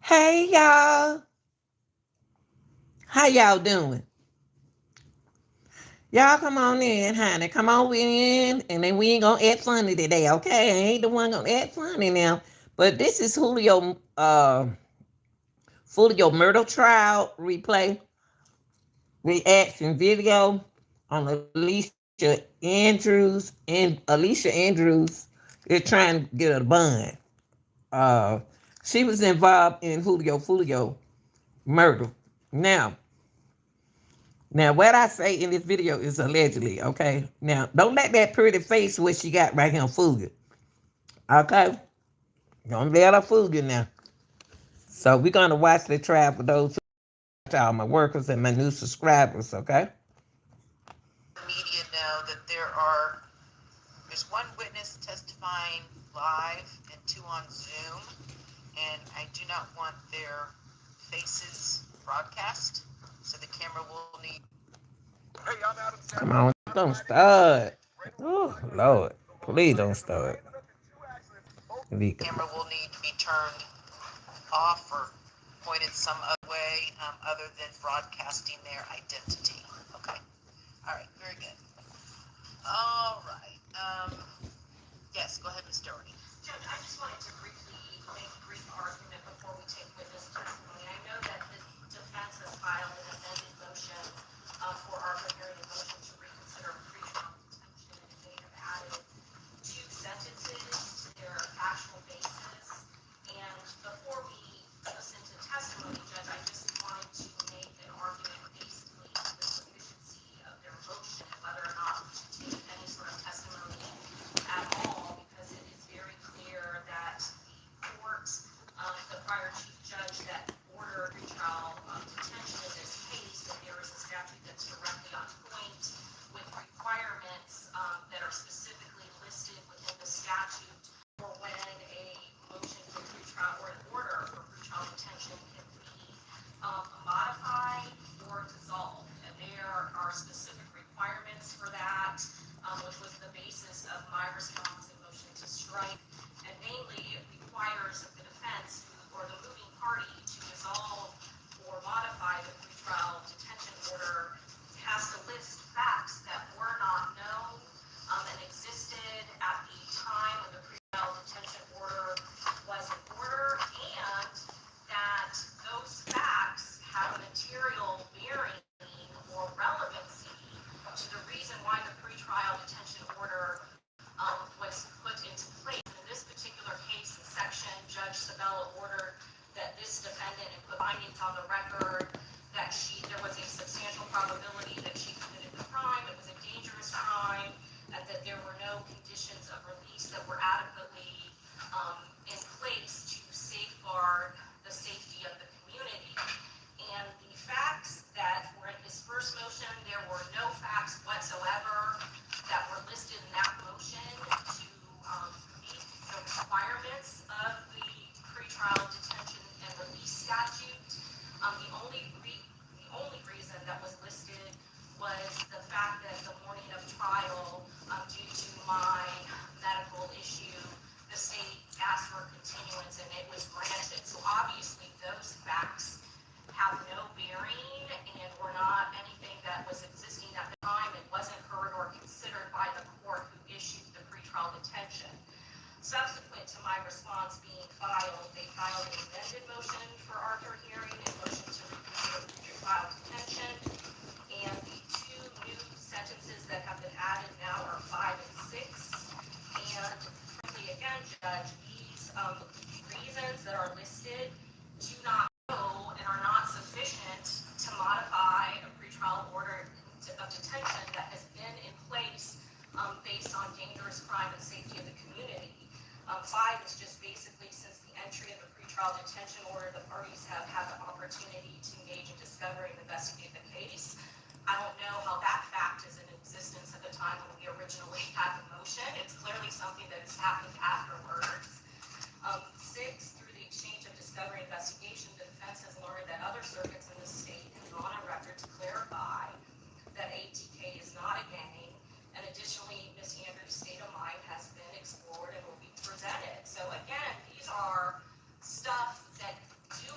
Hey y'all, how y'all doing? Y'all come on in, honey. Come on in, and then we ain't gonna act funny today, okay? I ain't the one gonna act funny now. But this is Julio murder trial replay reaction video on Alicia Andrews is trying to get a bond. Uh, she was involved in Julio murder. Now, Now, what I say in this video is allegedly, okay? Now, don't let that pretty face what she got right here fool you, okay? Don't let her fool you now. So we're going to watch the trial for those who all my workers and my new subscribers, okay? Media know that there's one witness testifying live and two on Zoom, and I do not want their faces broadcast, so the camera will need. Come on, don't start. Oh, Lord. Please don't start. The camera will need to be turned off or pointed some other way other than broadcasting their identity. Okay. All right. Very good. All right. Yes, go ahead, Ms. Doherty. Judge, I just wanted to briefly make a brief argument before we take witness testimony. I know that the defense has filed an amended motion for our hearing a motion to reconsider pretrial detention, and they have added two sentences to their factual basis. And before we listen to testimony, Judge, I just wanted to make an argument basically to the sufficiency of their motion, whether or not we should take any sort of testimony at all, because it is very clear that the court, the prior chief judge that ordered pretrial detention in this case, and there is a statute that's directly on point with requirements that are specifically listed within the statute for when a motion for pretrial or an order for pretrial detention can be modified or dissolved. And there are specific requirements for that, which was the basis of my response and motion to strike. And mainly it requires the defense or the moving party to dissolve or modify the pretrial detention order has to list facts that were not known and existed at the time of the pretrial detention order was in order, and that those facts have a material bearing or relevancy to the reason why the pretrial detention order was put into place. In this particular case, in section, Judge Sabella ordered that this defendant and put findings on the record that there was a substantial probability that she committed the crime, it was a dangerous crime, and that there were no conditions of release that were adequately in place to safeguard the safety of the community. And the facts that were in his first motion, there were no facts whatsoever that were listed in that motion to meet the requirements of the pretrial detention and release statute. The only reason that was listed was the fact that the morning of trial, due to my medical issue, the state asked for continuance and it was granted. So obviously those facts have no bearing and were not anything that was existing at the time. It wasn't heard or considered by the court who issued the pretrial detention. Subsequent to my response being filed, they filed an amended motion for Arthur hearing and motion to reconsider pretrial detention. And the two new sentences that have been added now are 5 and 6. And frankly, again, Judge, these reasons that are listed do not know and are not sufficient to modify a pretrial order of detention that has been in place based on dangerous crime and safety of the community. 5 is just basically since the entry of the pretrial detention order, the parties have had the opportunity to engage in discovery and investigate the case. I don't know how that fact is in existence at the time when we originally had the motion. It's clearly something that has happened afterwards. 6, through the exchange of discovery investigation, the defense has learned that other circuits in the state have gone on record to clarify that ATK is not a gang. And additionally, Ms. Andrews' state of mind has been explored and will be presented. So again, these are stuff that do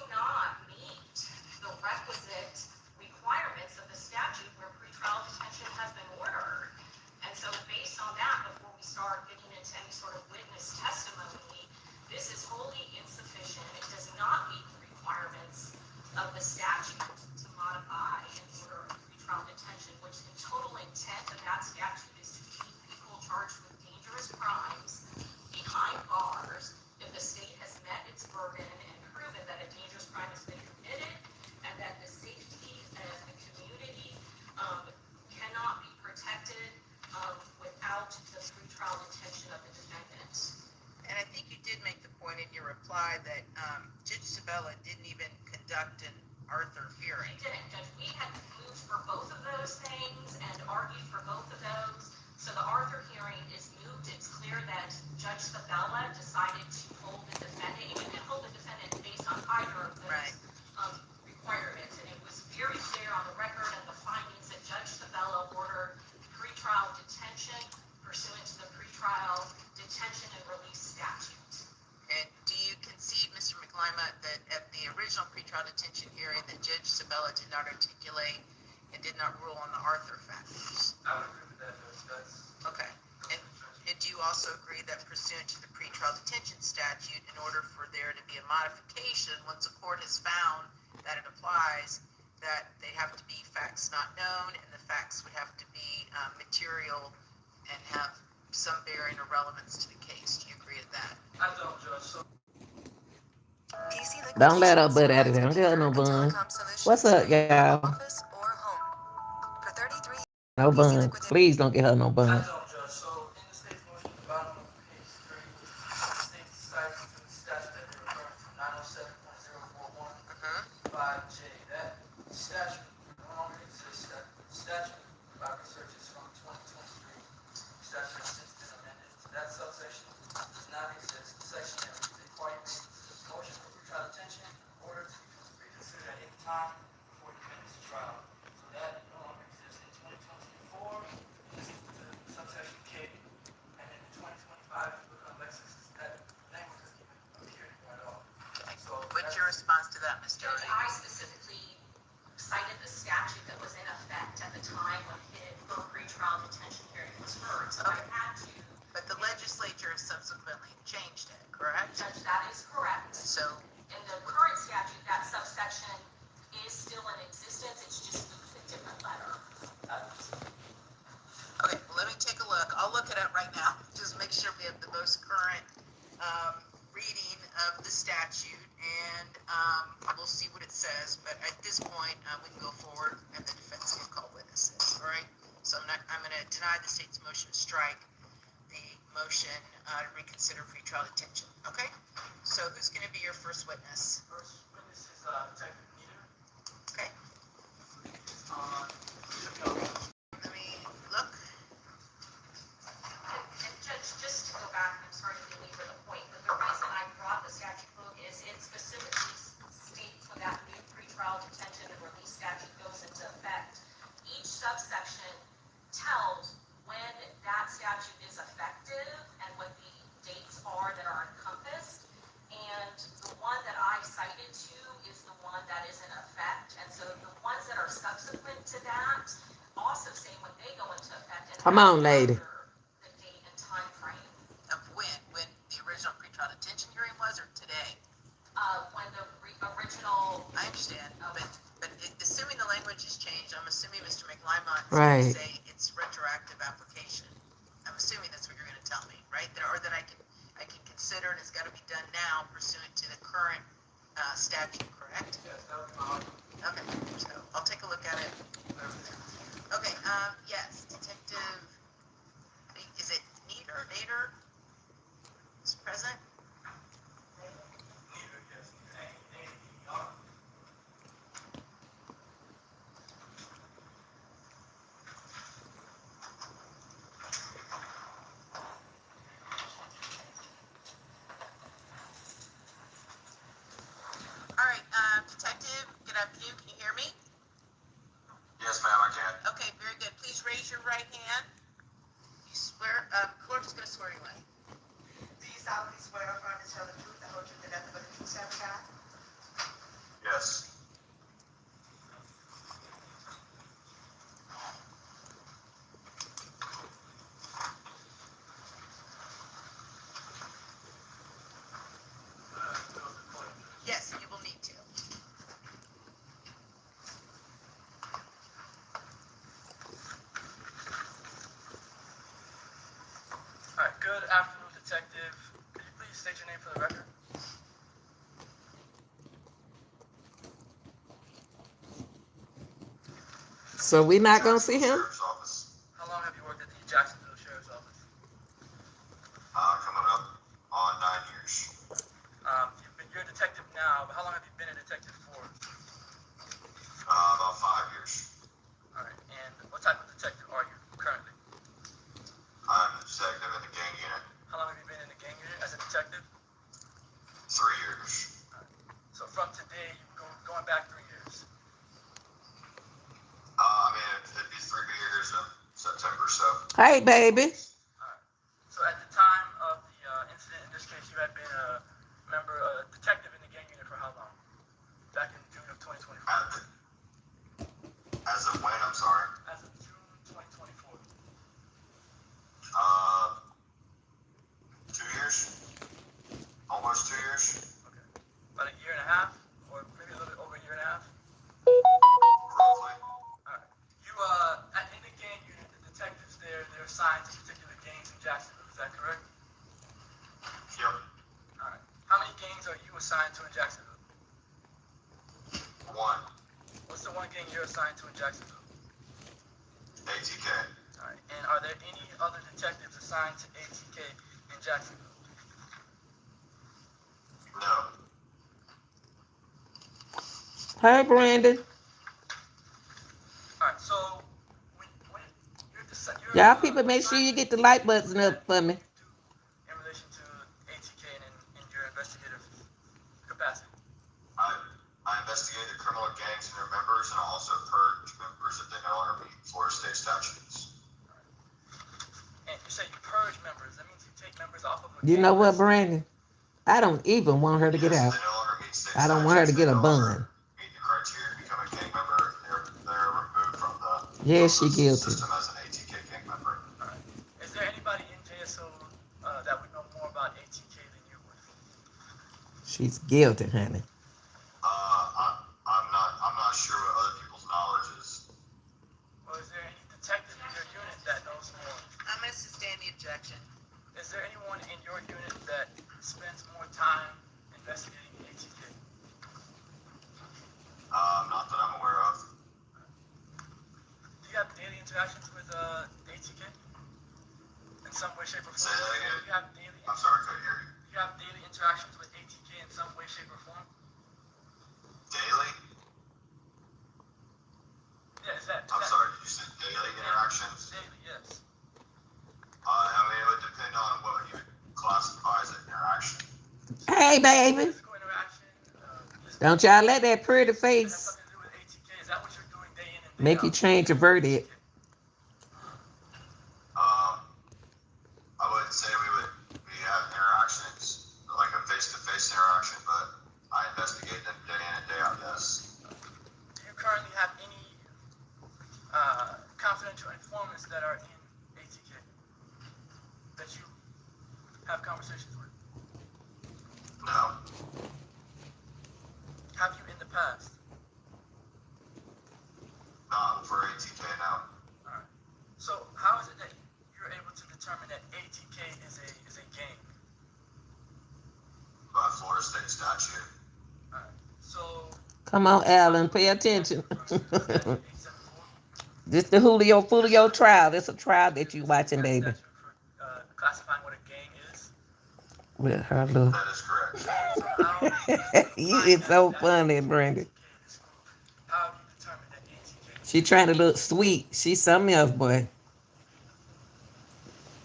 imply that Judge Sabella didn't even conduct an Arthur hearing. She didn't, Judge. We had moved for both of those things and argued for both of those. So the Arthur hearing is moved. It's clear that Judge Sabella decided to hold the defendant. You can hold the defendant based on either of those Right. requirements. And it was very clear on the record and the findings that Judge Sabella ordered pretrial detention pursuant to the pretrial detention and release statute. And do you concede, Mr. McLima, that at the original pretrial detention hearing that Judge Sabella did not articulate and did not rule on the Arthur factors? I would agree with that, Judge. That's. Okay. And do you also agree that pursuant to the pretrial detention statute, in order for there to be a modification, once a court has found that it applies, that they have to be facts not known and the facts would have to be material and have some bearing or relevance to the case? Do you agree with that? I don't, Judge. So. Don't let her butt at it. Don't get her no bun. What's up, y'all? No bun. Please don't get her no I bun. don't, Judge. So in the state's motion, the bottom of page 3, the state cites to the statute that they're referring to, 907.041, 5J. That statute no longer exists. That statute, by research, is from 2023. The statute has since been amended. That subsection does not exist. The section that requires motion for pretrial detention in order to be reconsidered at any time before defendant's trial. So that no longer exists in 2024. This is the subsection K, and then in 2025, if you look on Lexis, that language doesn't even appear anymore at all. So What's your response to that, Ms. Judge, Doty? I specifically cited the statute that was in effect at the time when the pretrial detention hearing was heard. So I Okay. had to, But the legislature has subsequently changed it, correct? Judge, that is correct. So, In the current statute, that subsection is still in existence. It's just moved a different letter. okay, well, let me take a look. I'll look at it right now. Just make sure we have the most current reading of the statute, and we'll see what it says. But at this point, we can go forward, and the defense can call witnesses. All right. So I'm going to deny the state's motion to strike the motion to reconsider pretrial detention. Okay. So who's going to be your first witness? first witness is Detective Nita. Okay. Should be on. Let me look. And Judge, just to go back, I'm sorry to belabor the point, but the reason I brought the statute book is it specifically states when that new pretrial detention and release statute goes into effect. Each subsection tells when that statute is effective and what the dates are that are encompassed. And the one that I cited to is the one that is in effect. And so the ones that are subsequent to that also say when they go into effect. And Come on, lady. the date and time frame. Of when the original pretrial detention hearing was, or today? When the original, I understand, but assuming the language has changed, I'm assuming Mr. McLymont is Right. going to say it's retroactive application. I'm assuming that's what you're going to tell me, right? Or that I can consider, and it's got to be done now pursuant to the current statute, correct? Yes, that would be my argument. Okay, so I'll take a look at it. Okay, yes, Detective, is it Nader? Is present? Nita, yes. A-N-E-R. All right, Detective, good afternoon, can you hear me? Yes, ma'am, I can. Okay, very good. Please raise your right hand. You swear, clerk is going to swear you in. Do you solemnly swear or affirm to tell the truth, the whole truth, and nothing but the truth, so help you God? Yes. Yes, you will need to. All right, good afternoon, Detective. Could you please state your name for the record? So we not gonna see him? Sheriff's Office. How long have you worked at the Jacksonville Sheriff's Office? Coming up on 9 years. You Hey, baby. So at the time of the incident in this case, you had been a member, a detective in the gang unit for how long? Back in June of 2024. As of when, I'm sorry? As of June 2024. 2 years? Almost 2 years? Okay. About a year and a half, or maybe a little bit over a year and a half. Roughly? Alright. You in the gang unit, the detectives there, they're assigned to particular gangs in Jacksonville. Is that correct? Yep. Alright. How many gangs are you assigned to in Jacksonville? 1. What's the one gang you're assigned to in Jacksonville? ATK. Alright. And are there any other detectives assigned to ATK in Jacksonville? No. Hey, Brandon. Alright, so when you're Y'all people, make sure you get the like button up for me. in relation to ATK and in your investigative capacity. I investigated criminal gangs and their members, and I also purged members if they no longer meet Florida state statutes. And you say you purge members. That means you take members off of a You gang know what, list. Brandon? I don't even want her to get Yes, out. if they no longer meet state I don't want her to statutes, get they a no longer bun. meet the criteria to become a gang member. They're removed from the Yes, she justice guilty. system as an ATK gang member. Alright. Is there anybody in JSO that would know more about ATK than you would? She's guilty, honey. I'm not sure what other people's knowledge is. Or is there any detective in your unit that knows more? I'm gonna sustain the objection. Is there anyone in your unit that spends more time investigating ATK? Not that I'm aware of. Do you have daily interactions with ATK? In some way, shape, or form? Say that again? Do you have daily I'm sorry, I couldn't hear you. Do you have daily interactions with ATK in some way, shape, or form? Daily? Yeah, is that? I'm sorry, you said daily interactions? Daily, yes. I mean, it would depend on what you would classify as an interaction. Hey, baby. Physical interaction. Don't y'all let that pretty Has face something to do with ATK. Is that what you're doing day in and day make you out? change your verdict. I wouldn't say we have interactions, like a face-to-face interaction, but I investigate them day in and day out, yes. Do you currently have any confidential informants that are in ATK that you have conversations with? No. Have you in the past? Not for ATK, no. Alright. So how is it that you're able to determine that ATK is a gang? By Florida state statute. Alright. So Come on, Alan, pay attention. 874? This the Julio Foolio trial. It's a trial that you watching, baby. Statute for classifying what a gang is. With her look. That is correct. So how You is so funny, Brandon. how have you determined that ATK? She trying to look sweet. She's something else, boy.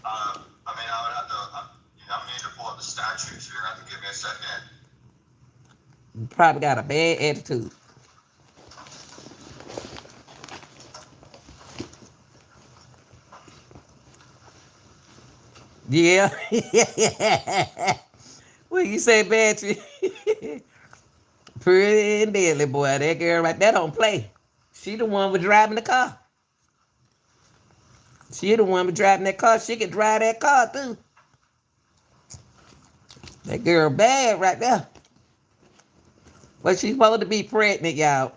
I mean, I would have to, I'm need to pull up the statute, so you're going to have to give me a second. You probably got a bad attitude. Yeah. What you say, Patrick? Pretty and deadly, boy. That girl right there don't play. She the one with driving the car. She the one with driving that car. She can drive that car too. That girl bad right there. But she's supposed to be pregnant, y'all.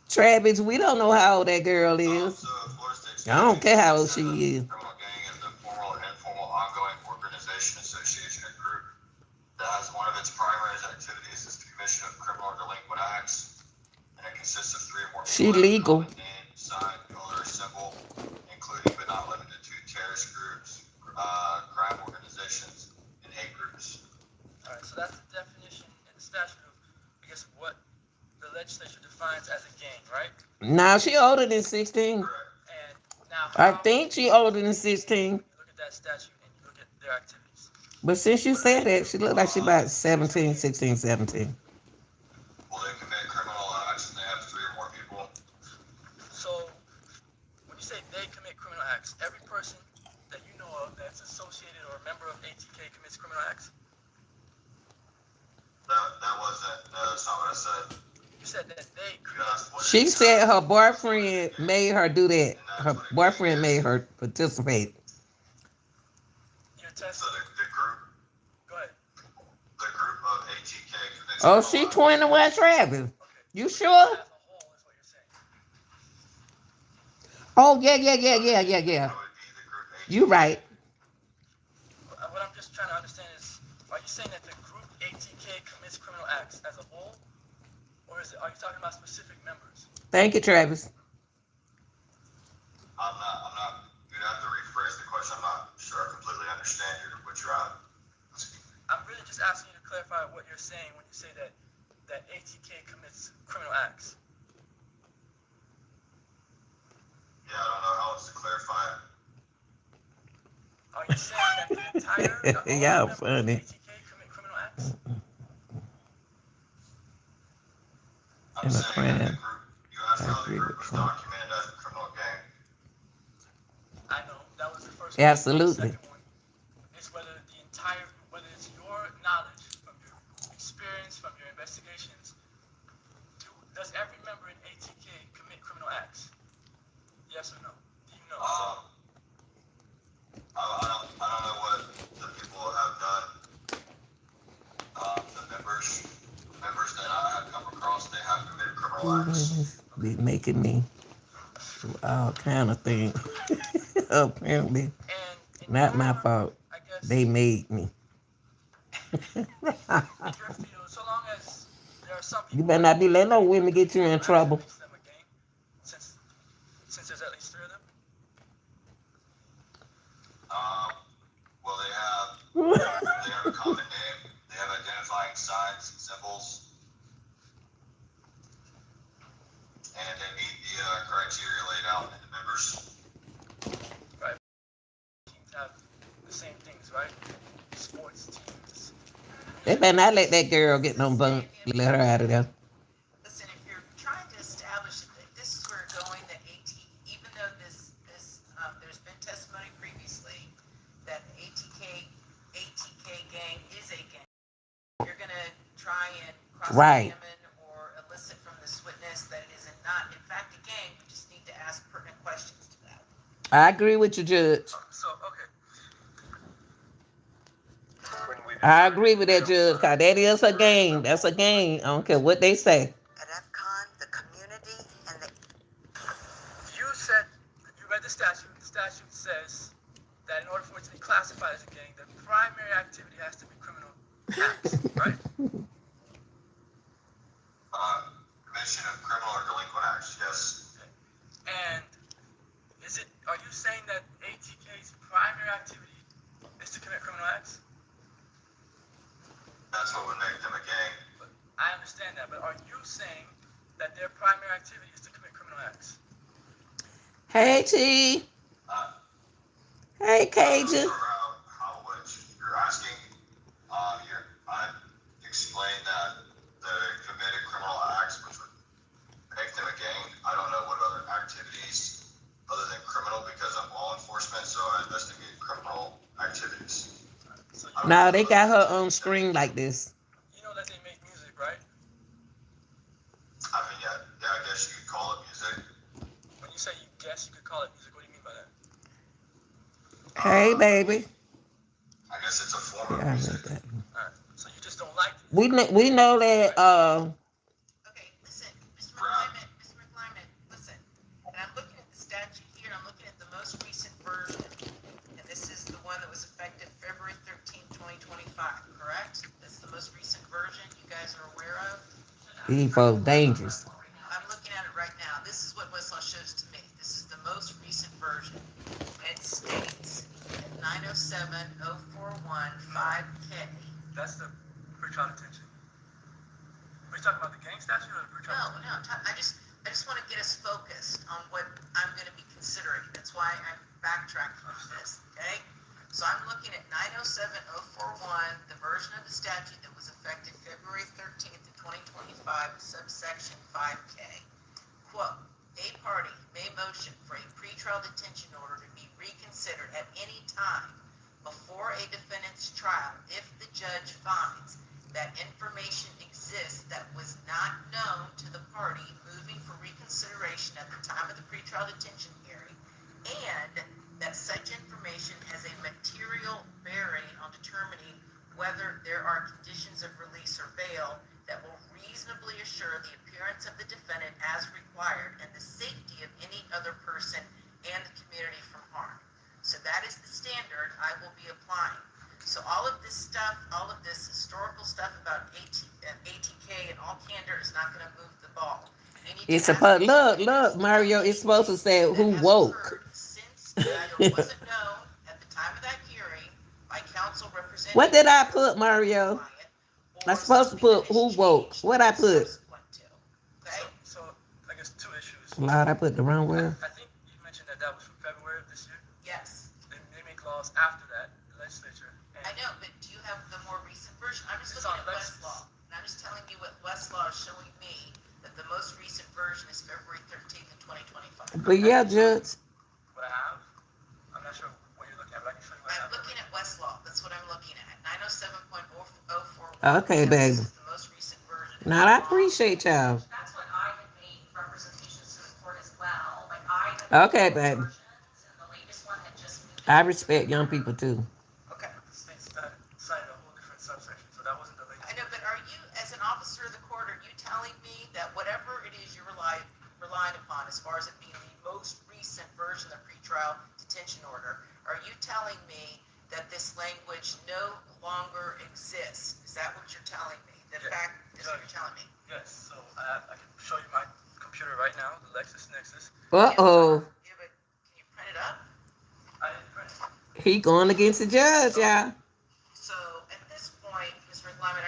Travis, we don't know how old that girl is. So, Florida state I don't care how old statute she is. says a criminal gang is a formal and informal ongoing organization, association, or group that has one of its primary activities is the commission of criminal or delinquent acts, and it consists of 3 or more She people, legal. common name, sign, color, or symbol, including but not limited to terrorist groups, crime organizations, and hate groups. Alright, so that's the definition in the statute of, I guess, what the legislature defines as a gang, right? Now she older than 16. Correct. And now, I think she older than 16. You look at that statute and you look at their activities. But since you said that, she looked like she about 17, 16, 17. Well, they commit criminal acts and they have 3 or more people. So, when you say they commit criminal acts, every person that you know of that's associated or a member of ATK commits criminal acts? That wasn't, no, that's not what I said. You said that they You commit. asked what She is- said her boyfriend made her do that. And that's Her what it boyfriend is. made her participate. Your test. So the group, Go ahead. the group of ATK commits Oh, criminal she acts. 21, Travis. Okay. You sure? As a whole is what you're saying. Oh, yeah. That would be the group ATK. You right. What I'm just trying to understand is, are you saying that the group ATK commits criminal acts as a whole? Or are you talking about specific members? Thank you, Travis. I'm not, you'd have to rephrase the question. I'm not sure I completely understand what you're at. I'm really just asking you to clarify what you're saying when you say that ATK commits criminal acts. Yeah, I don't know how else to clarify it. Are you saying that the entire all Y'all members of funny. ATK commit criminal acts? I'm In a saying that crime. the group, you asked I how the agree group with was Trump. documented as a criminal gang. I know that was the first Absolutely. one. The second one is whether the entire, whether it's your knowledge from your experience, from your investigations, does every member in ATK commit criminal acts? Yes or no? Do you know? I don't know what the people have done. The members that I have come across, they have committed criminal acts. Be making me do all kind of things. Apparently, And in not my your, fault. I guess, They made me. in your field, so long as there are some people You better not be letting no women get you in trouble. makes them a gang, since there's at least 3 of them. Well, they have a common name. They have identifying signs and symbols, and they meet the criteria laid out in the members. Teams have the same things, right? Sports teams. They better not let that girl get no bump. Let her out of there. Listen, if you're trying to establish that this is where we're going, that even though there's been testimony previously that ATK gang is a gang, you're gonna try and Right. cross-examine or elicit from this witness that it is not in fact a gang. We just need to ask pertinent questions to that. I agree with you, Judge. So, okay. I agree with that, Judge, because that is a game. That's a game. I don't care what they say. At EPCON, the community and the You said, you read the statute. The statute says that in order for it to be classified as a gang, the primary activity has to be criminal acts, right? Commission of criminal or delinquent acts, yes. And are you saying that ATK's primary activity is to commit criminal acts? That's what would make them a gang. But I understand that, but are you saying that their primary activity is to commit criminal acts? Hey, T. Uh, Hey, I'm not Cajun. sure how what you're asking. I explained that the committed criminal acts, which would make them a gang. I don't know what other activities other than criminal, because I'm law enforcement, so I investigate criminal activities. So Now they got her on screen like this. you know that they make music, right? I mean, yeah, I guess you could call it music. When you say you guess you could call it music, what do you mean by that? Hey, baby. I guess it's a form of Yeah, I music. read that. Alright, so you just don't like it. We know that. Okay, listen, Mr. McClyman, listen. And I'm looking at the statute here, I'm looking at the most recent version. And this is the one that was effective February 13th, 2025, correct? That's the most recent version you guys are aware of? These folks dangerous. I'm looking at it right now. This is what Westlaw shows to me. This is the most recent version. It states at 907-041-5K. That's the pretrial detention. Are you talking about the gang statute or the pretrial? No, I I just want to get us focused on what I'm going to be considering. That's why I'm backtracking on this, okay? So I'm looking at 907041, the version of the statute that was effective February 13th of 2025, subsection 5K. Quote, a party may motion for a pretrial detention order to be reconsidered at any time before a defendant's trial if the judge finds that information exists that was not known to the party moving for reconsideration at the time of the pretrial detention hearing, and that such information has a material bearing on determining whether there are conditions of release or bail that will reasonably assure the appearance of the defendant as required and the safety of any other person and the community from harm. So that is the standard I will be applying. So all of this stuff, all of this historical stuff about ATK and all candor is not going to move the ball. It's supposed, look, Mario, it's supposed to say who woke. Since either wasn't known at the time of that hearing by counsel representing. What did I put, Mario? I'm supposed to put who woke. What I put? Okay. So I guess two issues. Lord, I put the wrong word. I think you mentioned that was from February of this year. Yes. They make laws after that, the legislature. I know, but do you have the more recent version? I'm just looking at Westlaw, and I'm just telling you what Westlaw is showing me, that the most recent version is February 13th of 2025. But yeah, Judge. What I have, I'm not sure what you're looking at, but I can show you what I I'm have. looking at Westlaw. That's what I'm looking at. 907.041. Okay, baby. This is the most recent version. Now I appreciate y'all. That's what I had made representations to the court as well. Like I had Okay, baby. versions, and the latest one had just moved. I respect young people too. Okay. The state cited a whole different subsection, so that wasn't the latest. I know, but are you, as an officer of the court, are you telling me that whatever it is you're relying upon, as far as it being the most recent version of pretrial detention order, are you telling me that this language no longer exists? Is that what you're telling me? The Yeah. fact is what you're telling me? Yes, so I can show you my computer right now, the LexisNexis. Uh-oh. Yeah, but can you print it up? I didn't print it. He going against the judge, y'all. So at this point, Mr. Lyman,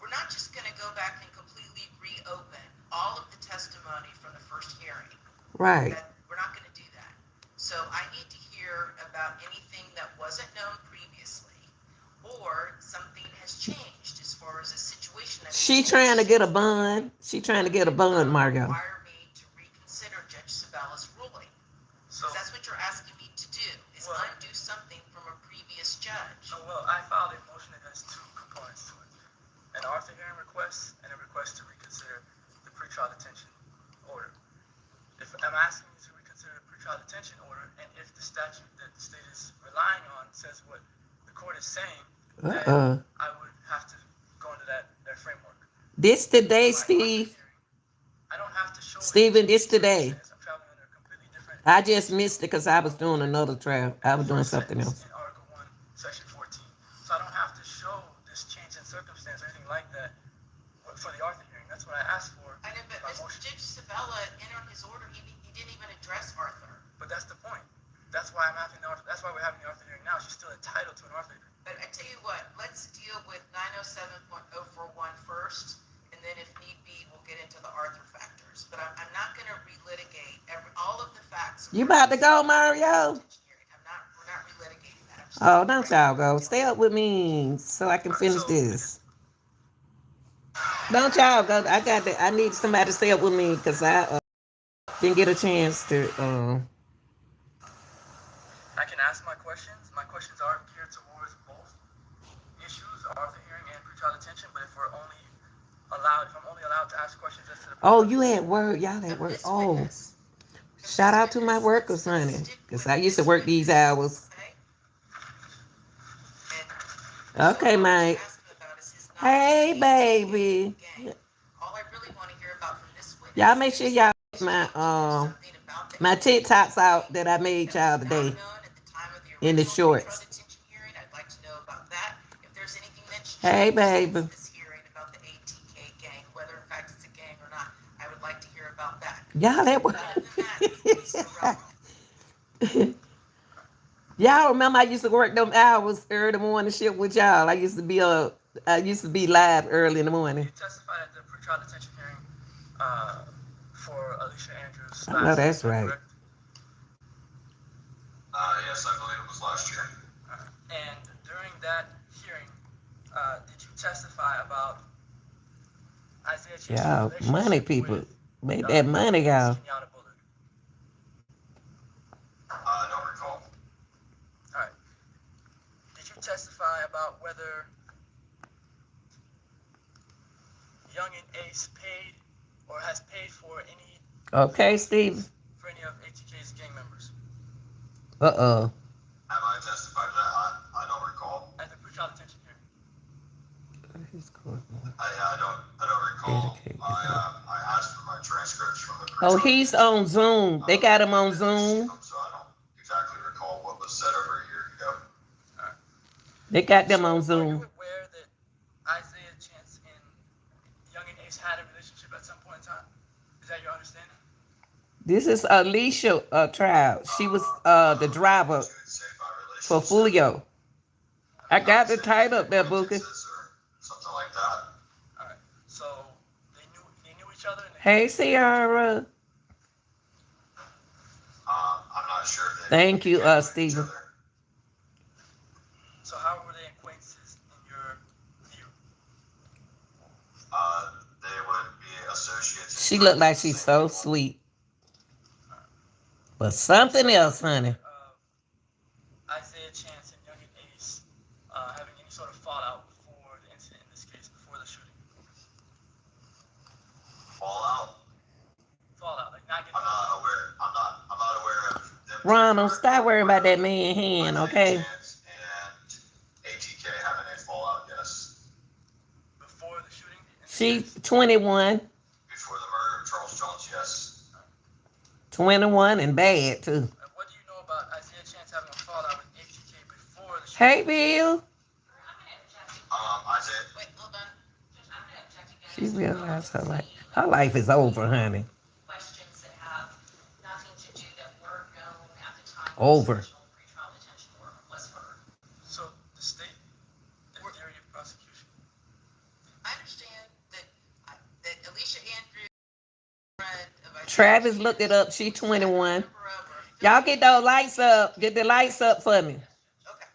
we're not just going to go back and completely reopen all of the testimony from the first hearing. Right. We're not going to do that. So I need to hear about anything that wasn't known previously, or something has changed as far as a situation. She trying to get a bond. She trying to get a bond, Mario. Require me to reconsider Judge Sabella's ruling. So, Because that's what you're asking me to do, is Well- undo something from a previous judge. well, I filed a motion that has two components to it. An Arthur hearing request and a request to reconsider the pretrial detention order. If I'm asking you to reconsider the pretrial detention order, and if the statute that the state is relying on says what the court is saying, then I would have to go into that framework. This today, My Arthur Steve. hearing, I don't have to show Steven, any this today. circumstance. I'm traveling under a completely different. I just missed it because I was doing another trial. I was doing something else. In Article 1, Section 14. So I don't have to show this change in circumstance or anything like that for the Arthur hearing. That's what I asked for. I know, but by motion. Judge Sabella entered his order, he didn't even address Arthur. But that's the point. That's why I'm having the Arthur. That's why we're having the Arthur hearing now. She's still entitled to an Arthur hearing. But I tell you what, let's deal with 907.041 first, and then if need be, we'll get into the Arthur factors. But I'm not going to relitigate all of the facts. You about to go, Mario? We're not relitigating that. Oh, don't y'all go. Stay up with me so I can finish this. Don't y'all go. I need somebody to stay up with me because I didn't get a chance to. I can ask my questions. My questions are geared towards both issues, Arthur hearing and pretrial detention. But if I'm only allowed to ask questions as to the. Oh, you at work? Y'all at work? Oh, shout out to my workers, honey, because I used to work these hours. Okay, Mike. Hey, baby. All I really want to hear about from this witness. Y'all make sure y'all get my TikToks out that I made y'all today in the shorts. Hey, baby. This hearing about the ATK gang, whether in fact it's a gang or not, I would like to hear about that. Y'all at work. Other than that, it's irrelevant. Y'all remember I used to work them hours early morning shift with y'all. I used to be live early in the morning. You testified at the pretrial detention hearing for Alicia Andrews I know last that's year, right. correct? Yes, I believe it was last year. And during that hearing, did you testify about Isaiah Chase's Y'all, relationship money people. with Make that money, y'all. Kenyatta Bullard? I don't recall. All right. Did you testify about whether Young and Ace paid or has paid for any Okay, Steve. for any of ATK's gang members Uh-oh. Have I testified to that? I don't recall. at the pretrial detention hearing? I don't recall. Dedicated. I asked for my transcripts from the Oh, pretrial he's detention. on Zoom. They got him on I didn't receive Zoom. them, so I don't exactly recall what was said over a year ago. All right. They got them So, on are you Zoom. aware that Isaiah Chance and Young and Ace had a relationship at some point in time? Is that your understanding? This is Alicia trial. She was the driver You would say by for relationship. Foolio. I got the title up there, Booker. Acquaintances or something like that. All right. So they knew each other. And Hey, Ciara. I'm not sure if they Thank you, began with each Stephen. other. So how were they acquaintances in your view? They would be associates. She looked like she's so sweet. But something else, honey. Isaiah Chance and Young and Ace having any sort of fallout before the incident in this case, before the shooting? Fallout. Fallout, like not getting I'm not aware. I'm not aware of them. Ronald, stop worrying about that man hand, okay? Chance and ATK having a fallout. Yes. before the shooting. In this She's case? 21. Before the murder of Charles Jones. Yes. 21 and bad, too. And what do you know about Isaiah Chance having a fallout with ATK before the shooting? Hey, Bill. I'm gonna object again. Isaiah. Wait, hold on. Judge, I'm gonna object again. She as to realized her the life. Her life is over, honey. questions that have nothing to do that were known at the time. Over. This original pretrial detention order was heard. So the state, the theory of prosecution. I understand that Alicia Andrews, friend of Isaiah Travis Chance, looked it up. She was a 21. member of or Y'all get those lights up. Get the lights up for me. Okay,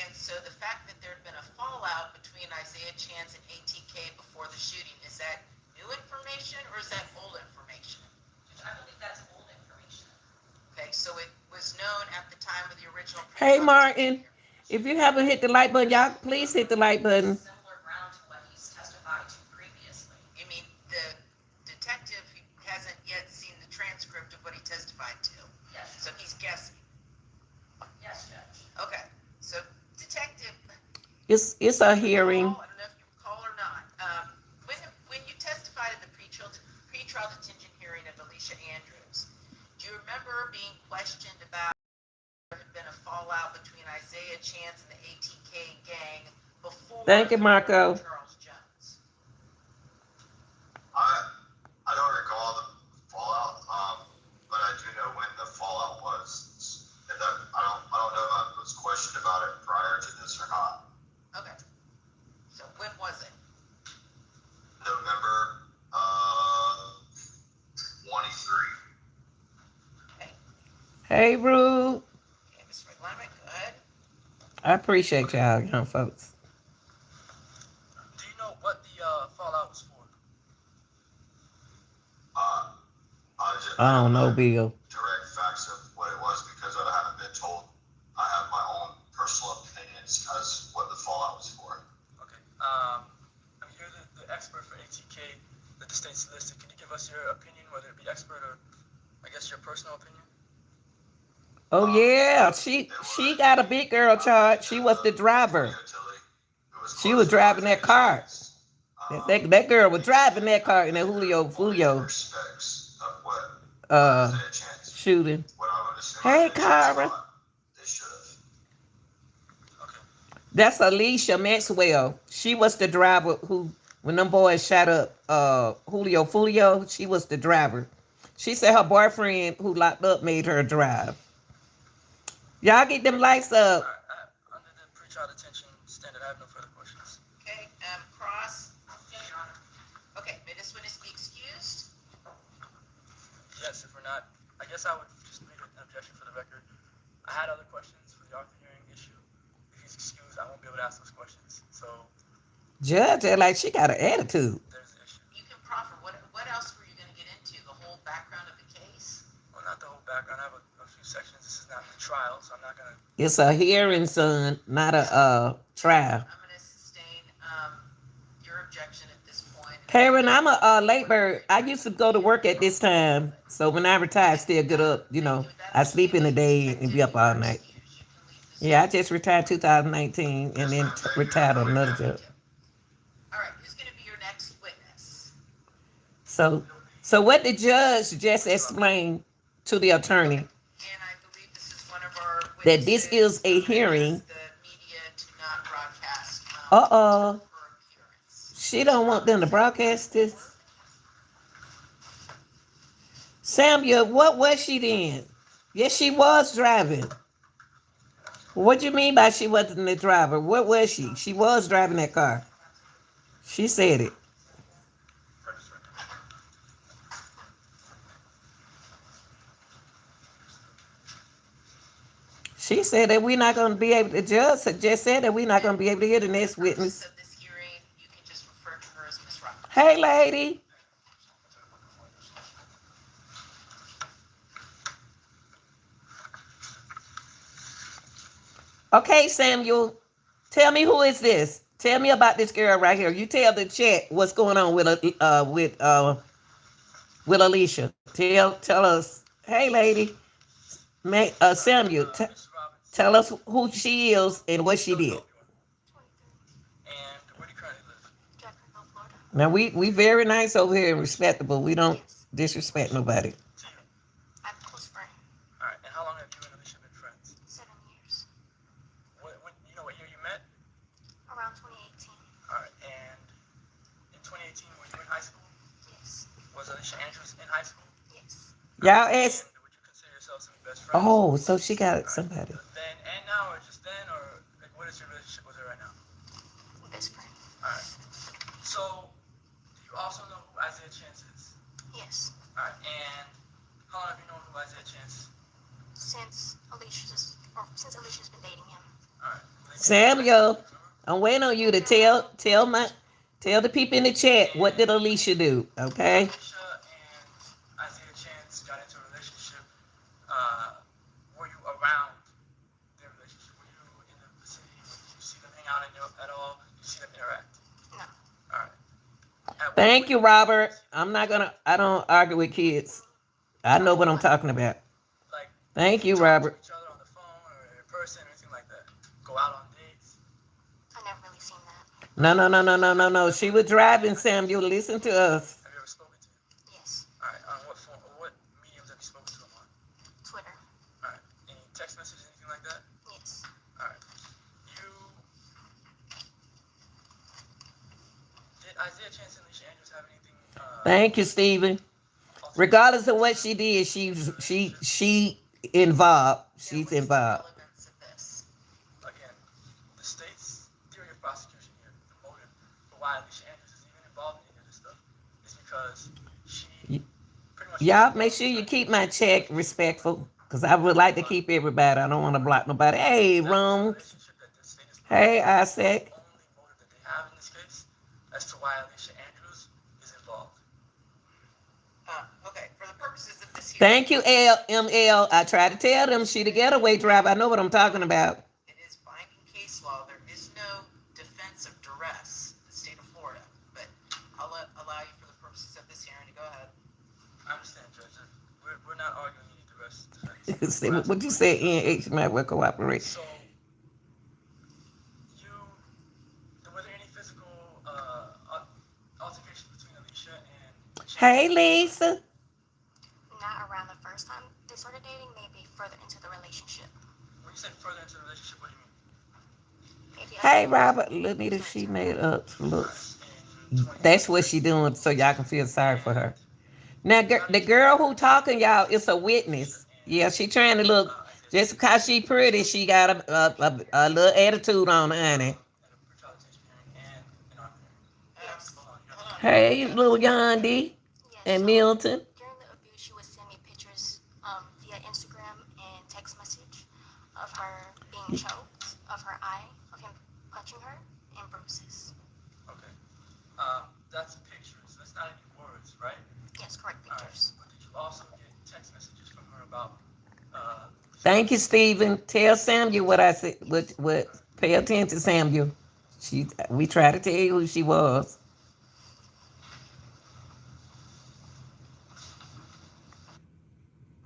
and so the fact that there had been a fallout between Isaiah Chance and ATK before the shooting, is that new information or is that old information? Judge, I believe that's old information. Okay, so it was known at the time of the original. Hey, pretrial Martin. detention. If you haven't hit the like button, y'all please hit the like button. Similar ground to what he's testified to previously. You mean the detective who hasn't yet seen the transcript of what he testified to? Yes, So he's guessing. yes, Judge. Okay, so detective. It's a hearing. I don't know if you recall or not. When you testified in the pretrial detention hearing of Alicia Andrews, do you remember being questioned about there had been a fallout between Isaiah Chance and the ATK gang before Thank you, the murder Marco. of Charles Jones? I don't recall the fallout, but I do know when the fallout was. And I don't know if I was questioned about it prior to this or not. Okay, so when was it? November 23. Okay, Hey, Rude. Mr. McLeod, go ahead. I appreciate y'all, young folks. Do you know what the fallout was for? I don't know, Bill. Direct facts of what it was because I haven't been told. I have my own personal opinions as what the fallout was for. Okay. I mean, you're the expert for ATK that the state solicited. Can you give us your opinion, whether it be expert or, I guess, your personal opinion? Oh yeah, she got a big girl charge. She was the driver. She was driving that car. That girl was driving that car in that Foolio Respects of what shooting. what I would assume. Hey, they Cara. should have. Okay. That's Alicia Maxwell. She was the driver who, when them boys shot up Julio Foolio, she was the driver. She said her boyfriend who locked up made her drive. Y'all get them lights up. All right. Under the pretrial detention standard, I have no further questions. Okay, Cross. Yes, Your Honor. Okay, may this witness be excused? we're not. I guess I would just make an objection for the record. I had other questions for the Arthur hearing issue. If he's excused, I won't be able to ask those questions. So Judge, like she got an attitude. there's the issue. You can proffer. What else were you going to get into? The whole background of the case? Well, not the whole background. I have a few sections. This is not the trial, so I'm not gonna. It's a hearing, son, not a trial. I'm going to sustain your objection at this point. Karen, I'm a late bird. I used to go to work at this time, so when I retire, I still get up. You know, I sleep in the day and be up all night. Yeah, I just retired 2019 and then retired on another job. All right, who's going to be your next witness? So what the judge just explained to the attorney And I believe this is one of our that this is a hearing. The media to not broadcast. Uh-oh. Her appearance. She don't want them to broadcast this. Samuel, what was she then? Yes, she was driving. What do you mean by she wasn't the driver? What was she? She was driving that car. She said it. She said that we're not going to be able to, judge just said that we're not going to be able to hear the next witness. Of this hearing, you can just refer to her as Miss Ramos. Hey, lady. Okay, Samuel, tell me who is this? Tell me about this girl right here. You tell the chat what's going on with Alicia. Tell us. Hey, lady. Samuel, tell us who she is and what she did. And where do you currently live? Jacksonville, Florida. Now we very nice over here and respectable. We don't disrespect nobody. I'm a close friend. All right. And how long have you and Alicia been friends? 7 years. What you know what year you met? Around 2018. All right. And in 2018, were you in high school? Yes. Was Alicia Andrews in high school? Yes. Y'all ask. And would you consider yourselves some best friends? Oh, so she got somebody. Then and now, or just then, or like, what is your relationship with her right now? Best friend. All right. So, do you also know who Isaiah Chance is? Yes. All right. And how long have you known who Isaiah Chance? Since Alicia's been dating him. All right. Samuel, I'm waiting on you to tell the people in the chat what did Alicia do. Okay. Alicia and Isaiah Chance got into a relationship. Were you around their relationship? Were you in the vicinity? Did you see them hang out at all? Did you see them interact? No. All right. At what Thank you, point- Robert. I don't argue with kids. I know what I'm talking about. Like, Thank you, talk Robert. to each other on the phone or in person or anything like that. Go out on dates. I never really seen that. No. She was driving, Samuel. Listen to us. Have you ever spoken to him? Yes. All right. On what phone? Or what mediums have you spoken to him on? Twitter. All right. Any text messages, anything like that? Yes. All right. Did Isaiah Chance and Alicia Andrews have anything? Thank you, Stephen. Regardless of what she did, she involved. She's involved. Relevance of this. Again, the state's theory of prosecution here, the motive for why Alicia Andrews is even involved in any of this stuff, is because she pretty much. Y'all make sure you keep my check respectful, because I would like to keep everybody. I don't want to block nobody. Hey, Rome. Relationship that this state is Hey, the Isaac. only motive that they have in this case as to why Alicia Andrews is involved. Okay, for the purposes of this hearing. Thank you, LML. I tried to tell them she the getaway driver. I know what I'm talking about. It is binding case law. There is no defense of duress in the state of Florida. But I'll allow you for the purposes of this hearing to go ahead. I understand, Judge. We're not arguing any duress defense. See, what you said, NH might well cooperate. So, were there any physical altercations between Alicia and Chance? Hey, Lisa. Not around the first time they started dating, maybe further into the relationship. When you say further into the relationship, what do you mean? Maybe Hey, Robert. Lenita, she made up looks. That's what she doing, so y'all can feel sorry for her. Now, the girl who talking, y'all, is a witness. Yeah, she trying to look. Just because she pretty, she got a little attitude on her, honey. Hey, little Yandi Yes, and so Milton. during the abuse, she would send me pictures choked, of her eye, of him punching her, and bruises. Okay. That's pictures. That's not any words, right? Yes, correct All right. pictures. But did you also get text messages from her about? Thank you, Stephen. Tell Samuel what I said. What? Pay attention, Samuel. We tried to tell you who she was.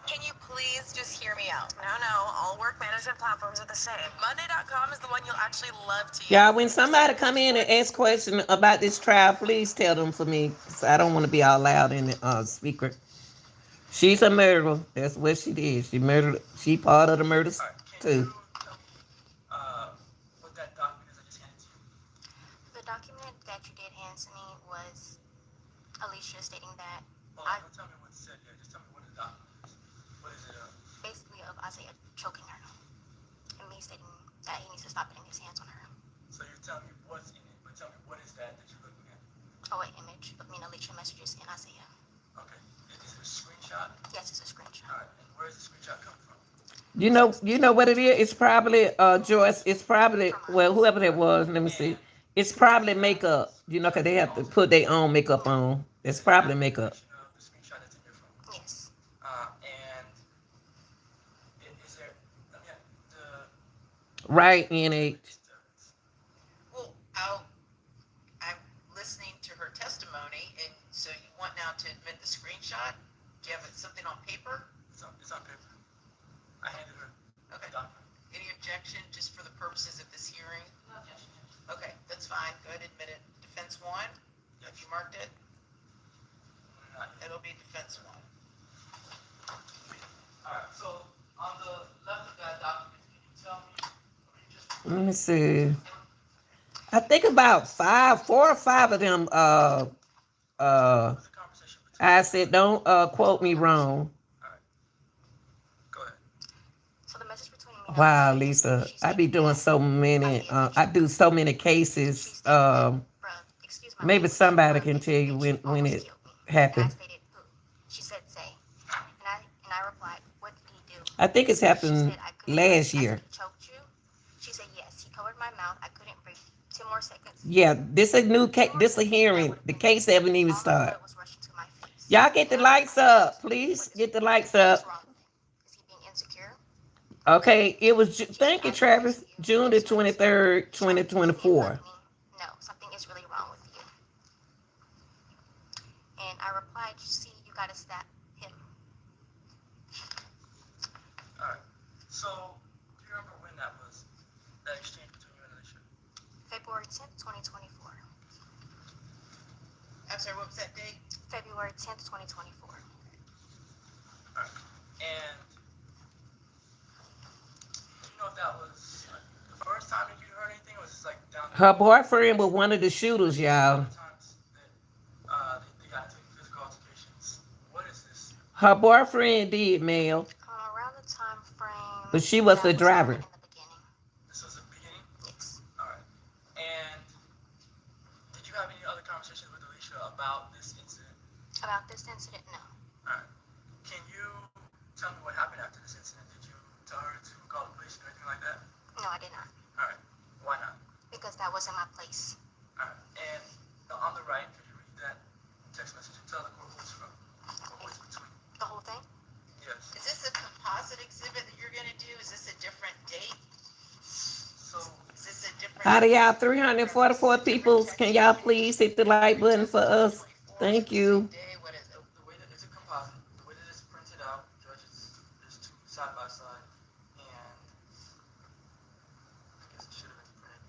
Can you please just hear me out? No, all work management platforms are the same. Monday.com is the one you'll actually love to use. Y'all, when somebody come in and ask question about this trial, please tell them for me. 'Cause I don't want to be all loud in the speaker. She's a murderer. That's what she did. She murdered. She part of the murder All right. Can too. you tell me what that document is I just handed to you? The document that you did hand to me was Alicia stating that Well, don't tell me what's said here. Just tell me what the document is. What is it? basically of Isaiah choking her and me stating that he needs to stop putting his hands on her. So you're telling me what's in it, but tell me what is that you're looking at? Oh, an image of me and Alicia messages in Isaiah. Okay. Is it a screenshot? Yes, it's a screenshot. All right. And where's the screenshot coming from? You know what it is? It's probably Joyce. It's probably whoever that was. Let me see. It's probably makeup. You know, 'cause they have to put their own makeup on. It's probably makeup. The screenshot that's in your phone. Yes. And is there? I mean, the Right, NH. Well, I'm listening to her testimony, and so you want now to admit the screenshot? Do you have something on paper? it's on paper. I handed her Okay. the document. Any objection, just for the purposes of this hearing? No objection. Okay, that's fine. Go ahead, admit it. Defense one, have you marked it? Not yet. It'll be defense one. All right. So on the left of that document, can you tell me? Or you just Let me see. I think about 4 or 5 of them. was the conversation between? I said, don't quote me wrong. All right. Go ahead. So the message between me and Wow, Alicia, Lisa, she I be stated doing that so many. I do so many she cases. stated that, bruh, excuse my Maybe language, somebody bruh, can bitch, tell you bitch, when almost it killed me. happened. And I stated, who? She said, say. And I replied, what did he do? I think it's She happened said, I couldn't last breathe. I year. said, he choked you? She said, yes. He covered my mouth. I couldn't breathe. 10 more seconds. Yeah, this a new case. This a hearing. The case haven't even All the started. blood was rushing to my face. Y'all get the lights up, please. Get the lights What's up. wrong with him? Is he being insecure? Okay, it was. She said, Thank you, I Travis. promise you, June the 23rd, show me you 2024. love me. No, something is really wrong with you. And I replied, see, you gotta stop him. All right. So do you remember when that was? That exchange between you and Alicia? February 10th, 2024. I'm sorry, what was that date? February 10th, 2024. All right. And do you know if that was the first time that you heard anything, or was it like down the Her boyfriend was one of the shooters, y'all. times that they got into physical altercations? What is this? Her boyfriend did, Mel. Around the time frame. But she was that the driver. In the beginning. This was the beginning? Yes. All right. And did you have any other conversations with Alicia about this incident? About this incident, no. All right. Can you tell me what happened after this incident? Did you tell her to call the police or anything like that? No, I did not. All right. Why not? Because that wasn't my place. All right. And on the right, could you read that text message and tell the court who it's from? Or who it's between? The whole thing? Yes. Is this a composite exhibit that you're gonna do? Is this a different date? So, Is this a different? Out of y'all 344 people, can y'all please hit the like button for us? Thank you. Day, what is it? the way that it's a composite, the way that it's printed out, Judge, there's two side by side, and I guess it should have been printed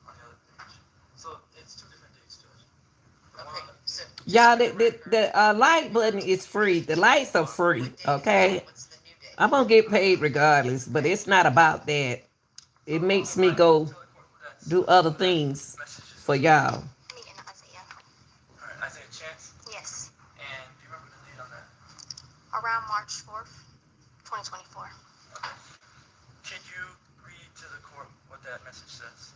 on the other page. So it's two different dates, Judge. The one Okay, on the- so. Y'all, the like button is free. The lights are free, What date is that? okay? What's the new date? I'm gonna get paid regardless, but it's not about that. It makes me go Tell the court who that's do other things message is. for y'all. Me and Isaiah. All right, Isaiah Chance, Yes. and do you remember the date on that? Around March 4th, 2024. Okay. Can you read to the court what that message says?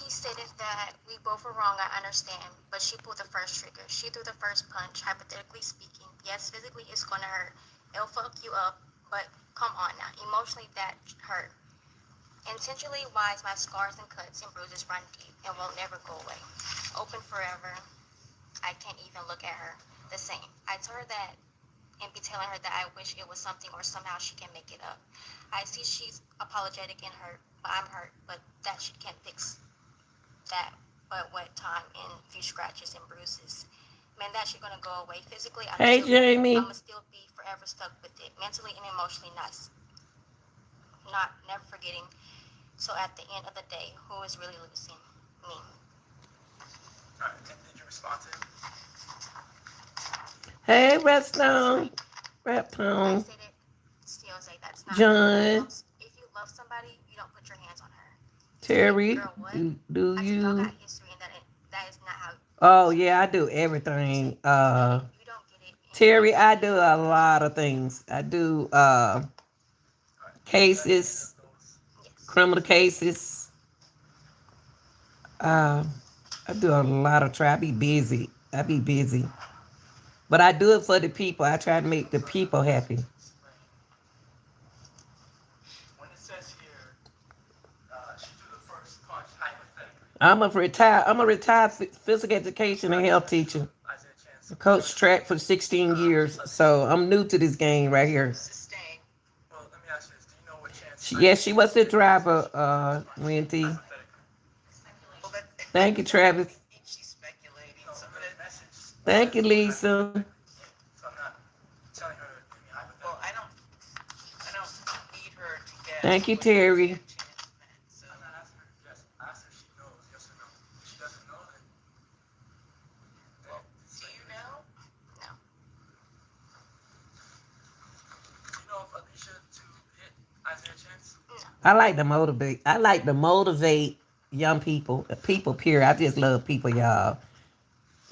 He stated that we both were wrong, I understand, but she pulled the first trigger. She threw the first punch, hypothetically speaking. Yes, physically it's gonna hurt. It'll fuck you up, but Come on now. Emotionally, that hurt. Intentionally wise, my scars and cuts and bruises run deep and won't never go away. Open forever. I can't even look at her the same. I told her that and be telling her that I wish it was something or somehow she can make it up. I see she's apologetic and hurt, but I'm hurt, but that she can't fix that. But what time and few scratches and bruises. Man, that shit gonna go away. Physically, Hey, Jamie. I'ma still be forever stuck with it. Mentally and emotionally, not never forgetting. So at the end of the day, who is really losing? Me. Alright, did you respond to him? Hey, Redstone. I Reptone. said it. Still say that's not. John. If you love somebody, you don't put your hands on her. Terry. Girl, what? Do I said y'all you? got history, and that is not how. Oh, yeah, I do everything. You don't get it. Terry, I do a lot of things. I do cases, Yes. criminal cases. I do a lot of I be busy. But I do it for the people. I try to make the people happy. When it says here, she threw the first punch hypothetically. I'm a retired physical education and health teacher. Isaiah Chance. I coached track for 16 years, so I'm new to this game right here. Sustain. Well, let me ask you this. Do you know what Chance? Yes, she was the driver, Wendy. Well, that, Thank you, Travis. she's speculating. No, Some of the it. message. Thank you, Lisa. So I'm not telling her to give me hypothetical. Well, I don't need her to guess. Thank you, what Terry. Chance meant, so. I'm not asking her to guess. I asked her if she knows, yes or no. If she doesn't know, then. Well, do you know? No. Do you know if Alicia to hit Isaiah Chance? I like to motivate. Young people, people. Period. I just love people, y'all.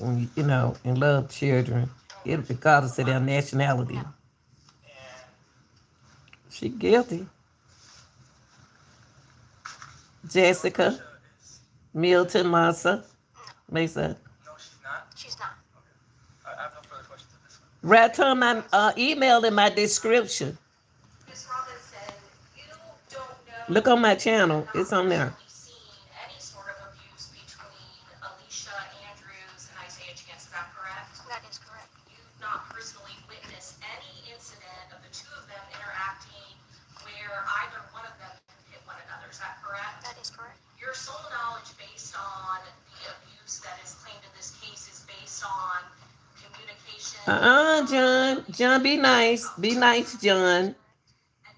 And love children, regardless of their nationality. And She guilty. Jessica, Alicia is. Milton, Masa, Mesa. No, she's not. She's not. I have no further questions at this one. Right on my email in my description. Ms. Robinson, you don't know. Look on my channel. It's on there. Seen any sort of abuse between Alicia Andrews and Isaiah Chance, is that correct? That is correct. You've not personally witnessed any incident of the two of them interacting where either one of them hit one another, is that correct? That is correct. Your sole knowledge based on the abuse that is claimed in this case is based on communication. John. John, be nice. Be nice, John. And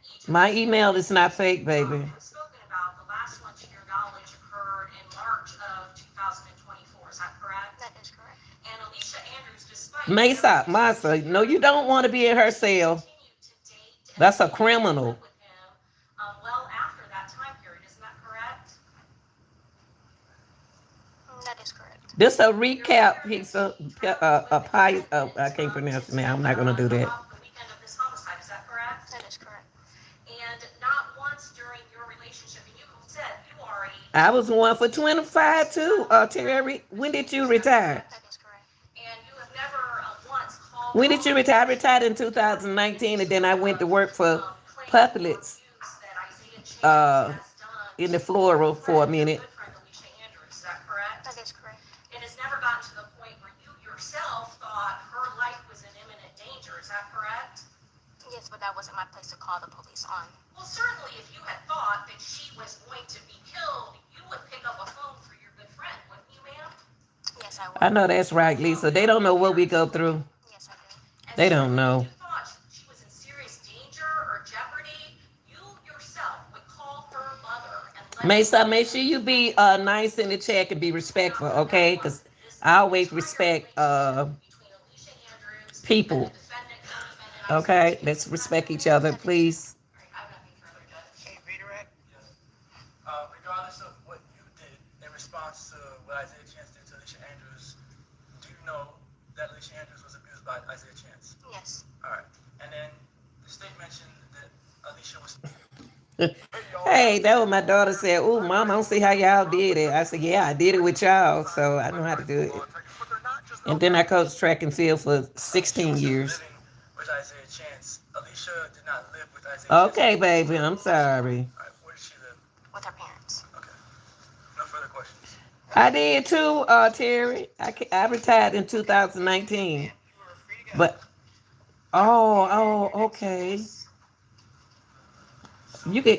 each of My these email is not fake, baby. spoken about, the last one to your knowledge occurred in March of 2024, is that correct? That is correct. And Alicia Andrews, despite Mesa, Masa. No, you don't want to be in her cell. continued to date and That's a criminal. with him well after that time period, isn't that correct? That is correct. This a recap piece of pie. I can't pronounce it now. I'm not gonna do that. The weekend of this homicide, is that correct? That is correct. And not once during your relationship, and you said you are I was one for 25 too. Terry, when did you retire? That is correct. and you have never once called. When did you retire? I retired in 2019, and then I went to work for Puppets in the floral for a minute. Alicia Andrews, is that correct? That is correct. It has never gotten to the point where you yourself thought her life was in imminent danger, is that correct? Yes, but that wasn't my place to call the police on. Well, certainly if you had thought that she was going to be killed, you would pick up a phone for your good friend, wouldn't you, ma'am? Yes, I would. I know that's right, Lisa. They don't know what we go through. Yes, I do. And They so don't know. If you thought she was in serious danger or jeopardy, you yourself would call her mother and let Mesa, make sure you be nice in the chat and be respectful, okay? Because I always respect between Alicia Andrews people. and the defendant, co-defendant, Okay, let's respect each other, please. All right, I have nothing further, Judge. Hey, redirect. Yes. Regardless of what you did in response to what Isaiah Chance did to Alicia Andrews, do you know that Alicia Andrews was abused by Isaiah Chance? Yes. All right. And then the state mentioned that Alicia was. Hey, that was my daughter said, "Oh, mom, I don't see how y'all did it." I said, "Yeah, I did it with y'all, so I know how to do it." And then I coached track and field for 16 years. Living with Isaiah Chance. Alicia did not live with Okay, baby, I'm sorry. All right, where does she live? with her parents. Okay. No further questions. I did too, Terry. I retired in 2019. You are free to go. But okay.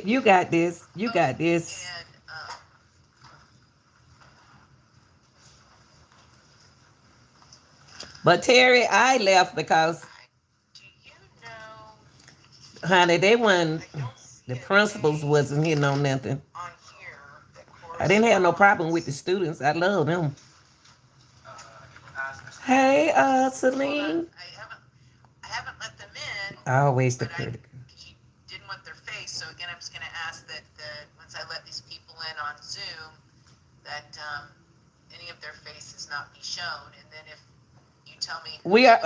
You got this. You got this. And But Terry, I left because, do you know? honey, they weren't. I don't see The a principals date wasn't hitting on nothing. on here that I didn't have no problem with corresponds. the students. I love them. Ask Mr. Hey, Hold on, Celine. I haven't let them in, Always the but critic. she didn't want their face. So again, I'm just going to ask that once I let these people in on Zoom, that any of their faces not be shown, and then if you tell me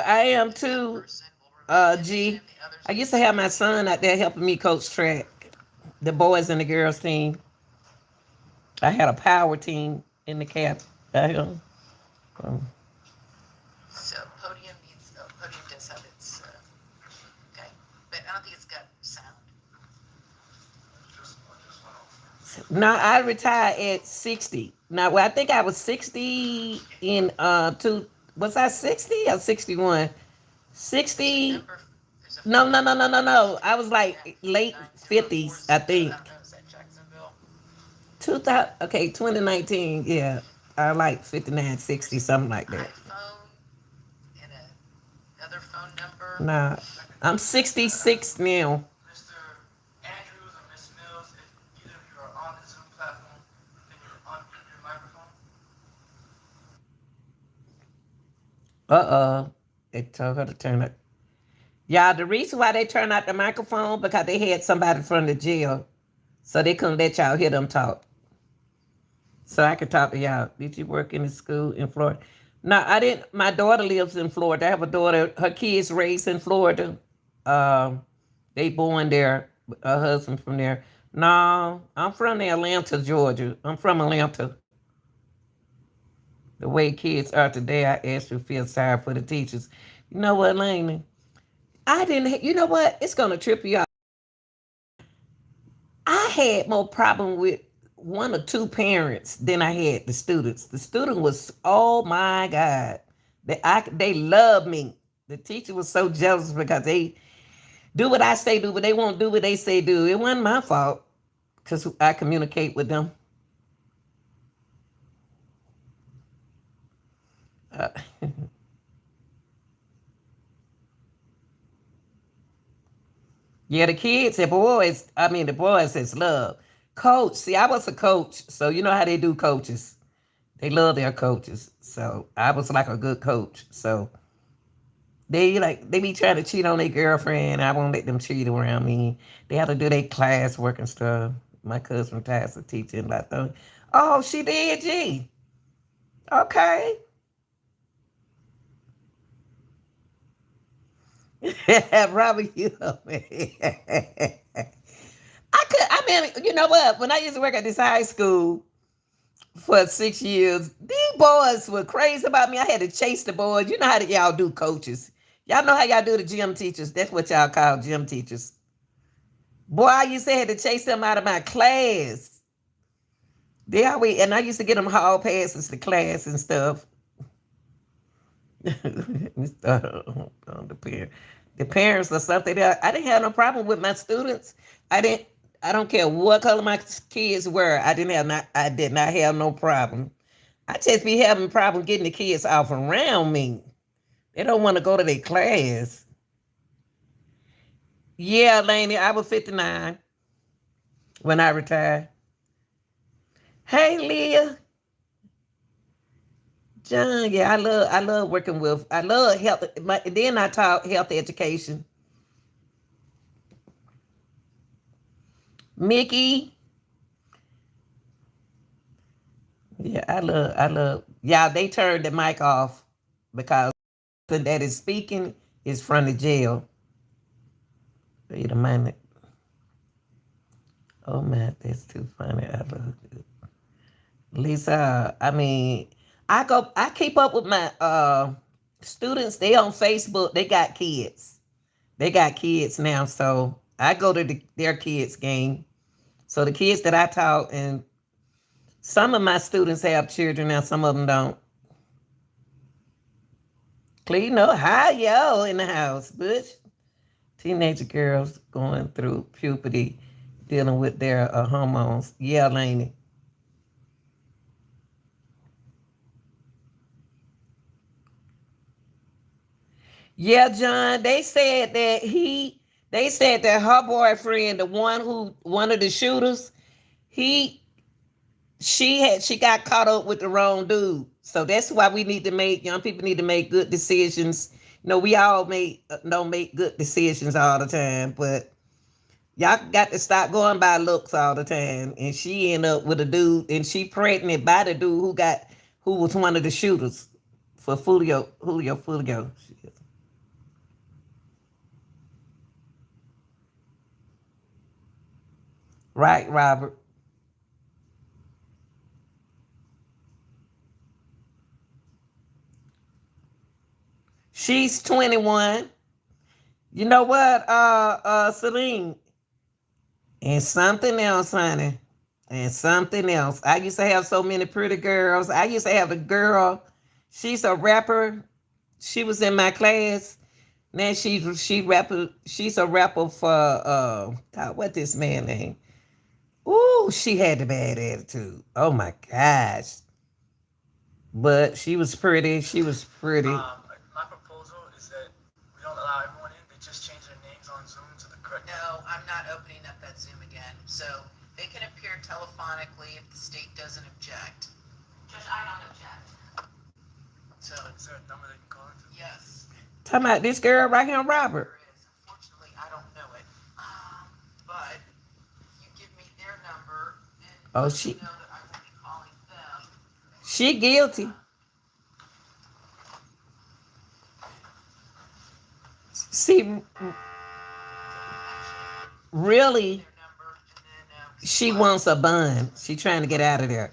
I am too. G. I used to have my son out there helping me coach track, the boys and the girls team. I had a power team in the cap. So podium does have its okay, but I don't think it's got sound. No, I retired at 60. Now, well, I think I was 60 in was I 60 or 61? 60. Number, there's a No. I was like late 50s, I think. I don't know, is that Jacksonville? 2000, okay, 2019, yeah. I like 59, 60, something like that. iPhone and another phone number. Nah, I'm 66 now. Mr. Andrews or Miss Mills, if either of you are on the Zoom platform, can you unmute your microphone? They told her to turn it. Yeah, the reason why they turned out the microphone because they had somebody from the jail, so they couldn't let y'all hear them talk. So I could talk to y'all. Did you work in the school in Florida? No, I didn't. My daughter lives in Florida. I have a daughter. Her kids raised in Florida. They born there. Her husband from there. No, I'm from Atlanta, Georgia. I'm from Atlanta. The way kids are today, I actually feel sorry for the teachers. You know what, Laney? I didn't. You know what? It's gonna trip you out. I had more problem with one or two parents than I had the students. The student was, oh my God, they love me. The teacher was so jealous because they do what I say do, but they won't do what they say do. It wasn't my fault because I communicate with them. Uh, yeah, the kids, the boys is love. Coach, see, I was a coach, so you know how they do coaches. They love their coaches. So I was like a good coach. So they be trying to cheat on their girlfriend. I won't let them cheat around me. They have to do their class work and stuff. My cousin Ty's a teacher and like that. Oh, she did, G. Okay. Robert, you man. You know what? When I used to work at this high school for 6 years, these boys were crazy about me. I had to chase the boys. You know how y'all do coaches. Y'all know how y'all do the gym teachers. That's what y'all call gym teachers. Boy, I used to have to chase them out of my class. And I used to get them hall passes to class and stuff. The parents or something. I didn't have no problem with my students. I don't care what color my kids were. I did not have no problem. I just be having problem getting the kids off around me. They don't want to go to their class. Yeah, Laney, I was 59 when I retired. Hey, Leah. John, yeah, I love working with. I love health. Then I taught health education. Mickey. Yeah, I love. Yeah, they turned the mic off because the that is speaking is from the jail. Wait a minute. Oh man, that's too funny. I love it. Lisa, I keep up with my students. They on Facebook. They got kids. They got kids now, so I go to their kids' game. So the kids that I taught, and some of my students have children now, some of them don't. Clean hi yo in the house, Butch. Teenager girls going through puberty, dealing with their hormones. Yeah, Laney. Yeah, John. They said that her boyfriend, one of the shooters, he, she got caught up with the wrong dude. So that's why we need to make young people need to make good decisions. We all don't make good decisions all the time, but y'all got to stop going by looks all the time. And she ended up with a dude, and she pregnant by the dude who was one of the shooters for Foolio. Right, Robert. She's 21. You know what, Celine? And something else, honey. And something else. I used to have so many pretty girls. I used to have a girl. She's a rapper. She was in my class. Now she's a rapper for God, what this man name? Ooh, she had the bad attitude. Oh my gosh. But she was pretty. She was pretty. My proposal is that we don't allow everyone in. They just change their names on Zoom to the correct. No, I'm not opening up that Zoom again. So they can appear telephonically if the state doesn't object. Judge, I don't object. So, Is there a number they can call into? yes, Talking about this girl right here, Robert. there is. Unfortunately, I don't know it. But you give me their number and Oh, let me know that I will be calling them. She guilty. See, really, Their number and then she wants a bun. She trying to get out of there.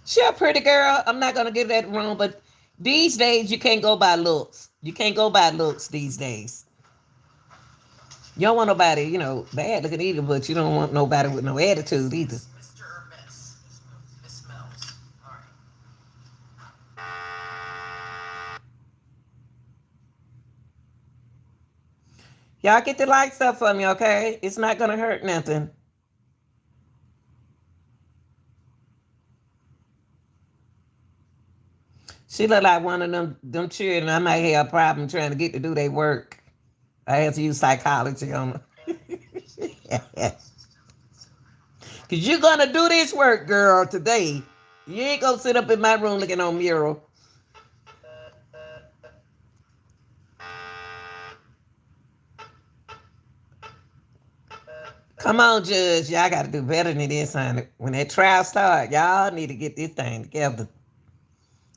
She a pretty girl. I'm not gonna get that wrong, but these days you can't go by looks. You can't go by looks these days. You don't want nobody, bad looking either, but you don't want nobody with no attitude either. Mr. or Miss? Miss Mills. All right. Y'all get the lights up for me, okay? It's not gonna hurt nothing. She look like one of them children. I might have a problem trying to get to do their work. I have to use psychology on them. Cause you're gonna do this work, girl, today. You ain't gonna sit up in my room looking on mural. Come on, Judge. Y'all gotta do better than this, honey. When that trial start, y'all need to get this thing together.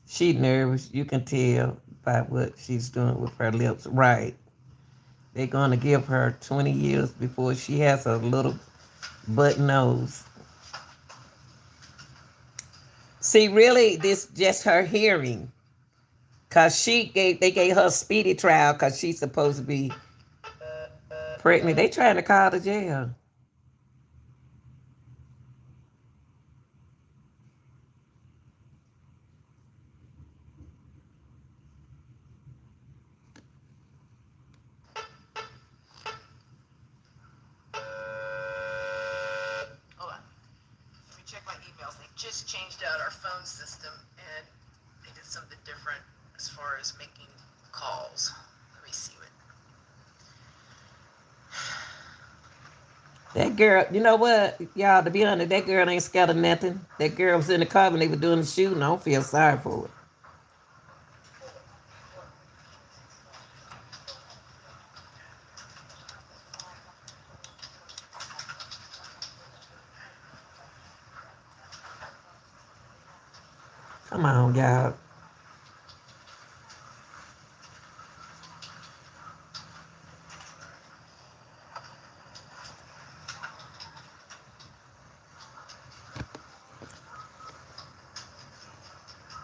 She nervous. You can tell by what she's doing with her lips. Right. They're gonna give her 20 years before she has a little butt nose. See, really, this just her hearing. Cause they gave her a speedy trial cause she's supposed to be pregnant. They trying to call the jail. Hold on. Let me check my emails. They just changed out our phone system and they did something different as far as making calls. Let me see what. That girl, you know what, y'all, to be honest, that girl ain't scared of nothing. That girl was in the car when they were doing the shooting. I don't feel sorry for it. Come on, y'all.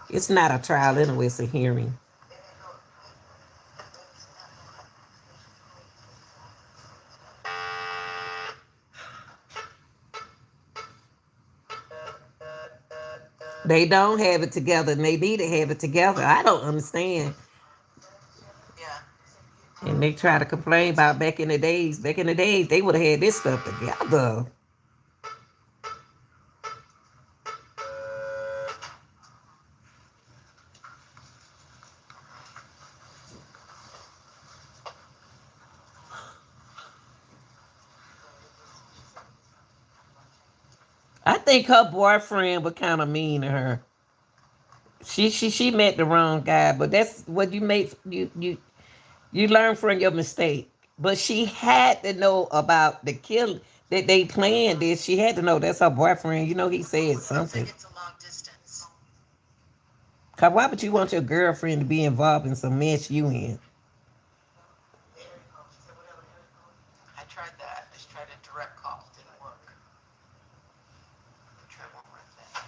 It's not a trial anyway, it's a hearing. They don't have it together and they need to have it together. I don't understand. Yeah. And they try to complain about back in the days. Back in the days, they would have had this stuff together. I think her boyfriend was kind of mean to her. She met the wrong guy, but that's what you make you learn from your mistake. But she had to know about the kill that they planned this. She had to know that's her boyfriend. You know, he said Looks like something. it's a long distance. Cause why would you want your girlfriend to be involved in some mess you in? I tried that. I just tried a direct call. It didn't work. Try one more thing.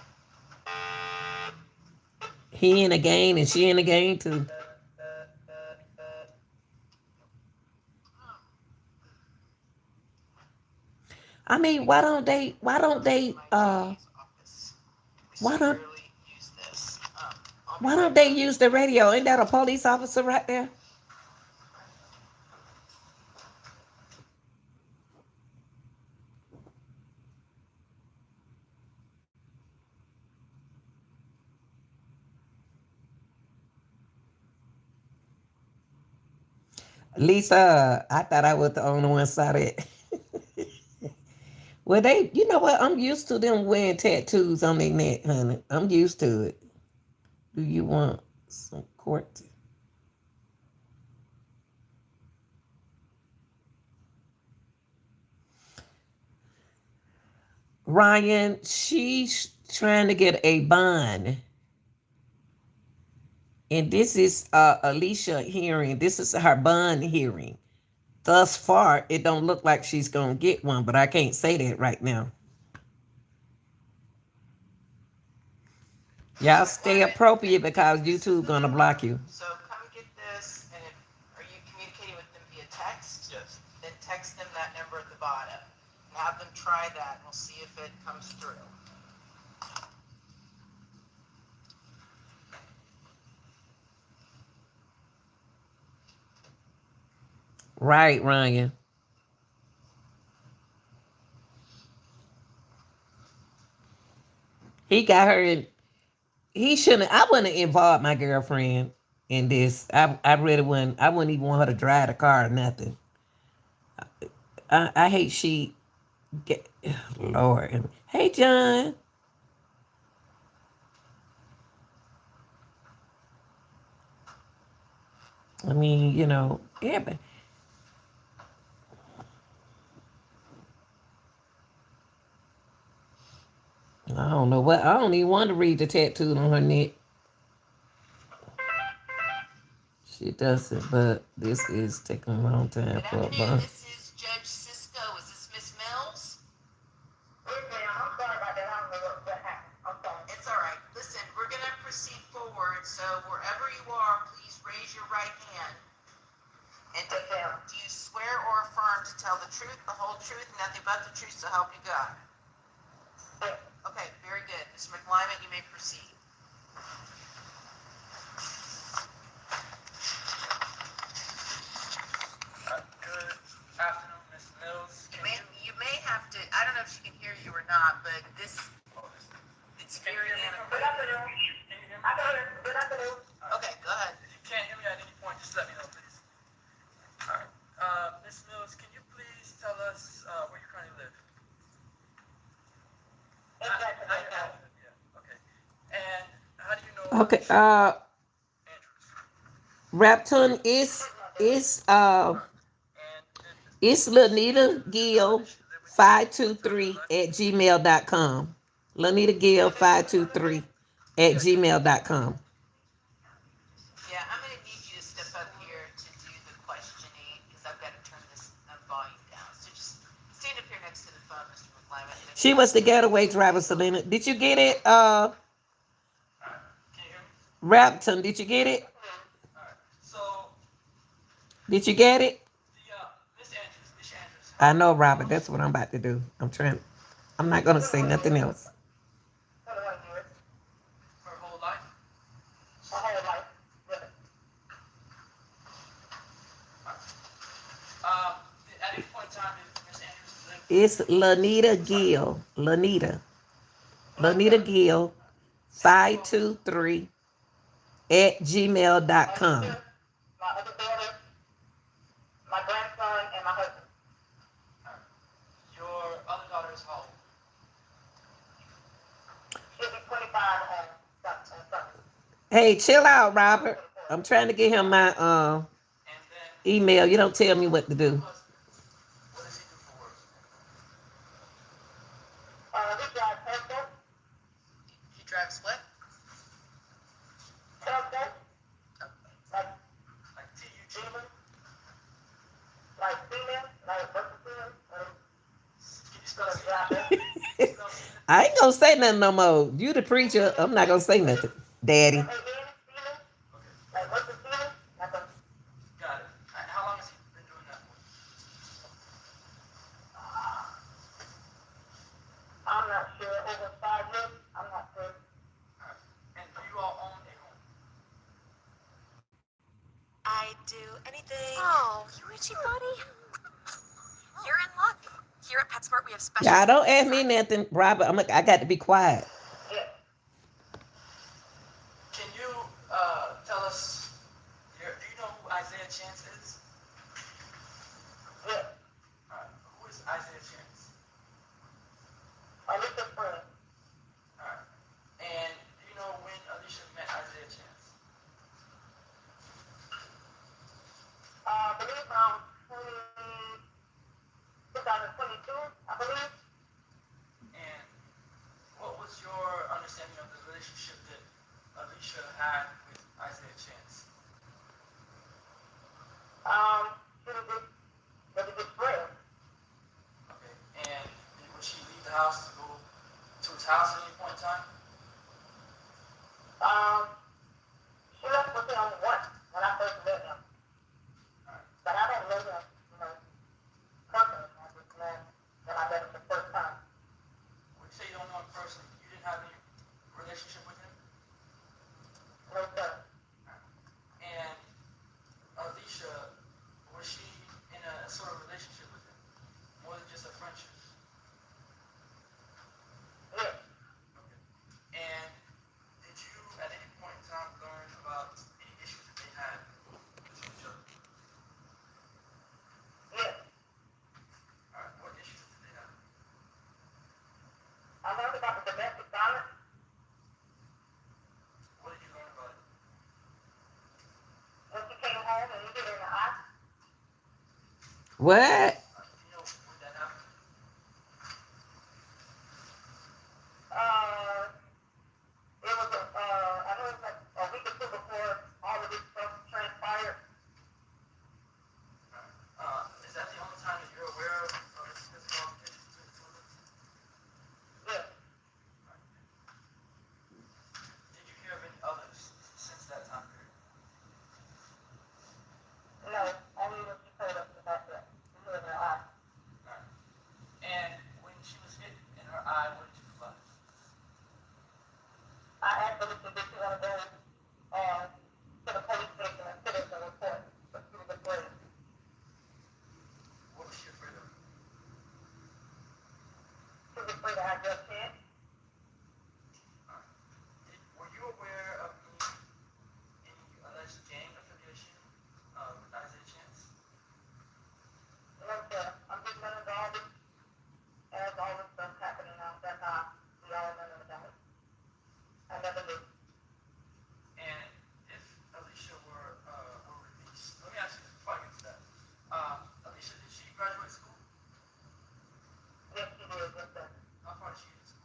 He in a gang and she in a gang too. I mean, why don't they Office. We why don't rarely use this. why don't they use the radio? Ain't that a police officer right there? Lisa, I thought I was the only one saw that. Well, you know what? I'm used to them wearing tattoos on their neck, honey. I'm used to it. Do you want some court? Ryan, she's trying to get a bond. And this is Alicia hearing. This is her bond hearing. Thus far, it don't look like she's gonna get one, but I can't say that right now. Y'all stay appropriate because YouTube gonna block you. So come get this, and are you communicating with them via text? Yes. Then text them that number at the bottom. And have them try that, and we'll see if it comes through. Right, Ryan. He got her in. He shouldn't. I wouldn't involve my girlfriend in this. I really wouldn't. I wouldn't even want her to drive the car or nothing. I hate she. Get, Lord. Hey, John. I mean, you know, yeah, but I don't know what. I don't even want to read the tattoo on her neck. She doesn't, but this is taking a long time Good for a afternoon. bond. This is Judge Cisco. Is this Miss Mills? Yes, ma'am, I'm sorry about that, I don't know what happened, I'm sorry. It's all right. Listen, we're going to proceed forward. So wherever you are, please raise your right hand. And Yes, ma'am. do you swear or affirm to tell the truth, the whole truth, and nothing but the truth, so help you God? Yes. Okay, very good. Mr. McLyman, you may proceed. Good afternoon, Miss Mills. You may have to, I don't know if she can hear you or not, but this, Oh, this- it's Can you very hear me from Good here? afternoon. Can you hear me? I got it, good afternoon. Okay, go ahead. If you can't hear me at any point, just let me know, please. All right. Miss Mills, can you please tell us where you currently live? Exactly. Yeah. Okay. And how do you know? Okay, Andrews? Rapton is And it's Lenita Gill 523 at gmail.com. Lenita Gill 523 at gmail.com. Yeah, I'm going to need you to step up here to do the questioning because I've got to turn this volume down. So just stand up here next to the phone, Mr. McLyman. She was the getaway driver, Selena. Did you get it? can you hear me? Rapton, did you get it? Alright. So Did you get it? Miss Andrews, I know, Robert. That's what I'm about to do. I'm not gonna say nothing else. 21 years. her whole life. My whole life. Really. At any point in time, did Miss Andrews live? It's Lenita Gill. Lenita Gill, 523 at gmail.com. My other daughter, my grandson, and my husband. Your other daughter is how old? She'll be 25 on Sunday. Hey, chill out, Robert. I'm trying to get him my And then email. You don't tell me what to do. what does he do for work? He drives tugboat, He drives what? like Like TUG? demon, like female, like working female. Can you spell Drive that. I ain't gonna say nothing no more. You the preacher. I'm not gonna say nothing, Daddy. Female, like working female, like a Got it. How long has he been doing that for? I'm not sure, over 5 years, I'm not sure. Alright. And do you all own a home? I do anything. Oh, you itchy buddy. You're in luck. Here at PetSmart, we have special. Y'all don't ask me nothing, Robert. I got to be quiet. Yes. Can you tell us, do you know who Isaiah Chance is? Yes. Alright. Who is Isaiah Chance? Alicia's friend. Alright. And do you know when Alicia met Isaiah Chance? I believe around 2022, I believe. And what was your understanding of the relationship that Alicia had with Isaiah Chance? She was just, really good friend. Okay. And would she leave the house to go to his house at any point in time? She left with him once when I first met him. Alright. But I don't know him, personally. I just know when I met him the first time. When you say you don't know him personally, you didn't have any relationship with him? No, sir. And Alicia, was she in a sort of relationship with him? More than just a friendship? Yes. Okay. And did you at any point in time learn about any issues that they had between each other? Yes. Alright, what issues did they have? I learned about the domestic violence. What did you learn about it? When she came home and he hit her in the eye. What? Do you know when that happened? It was I know it was like a week or two before all of this stuff transpired. Is that the only time that you're aware of this physical altercation between the two of them? Yes. Did you hear of any others since that time period? No, only when she told us about that. He hit her in the eye. Alright. And when she was hit in her eye, what did you feel? I asked her if she want to go to the police station and put in the report, but she was afraid. What was she afraid of? She was afraid I just can't. Were you aware of any alleged gang affiliation with Isaiah Chance? No, sir. I'm just learning all this as all this stuff happening now. That's how we all learning about it. I never knew. And if Alicia were released, let me ask you this before I get to that. Alicia, did she graduate school? Yes, she did. Yes, sir. How far did she get in school?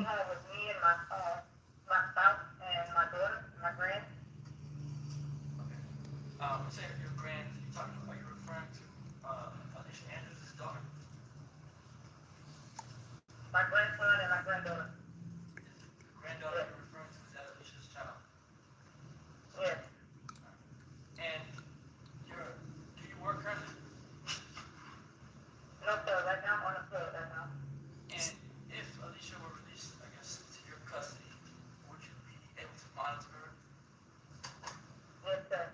home with me and my spouse and my daughter, my grand. Okay. You say your grand, you talking about, you're referring to, Alicia Andrews' daughter? My grandson and my granddaughter. The granddaughter you're referring to, is that Alicia's child? Yes. And do you work currently? No, sir. Right now, I'm unemployed right now. And if Alicia were released, I guess, to your custody, would you be able to monitor her? Yes, sir.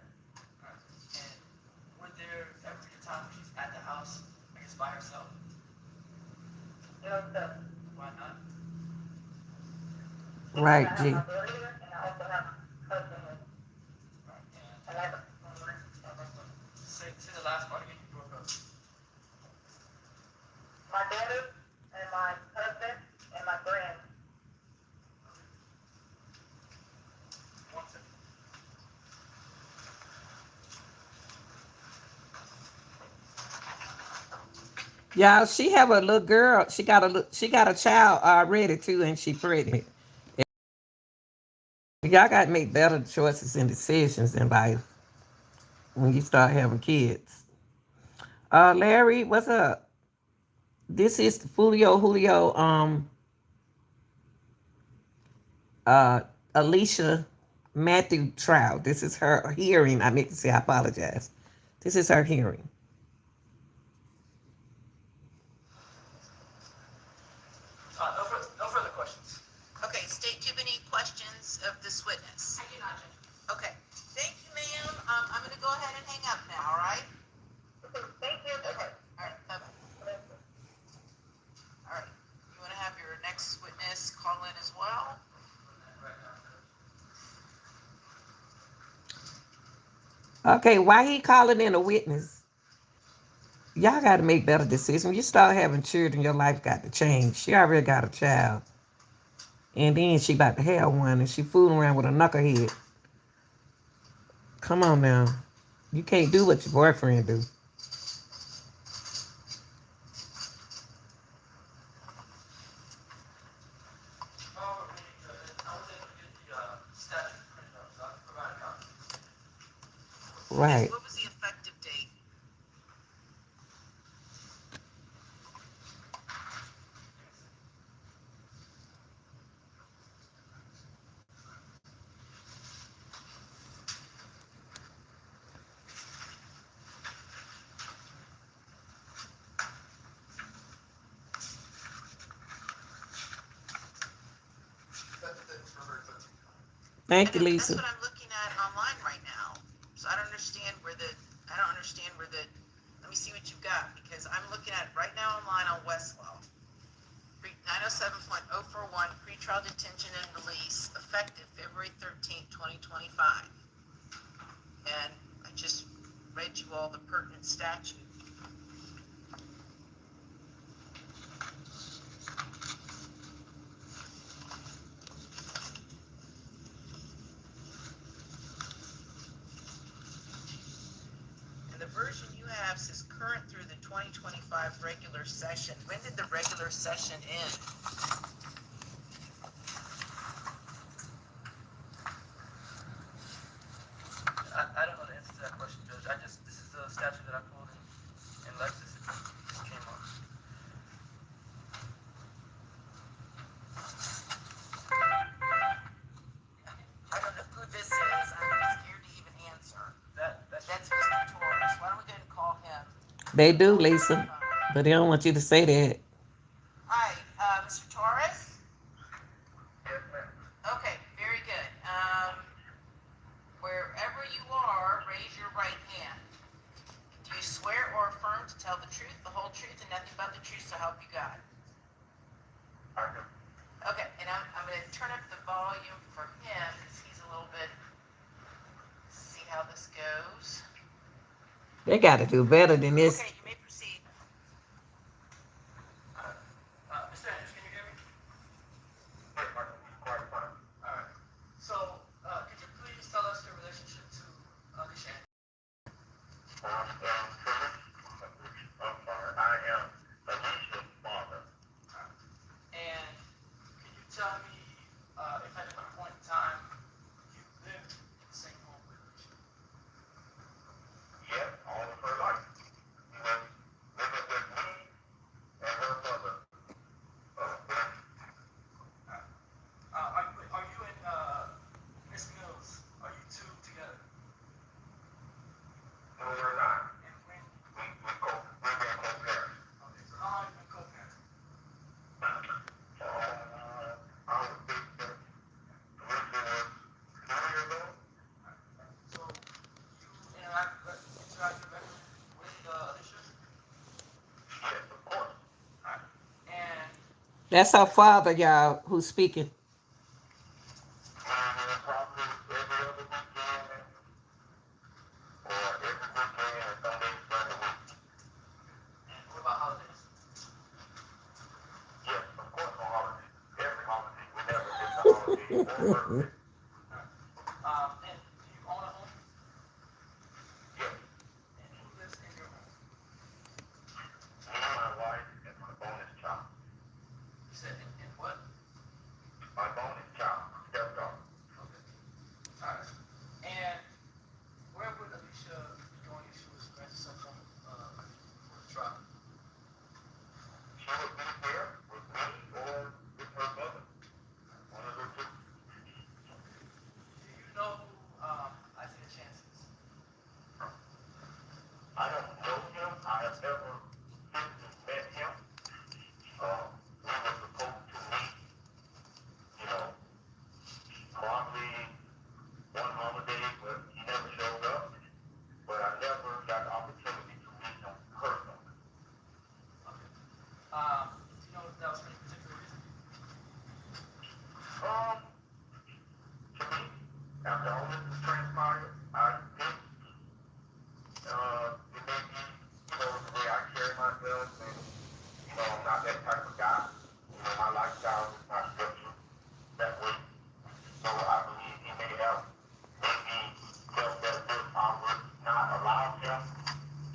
Alright. And would there ever be a time when she's at the house, I guess, by herself? No, sir. Why not? Right, I G. have my daughter here, and I also have my husband here. Right. And I have Say the last part again, you broke up. my daughter and my husband and my grand. One second. Y'all, she have a little girl. She got a child already too, and she pregnant. Y'all got to make better choices and decisions in life when you start having kids. Larry, what's up? This is the Julio, Alicia Matthew trial. This is her hearing. I meant to say I apologize. This is her hearing. No further questions. Okay, State, do you have any questions of this witness? I do not, Judge. Okay, thank you, ma'am. I'm gonna go ahead and hang up now, all right? Thank you. Okay, all right, bye-bye. All right, you wanna have your next witness call in as well? Okay, why he calling in a witness? Y'all got to make better decisions. When you start having children, your life got to change. She already got a child. And then she about to have one, and she fooling around with a knucklehead. Come on now. You can't do what your boyfriend do. Right. What was the effective date? Thank you, That's Lisa. what I'm looking at online right now. So I don't understand where the, let me see what you've got, because I'm looking at it right now online on Westlaw. 907.041, pretrial detention and release, effective February 13th, 2025. And I just read you all the pertinent statute. And the version you have says current through the 2025 regular session. When did the regular session end? I don't know the answer to that question, Judge. This is a statute that I pulled in Lexis. It just came up. I don't know who this is. I'm scared to even answer. That's That's Mr. Torres. Why don't we go ahead and call him? They do, Lisa. But they don't want you to say that. Hi, Mr. Torres? Yes, ma'am. Okay, very good. Wherever you are, raise your right hand. Do you swear or affirm to tell the truth, the whole truth, and nothing but the truth, so help you God? I do. Okay, and I'm going to turn up the volume for him because he's a little bit. See how this goes. They got to do better than this. Okay, you may proceed. Mr. Andrews, can you hear me? Yes, Mark. Quite fine. Alright. So, could you please tell us your relationship to Alicia Andrews? I'm sorry. I am Alicia's father. And could you tell That's her father, y'all, who's speaking. Probably every other weekend or every weekend or Sunday during the week. And what about holidays? Yes, of course on holidays. Every holiday. We never miss a holiday or birthday. And do you own a home? Yes. And who lives in your home? Me, my wife, and my bonus child. You said in what? My bonus child, stepdaughter. Okay. All right. And where would Alicia be going if she was granted some form of for the trial? She would be here with me or with her mother. One of the two. Do you know who Isaiah Chance is? I don't know him. I have never physically met him. We were supposed to meet, you know, probably one holiday, but he never showed up. But I never got the opportunity to meet him personally. Okay. Do you know if that was for any particular reason? To me, after all this was transpired, I think it may be, you know, the way I carry myself, and you know, I'm not that type of guy. You know, my lifestyle is not structured that way. So I believe he may have maybe felt that if I would not allow him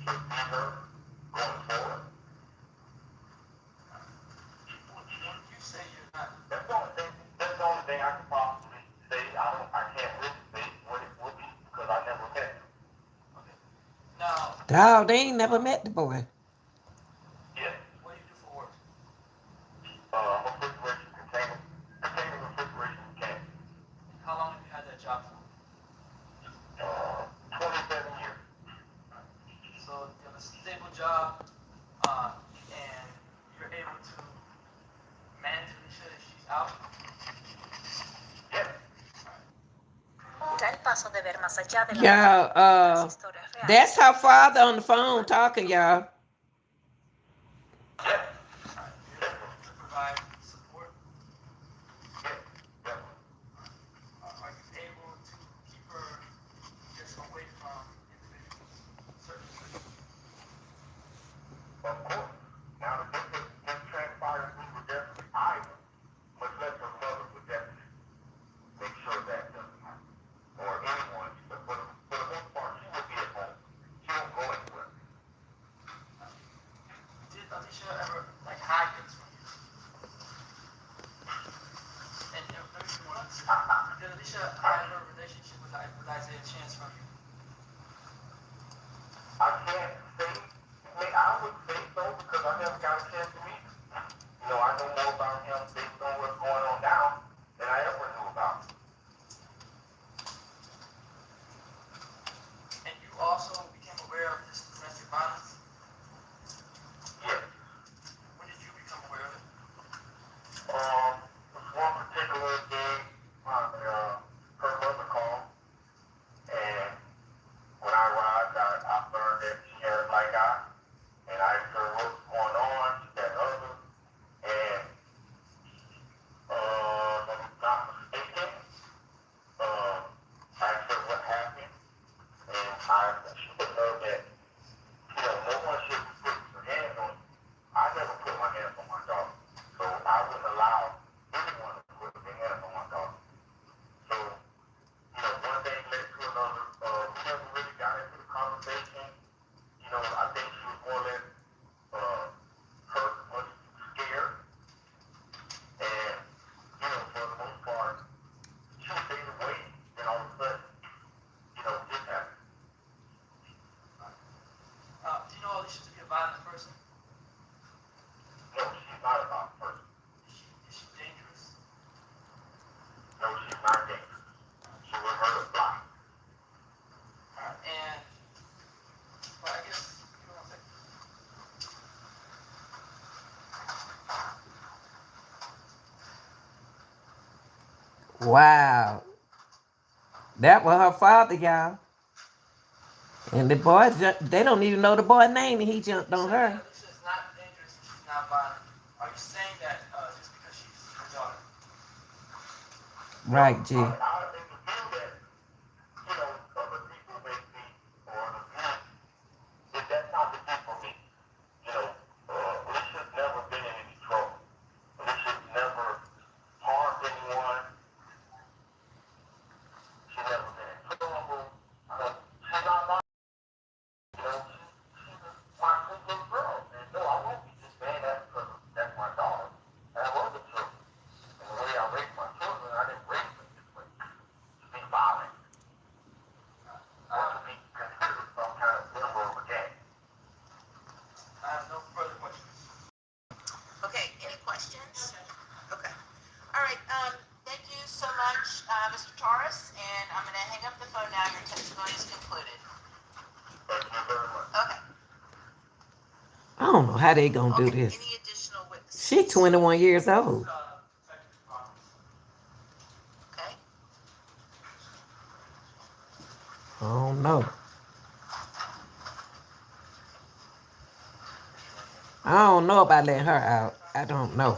to see her going forward. When you say you're not, That's the only thing. That's the only thing I can possibly say. I can't really say what it will be because I never met him. okay. Now, Dog, they ain't never met the boy. Yes. what do you do for work? I'm a container refrigeration mechanic. How long have you had that job for? 27 years. So you have a stable job, and you're able to manage Alicia if she's out. Yes. Da el paso de ver más allá de Y'all, las historias reales. that's her father on the phone talking, y'all. Yes. You're able to provide support. Yes. Yes. Are you able to keep her just away from individuals, certain individuals? Of course. Now, if this transpired, we would definitely, much less her mother, would definitely make sure that doesn't happen. Or anyone. But for the most part, she would be at home. She won't go anywhere. Did Alicia ever like hide things from you? And let me see one. Did Alicia hide her relationship with Isaiah Chance from you? I can't say, I would say so because I never got a chance to meet him. You know, I know more about him based on what's going on now than I ever knew about. And you also became aware of this domestic violence? Yes. When did you become aware of it? One particular day, her mother called, and when I arrived, I learned that she had a black eye, and I asked her what's going on, she said other, and if I'm not mistaken, I asked her what happened, and she would know that, you know, no one should be putting their hands on you. I never put my hands on my daughter, so I wouldn't allow anyone to put their hands on my daughter. So, you know, one thing led to another. We never really got into the conversation. You know, I think she was more or less hurt, much scared, and you know, for the most part, she was staying away. Then all of a sudden, you know, this happened. Do you know Alicia to be a violent person? No, she's not a violent person. Is she dangerous? No, she's not dangerous. She would hurt a fly. And, well, I guess, give me one second. Wow. That was her father, y'all. And the boy, they don't even know the boy's name, and he jumped on her. Alicia is not dangerous and she's not violent. Are you saying that just Right, G. I think the view that, other people may see or an event, if that's not the view for me. Alicia's never been in any trouble. Alicia's never harmed anyone. She's never been in trouble. She's not like, she's my sweet little girl. And no, I won't be just saying that because that's my daughter. I have other children. And the way I raise my children, I didn't raise them this way. To be violent. Or to be considered some kind of member of a gang. I have no further questions. Okay, any questions? Okay. All right, thank you so much, Mr. Torres, and I'm gonna hang up the phone now. Your testimony is concluded. Thank you very much. Okay. I don't know how they gonna do Okay, this. any additional witnesses? She 21 years old. Detective Ramos. Okay. I don't know. I don't know about letting her out. I don't know.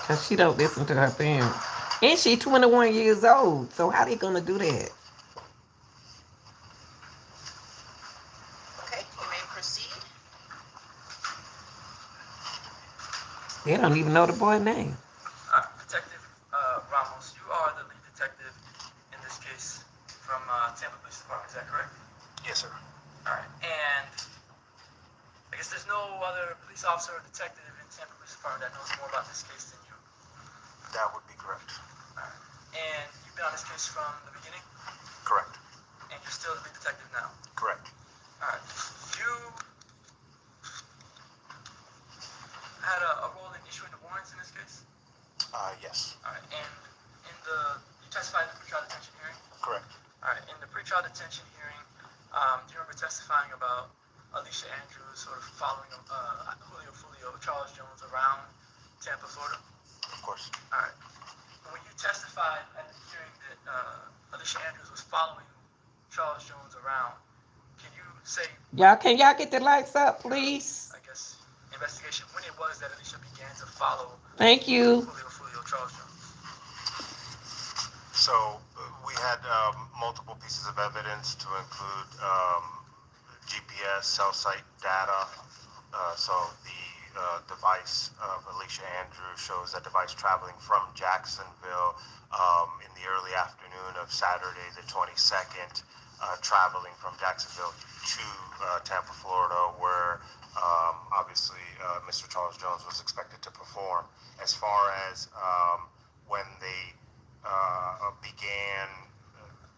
Cause she don't listen to her parents. And she 21 years old. So how they gonna do that? Okay, you may proceed. They don't even know the boy's name. Detective Ramos, you are the lead detective in this case from Tampa Police Department, is that correct? Yes, sir. All right, and I guess there's no other police officer or detective in Tampa Police Department that knows more about this case than you. That would be correct. All right, and you've been on this case from the beginning, Correct. and you're still the lead detective now. Correct. All right, you had a role in issuing the warrants in this case. Yes. All right, and you testified in the pretrial detention hearing. Correct. All right, in the pretrial detention hearing, do you remember testifying about Alicia Andrews sort of following Foolio, Charles Jones around Tampa, Florida? Of course. All right. When you testified at the hearing that Alicia Andrews was following Charles Jones around, can you say, Can y'all get the lights up, please? I guess, investigation when it was that Alicia began to follow Thank you. Foolio, Charles Jones? So we had multiple pieces of evidence to include GPS, cell site data. So the device of Alicia Andrews shows a device traveling from Jacksonville in the early afternoon of Saturday the 22nd, traveling from Jacksonville to Tampa, Florida, where obviously Mr. Charles Jones was expected to perform. As far as when they began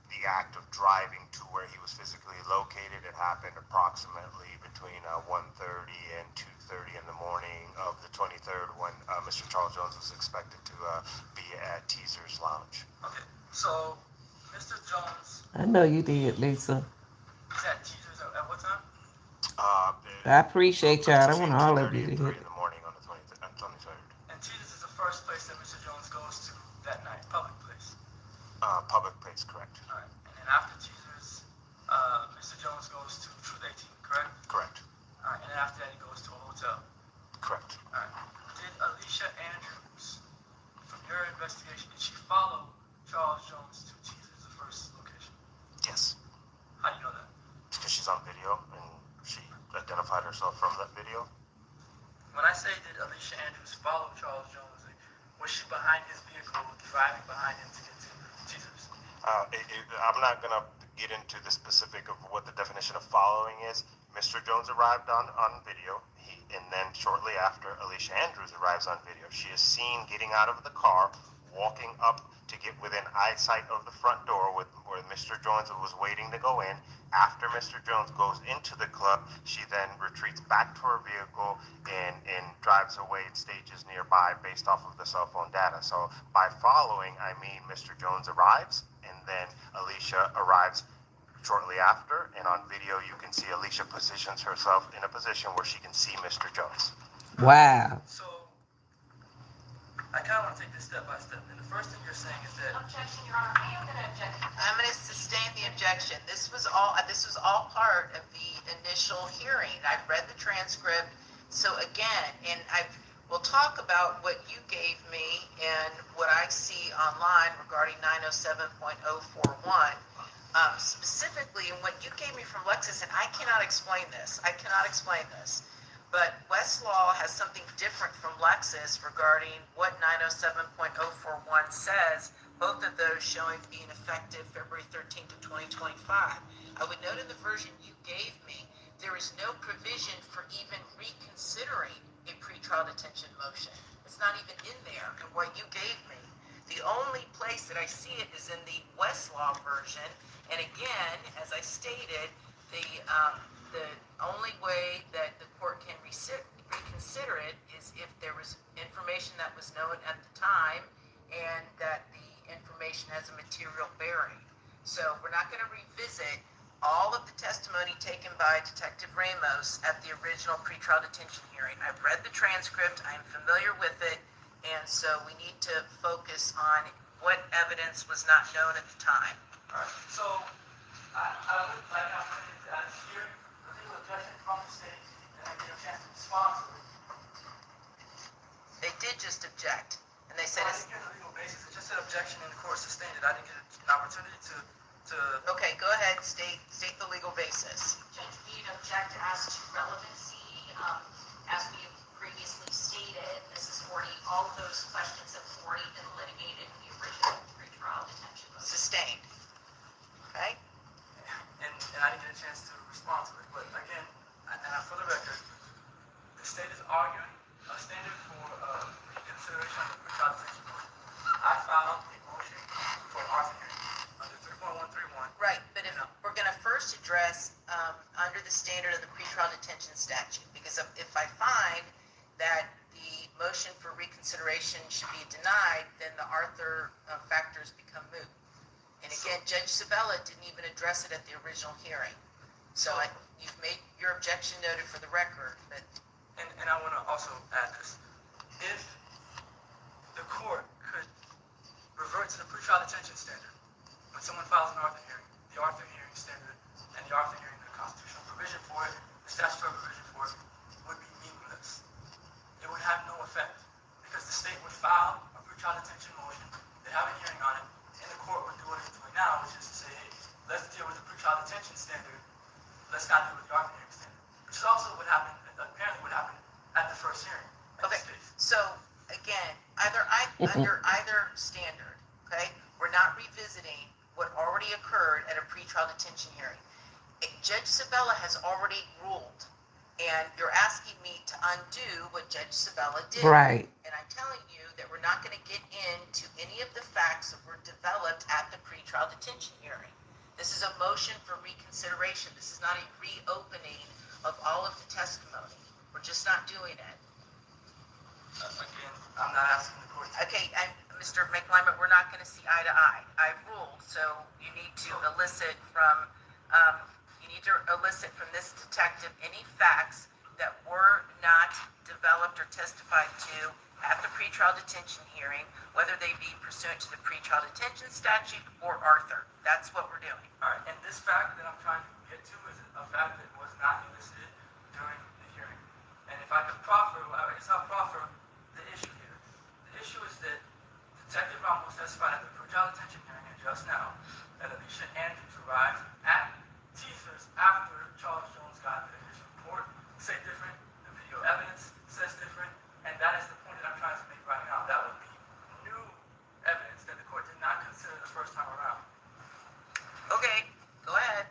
the act of driving to where he was physically located, it happened approximately between 1:30 and 2:30 in the morning of the 23rd, when Mr. Charles Jones was expected to be at Teaser's Lounge. Okay, so Mr. Jones I know you did, Lisa. is at Teaser's at what time? I appreciate y'all. I want all of you to in hit it. the morning on the 23rd. And Teaser's is the first place that Mr. Jones goes to that night, public place. Public place, correct. All right. And then after Teaser's, Mr. Jones goes to Truth 18, correct? Correct. All right. And then after that, he goes to a hotel. Correct. All right. Did Alicia Andrews, from your investigation, did she follow Charles Jones to Teaser's, the first location? Yes. How do you know that? Because she's on video and she identified herself from that video. When I say did Alicia Andrews follow Charles Jones, was she behind his vehicle, driving behind him to get to Teaser's? I'm not going to get into the specific of what the definition of following is. Mr. Jones arrived on video, and then shortly after, Alicia Andrews arrives on video. She is seen getting out of the car, walking up to get within eyesight of the front door where Mr. Jones was waiting to go in. After Mr. Jones goes into the club, she then retreats back to her vehicle and drives away in stages nearby based off of the cell phone data. So by following, I mean Mr. Jones arrives, and then Alicia arrives shortly after, and on video you can see Alicia positions herself in a position where she can see Mr. Jones. Wow. So, I kind of want to take this step by step. And the first thing you're saying is that Objection, Your Honor. I am going to object. I'm going to sustain the objection. This was all part of the initial hearing. I've read the transcript. So again, and We'll talk about what you gave me and what I see online regarding 907.041. Specifically, and what you gave me from Lexis, and I cannot explain this. But Westlaw has something different from Lexis regarding what 907.041 says, both of those showing being effective February 13th of 2025. I would note in the version you gave me, there is no provision for even reconsidering a pretrial detention motion. It's not even in there in what you gave me. The only place that I see it is in the Westlaw version. And again, as I stated, the only way that the court can reconsider it is if there was information that was known at the time and that the information has a material bearing. So we're not going to revisit all of the testimony taken by Detective Ramos at the original pretrial detention hearing. I've read the transcript, I'm familiar with it, and so we need to focus on what evidence was not known at the time. All right, so I would like to hear the legal objection from the state, and I get a chance to respond to it. They did just object, and they said I it's... didn't get a legal basis, it just said objection and the court sustained it. I didn't get an opportunity to Okay, go ahead, state the legal basis. Judge, we'd object as to relevancy. As we have previously stated, this is all of those questions have already been litigated in the original pretrial detention motion. Sustained. Okay? and I didn't get a chance to respond to it. But again, for the record, the state is arguing a standard for reconsideration of the pretrial detention motion. I filed a motion for an Arthur hearing under 3.131. Right, but if we're going to first address under the standard of the pretrial detention statute, because if I find that the motion for reconsideration should be denied, then the Arthur factors become moot. And again, Judge Sabella didn't even address it at the original hearing. So you've made your objection noted for the record, but... And I want to also add this. If the court could revert to the pretrial detention standard, when someone files an Arthur hearing, the Arthur hearing standard and the Arthur hearing, the constitutional provision for it, the statutory provision for it, would be meaningless. It would have no effect because the state would file a pretrial detention motion, they have a hearing on it, and the court would do what it's doing now, which is to say, hey, let's deal with the pretrial detention standard, let's not deal with the Arthur hearing standard, which is also what happened, apparently what happened at the first hearing. Okay, so again, under either standard, okay, we're not revisiting what already occurred at a pretrial detention hearing. Judge Sabella has already ruled, and you're asking me to undo what Judge Sabella did. Right. And I'm telling you that we're not going to get into any of the facts that were developed at the pretrial detention hearing. This is a motion for reconsideration. This is not a reopening of all of the testimony. We're just not doing it. Again, I'm not asking the court to... Okay, and Mr. McClimate, we're not going to see eye to eye. I've ruled, so you need to elicit from this detective any facts that were not developed or testified to at the pretrial detention hearing, whether they be pursuant to the pretrial detention statute or Arthur. That's what we're doing. All right, and this fact that I'm trying to get to is a fact that was not elicited during the hearing. And if I could proffer, I guess I'll proffer the issue here. The issue is that Detective Ramos testified at the pretrial detention hearing and just now that Alicia Andrews arrived at Teasers after Charles Jones got his report. Say different, the video evidence says different, and that is the point that I'm trying to make right now. That would be new evidence that the court did not consider the first time around. Okay, go ahead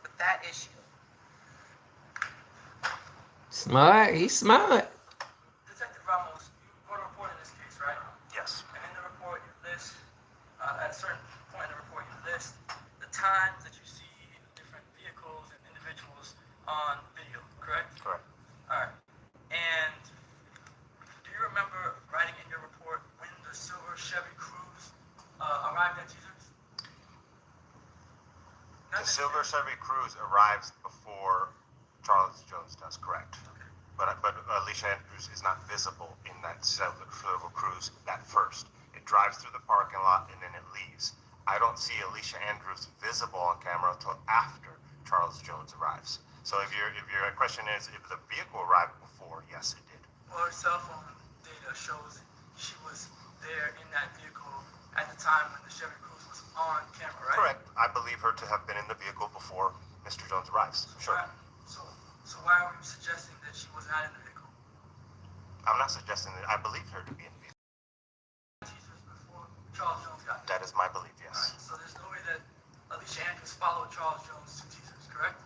with that issue. Smart. He's smart. Detective Ramos, you wrote a report in this case, right? Yes. And in the report, you list, at a certain point in the report, you list the times that you see different vehicles and individuals on video, correct? Correct. All right. And do you remember writing in your report when the silver Chevy Cruze arrived at Teasers? The silver Chevy Cruze arrives before Charles Jones does, correct. Okay. But Alicia Andrews is not visible in that silver Cruze at first. It drives through the parking lot and then it leaves. I don't see Alicia Andrews visible on camera until after Charles Jones arrives. So if your question is if the vehicle arrived before, yes, it did. Well, her cell phone shows she was there in that vehicle at the time when the Chevy Cruze was on camera, right? Correct. I believe her to have been in the vehicle before Mr. Jones arrives. Sure. So why are you suggesting that she was not in the vehicle? I'm not suggesting that. I believe her to be in the vehicle. Teasers before Charles Jones got there. That is my belief, yes. All right, so there's no way that Alicia Andrews followed Charles Jones to teasers, correct?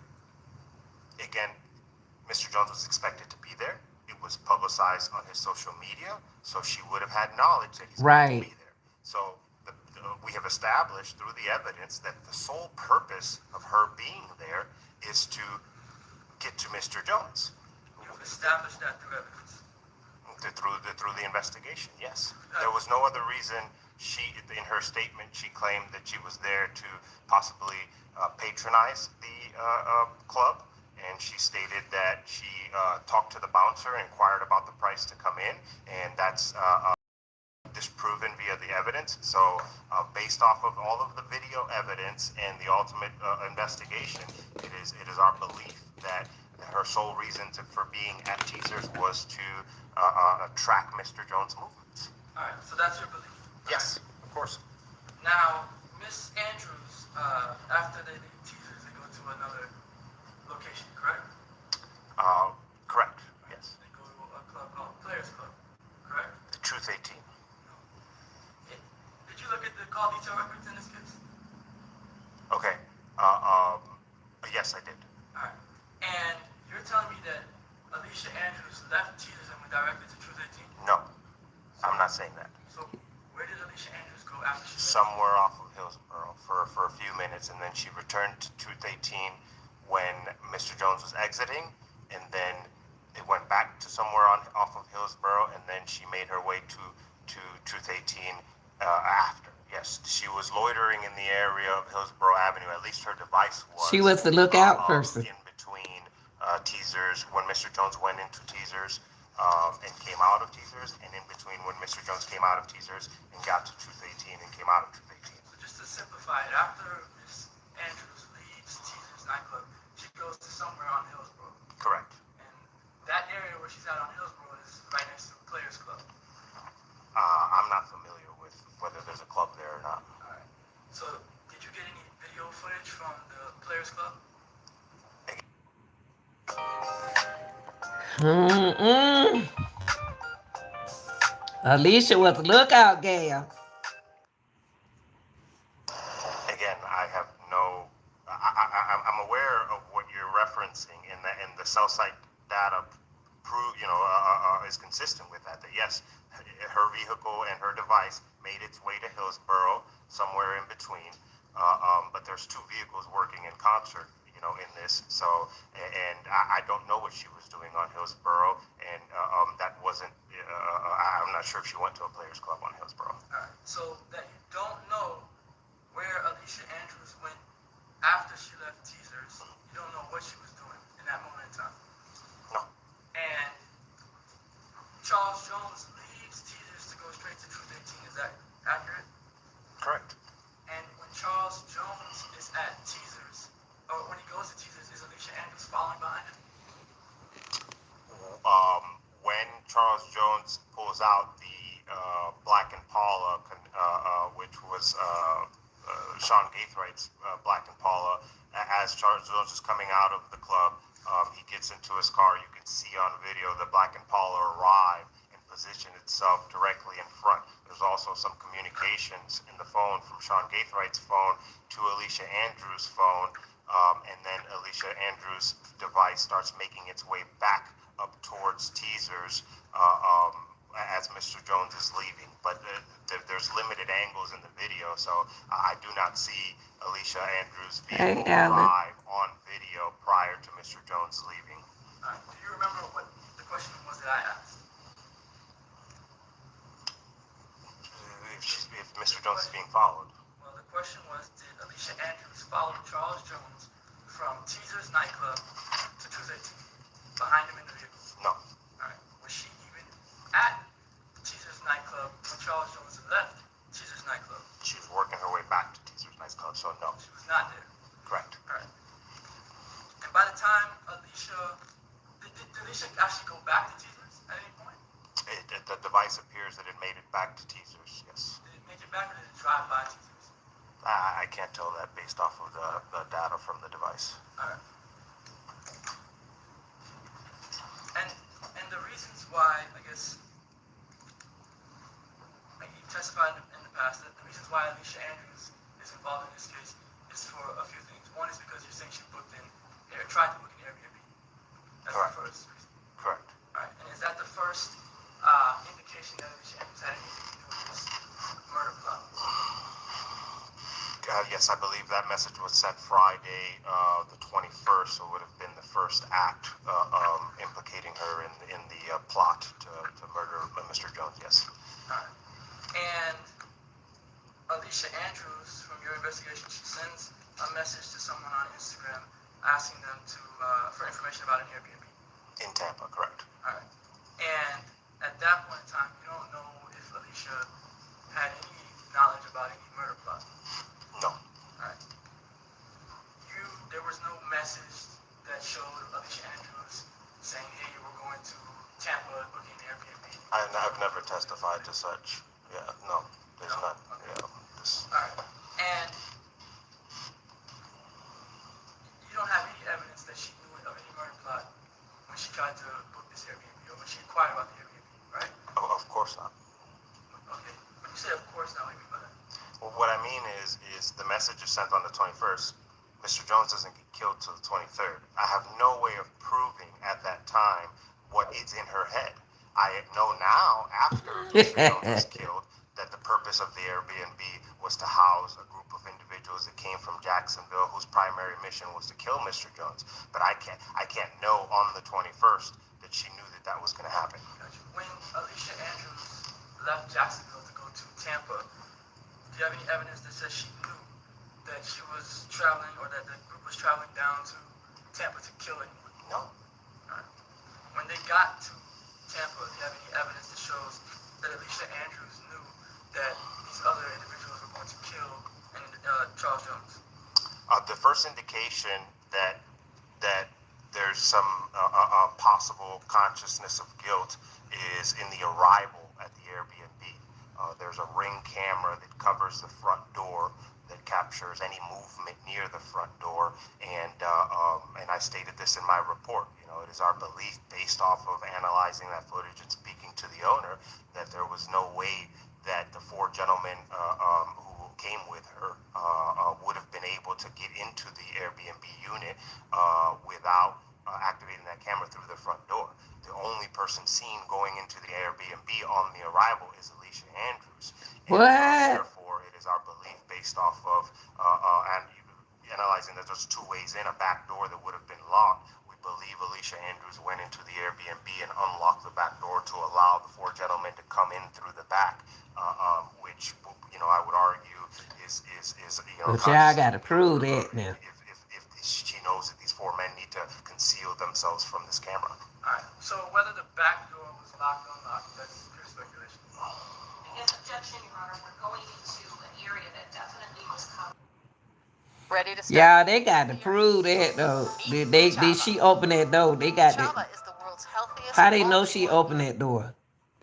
Again, Mr. Jones was expected to be there. It was publicized on his social media, so she would have had knowledge that he's going to be there. So we have established through the evidence that the sole purpose of her being there is to get to Mr. Jones. You've established that through evidence. Through the investigation, yes. There was no other reason. In her statement, she claimed that she was there to possibly patronize the club. And she stated that she talked to the bouncer, inquired about the price to come in, and that's disproven via the evidence. So based off of all of the video evidence and the ultimate investigation, it is our belief that her sole reason for being at Teasers was to track Mr. Jones' movements. All right, so that's your belief. Yes, of course. Now, Miss Andrews, after they leave Teasers, they go to another location, correct? Correct, yes. They go to a club called Players Club, correct? The Truth 18. Did you look at the call detail records in this case? Okay. Yes, I did. All right. And you're telling me that Alicia Andrews left Teasers and went directly to Truth 18? No, I'm not saying that. So where did Alicia Andrews go after she left? Somewhere off of Hillsborough for a few minutes, and then she returned to Truth 18 when Mr. Jones was exiting, and then it went back to somewhere off of Hillsborough, and then she made her way to Truth 18 after. Yes, she was loitering in the area of Hillsborough Avenue. At least her device was. She was the lookout person. In between Teasers, when Mr. Jones went into Teasers and came out of Teasers, and in between when Mr. Jones came out of Teasers and got to Truth 18 and came out of Truth 18. So just to simplify it, after Miss Andrews leaves Teasers nightclub, she goes to somewhere on Hillsborough. Correct. And that area where she's at on Hillsborough is right next to the Players Club. I'm not familiar with whether there's a club there or not. All right. So did you get any video footage from the Players Club? Alicia was a lookout gal. Again, I have no. I'm aware of what you're referencing, and the cell site data is consistent with that. That yes, her vehicle and her device made its way to Hillsborough, somewhere in between. But there's two vehicles working in concert, in this. So, and I don't know what she was doing on Hillsborough, and that wasn't. I'm not sure if she went to a Players Club on Hillsborough. All right. So that you don't know where Alicia Andrews went after she left Teasers. You don't know what she was doing in that moment in time. No. And Charles Jones leaves Teasers to go straight to Truth 18. Is that accurate? Correct. And when Charles Jones is at Teasers, or when he goes to Teasers, is Alicia Andrews following behind him? When Charles Jones pulls out the Black Impala, which was Sean Gaithwright's Black Impala, as Charles Jones is coming out of the club, he gets into his car. You can see on video the Black Impala arrive and position itself directly in front. There's also some communications in the phone from Sean Gaithwright's phone to Alicia Andrews' phone, and then Alicia Andrews' device starts making its way back up towards Teasers as Mr. Jones is leaving. But there's limited angles in the video, so I do not see Alicia Andrews' vehicle arrive on video prior to Mr. Jones leaving. Do you remember what the question was that I asked? If Mr. Jones is being followed. Well, the question was, did Alicia Andrews follow Charles Jones from Teasers nightclub to Truth 18 behind him in the vehicle? No. All right. Was she even at Teasers nightclub when Charles Jones left Teasers nightclub? She was working her way back to Teasers nightclub, so no. She was not there. Correct. All right. And by the time Alicia, did Alicia actually go back to Teasers at any point? The device I can't tell that based off of the data from the device. Alright. And the reasons why, I guess, like you testified in the past, that the reasons why Alicia Andrews is involved in this case is for a few things. One is because you're saying she tried to book an Airbnb. That's Correct. the first reason. Correct. Alright, and is that the first indication that Alicia Andrews had anything to do with this murder plot? Yes, I believe that message was sent Friday, the 21st, so it would have been the first act implicating her in the plot to murder Mr. Jones, yes. Alright. And Alicia Andrews, from your investigation, she sends a message to someone on Instagram asking them for information about an Airbnb. In Tampa, correct. Alright. And at that point in time, you don't know if Alicia had any knowledge about any murder plot. No. Alright. There was no message that showed Alicia Andrews saying, hey, we're going to Tampa looking at Airbnb. I've never testified to such. Yeah, no, there's No? not. Okay. Yeah, Alright. And you don't have any evidence that she knew of any murder plot when she tried to book this Airbnb or when she inquired about the Airbnb, right? of course not. Okay. When you say of course not, what do you mean by that? Well, what I mean is the message is sent on the 21st. Mr. Jones doesn't get killed till the 23rd. I have no way of proving at that time what is in her head. I know now, after Mr. Jones was killed, that the purpose of the Airbnb was to house a group of individuals that came from Jacksonville whose primary mission was to kill Mr. Jones. But I can't know on the 21st that she knew that was going to happen. Gotcha. When Alicia Andrews left Jacksonville to go to Tampa, do you have any evidence that says she knew that she was traveling or that the group was traveling down to Tampa to kill anyone? No. Alright. When they got to Tampa, do you have any evidence that shows that Alicia Andrews knew that these other individuals were going to kill Charles Jones? The first indication that there's some possible consciousness of guilt is in the arrival at the Airbnb. There's a Ring camera that covers the front door that captures any movement near the front door, and I stated this in my report. You know, it is our belief, based off of analyzing that footage and speaking to the owner, that there was no way that the four gentlemen who came with her would have been able to get into the Airbnb unit without activating that camera through the front door. The only person seen going into the Airbnb on the arrival is Alicia Andrews. What? And, therefore, it is our belief, based off of and analyzing that there's two ways in, a back door that would have been locked. We believe Alicia Andrews went into the Airbnb and unlocked the back door to allow the four gentlemen to come in through the back, which, you know, I would argue is you know. But y'all gotta prove that now. If she knows that these four men need to conceal themselves from this camera. Alright, so whether the back door was locked or unlocked, that's pure speculation. Yes, objection, Your Honor, we're going into an area that definitely was covered. Ready to start? Yeah, they got to prove that though. Did she open that door? They got to. Chava is the world's healthiest. How they know she opened that door?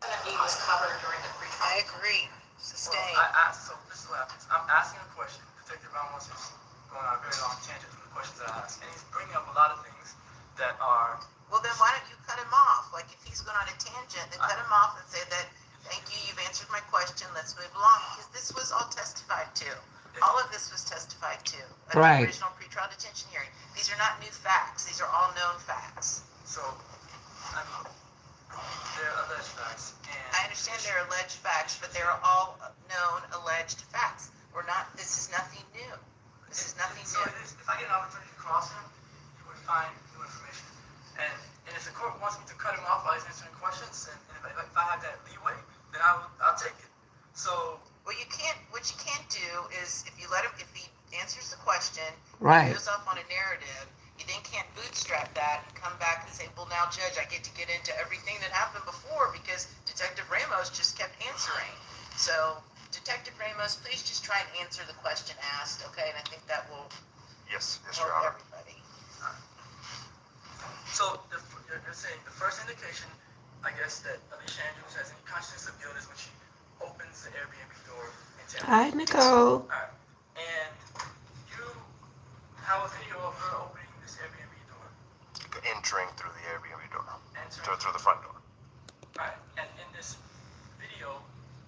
Definitely was covered during the pre-trial. I agree. Sustained. So this is what happens. I'm asking a question. Detective Ramos is going on a very long tangent from the questions I asked. And he's bringing up a lot of things that are... Well, then why don't you cut him off? Like, if he's going on a tangent, then cut him off and say that, thank you, you've answered my question, let's move along. Because this was all testified to. All of this was testified to at Right. the original pretrial detention hearing. These are not new facts. These are all known facts. So, I mean, they're alleged facts. And I understand they're alleged facts, but they're all known alleged facts. This is nothing new. This is nothing So new. if I get an opportunity to cross him, you would find new information. And if the court wants me to cut him off while he's answering questions, and if I have that leeway, then I'll take it. So... What you can't do is if he answers the question, Right. he goes off on a narrative, you then can't bootstrap that and come back and say, well, now, Judge, I get to get into everything that happened before because Detective Ramos just kept answering. So, Detective Ramos, please just try and answer the question asked, okay? And I think that will Yes, Your help Honor. everybody. So you're saying the first indication, I guess, that Alicia Andrews has any consciousness of guilt is when she opens the Airbnb door in Tampa. Hi, Nicole. Alright. And have a video of her opening this Airbnb door. Entering through the Airbnb door. Entering. Through the front door. Right. And in this video,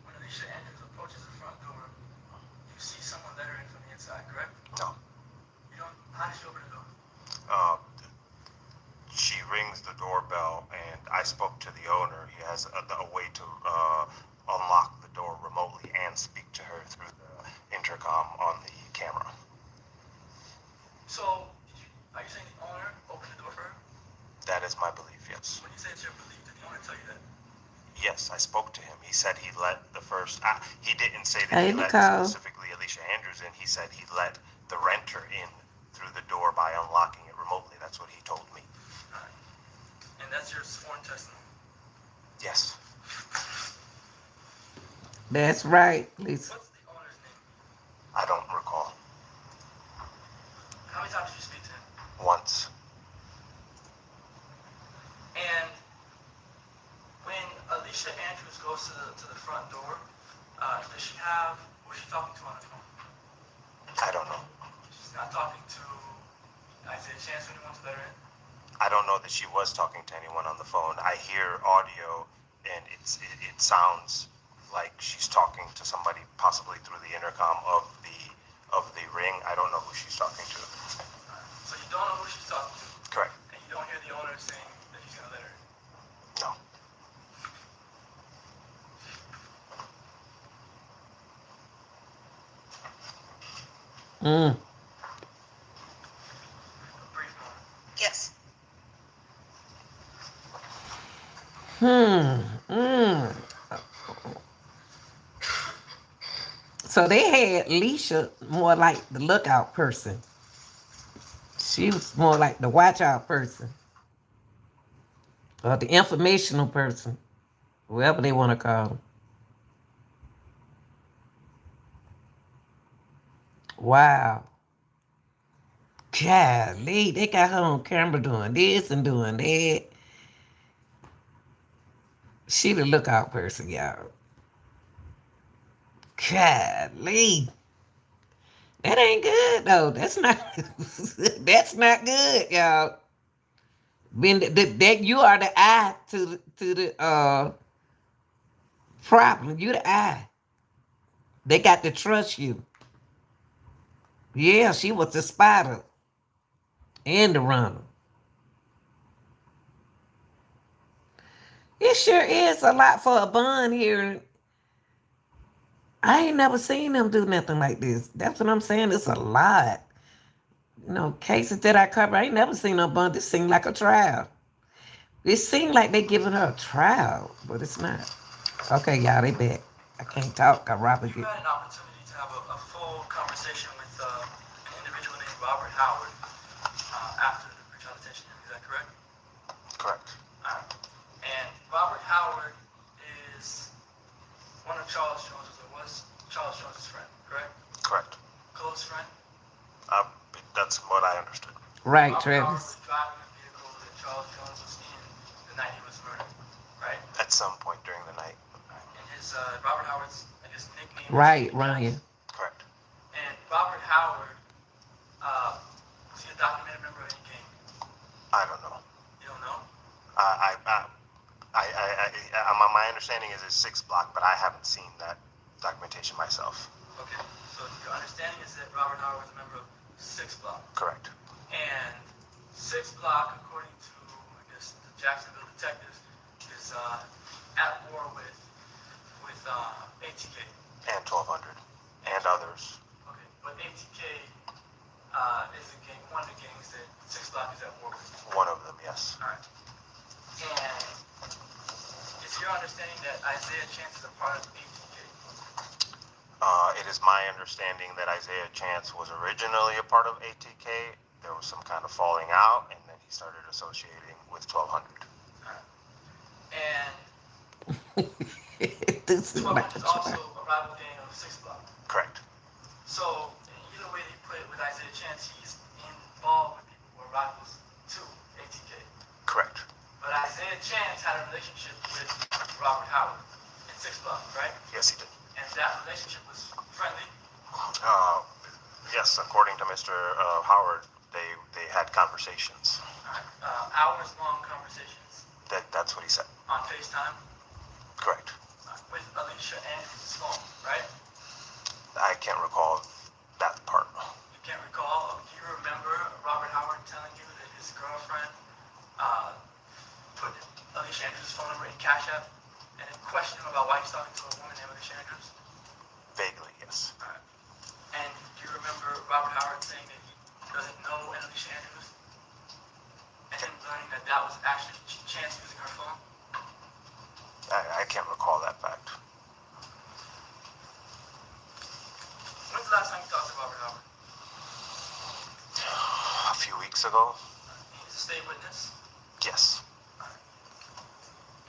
when Alicia Andrews approaches the front door, you see someone let her in from the inside, correct? No. You don't. How did she open the door? She rings the doorbell, and I spoke to the owner. He has a way to unlock the door remotely and speak to her through the intercom on the camera. So, are you saying the owner opened the door for her? That is my belief, yes. When you say it's your belief, did the owner tell you that? Yes, I spoke to him. He said he let the first. He didn't say that Hey, he let Nicole. specifically Alicia Andrews in. He said he let the renter in through the door by unlocking it remotely. That's what he told me. Alright. And that's your sworn testimony? Yes. That's right, Lisa. What's the owner's name? I don't recall. How many times did you speak to him? Once. And when Alicia Andrews goes to the front door, does she have, who's she talking to on the phone? I don't know. She's not talking to Isaiah Chance or anyone to let her in? I don't know that she was talking to anyone on the phone. I hear audio, and it sounds like she's talking to somebody possibly through the intercom of the ring. I don't know who she's talking to. So you don't know who she's talking to, Correct. and you don't hear the owner saying that he's going to let her in? No. Mm. A brief moment. Yes. Mm. So they had Alicia more like the lookout person. She was more like the watch out person. Or the informational person. Whoever they want to call them. Wow. Golly, they got her on camera doing this and doing that. She the lookout person, y'all. Golly. That ain't good though. That's not that's not good, y'all. When that you are the eye to the problem. You the eye. They got to trust you. Yeah, she was the spider and the runner. It sure is a lot for a bond here. I ain't never seen them do nothing like this. That's what I'm saying. It's a lot. You know, cases that I cover, I ain't never seen no bond. This seemed like a trial. It seemed like they giving her a trial, but it's not. Okay, y'all, they back. I can't talk. I Robert You get. had an opportunity to have a full conversation with an individual named Robert Howard after the pretrial detention hearing. Is that correct? Correct. All right. And Robert Howard is one of Charles Jones's, or was Charles Jones's friend, correct? Correct. Close friend? That's what I understood. Right, Robert Howard Travis. was driving the vehicle that Charles Jones was in the night he was murdered, right? At some point during the night. And his Robert Howard's, I guess, nickname. Right, Ryan. Correct. And Robert Howard, was he a documented member of any gang? I don't know. You don't know? My understanding is it's 6 block, but I haven't seen that documentation myself. Okay. So your understanding is that Robert Howard was a member of 6 Block. Correct. And 6 Block, according to, I guess, the Jacksonville detectives, is at war with ATK. And 1200. And others. Okay, but ATK is a gang, one of the gangs that 6 Block is at war with. One of them, yes. All right. And it's your understanding that Isaiah Chance is a part of ATK? It is my understanding that Isaiah Chance was originally a part of ATK. There was some kind of falling out, and then he started associating with 1200. All right. And This is 1200 like is also a rival gang of 6 Block. Correct. So, either way they put it with Isaiah Chance, he's involved with people who are rivals to ATK. Correct. But Isaiah Chance had a relationship with Robert Howard in 6 Block, right? Yes, he did. And that relationship was friendly. Yes, according to Mr. Howard, they had conversations. Hours-long conversations That's what he said. on FaceTime Correct. with Alicia and his phone, right? I can't recall that part. You can't recall? Do you remember Robert Howard telling you that his girlfriend put Alicia Andrews' phone number in Cash App and then questioned him about why he's talking to a woman named Alicia Andrews? Vaguely, yes. Alright. And do you remember Robert Howard saying that he doesn't know Alicia Andrews? And then learning that that was actually Chance using her phone? I can't recall that fact. When's the last time you talked to Robert Howard? A few weeks ago? He's a state witness? Yes.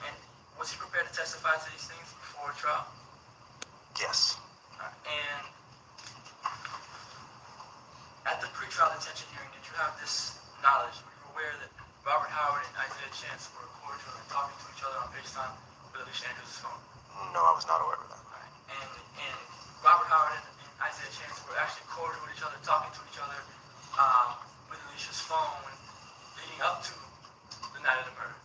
And was he prepared to testify to these things before trial? Yes. And at the pretrial detention hearing, did you have this knowledge? Were you aware that Robert Howard and Isaiah Chance were cordial and talking to each other on FaceTime with Alicia Andrews' phone? No, I was not aware of that. And Robert Howard and Isaiah Chance were actually cordial with each other, talking to each other with Alicia's phone leading up to the night of the murder.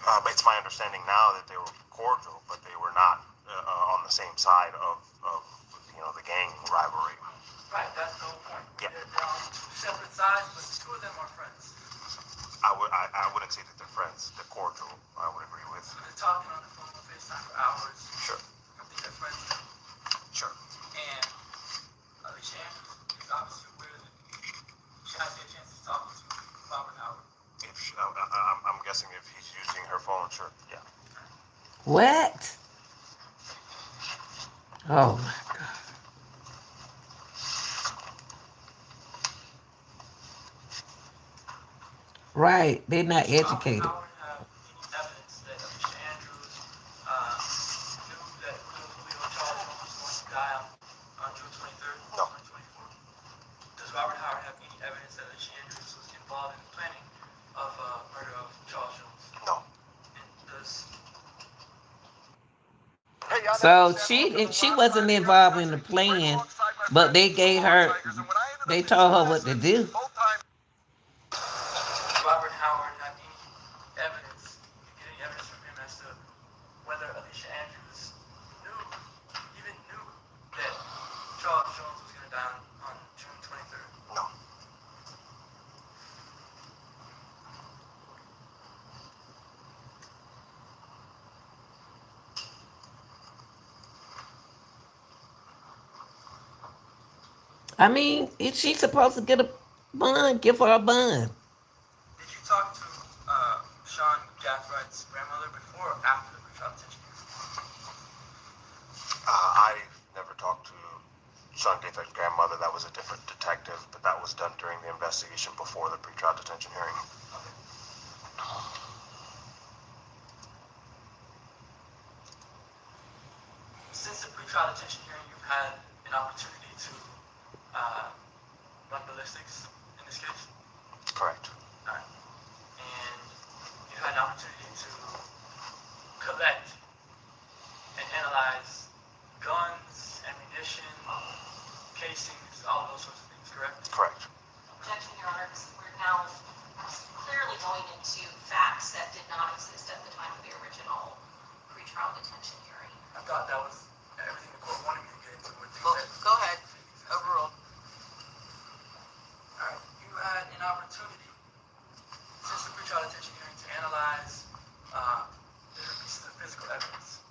But it's my understanding now that they were cordial, but they were not on the same side of the gang rivalry. Right, that's the whole point. Yeah. They're on two separate sides, but the two of them are friends. I wouldn't say that they're friends. They're cordial. I would agree with. They're talking on the phone on FaceTime for hours. Sure. I think they're friends now. Sure. And Alicia Andrews is obviously aware that Isaiah Chance is talking to Robert Howard. I'm guessing if he's using her phone, sure. Yeah. What? Oh my God. Right, they're not educated. Robert Howard have any evidence that Alicia Andrews knew that Julio Charles was going to die on June 23rd, No. 2024? Does Robert Howard have any evidence that Alicia Andrews was involved in the planning of murder of Charles Jones? No. And does So she wasn't involved in the plan, but they told her what to do. Robert Howard have any evidence, get any evidence from him as to whether Alicia Andrews even knew that Charles Jones was going to die on June 23rd? No. I mean, is she supposed to get a bond? Give her a bond. Did you talk to Sean Gathwright's grandmother before or after the pretrial detention hearing? I never talked to Sean Gaither's grandmother. That was a different detective, but that was done during the investigation before the pretrial detention hearing. Okay. Since the pretrial detention hearing, you've had an opportunity to run ballistics in this case? Correct. Alright. And you had an opportunity to collect and analyze guns, ammunition, casings, all of those sorts of things, correct? Correct. Objection, Your Honor, because we're now clearly going into facts that did not exist at the time of the original pretrial detention hearing. I thought that was everything the court wanted me to get into. Were things Well, that go ahead. Overruled. Alright, you had an opportunity since the pretrial detention hearing to analyze different pieces of physical evidence.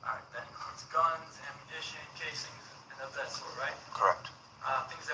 Alright, that includes guns, ammunition, casings, and of that sort, right? Correct. Things that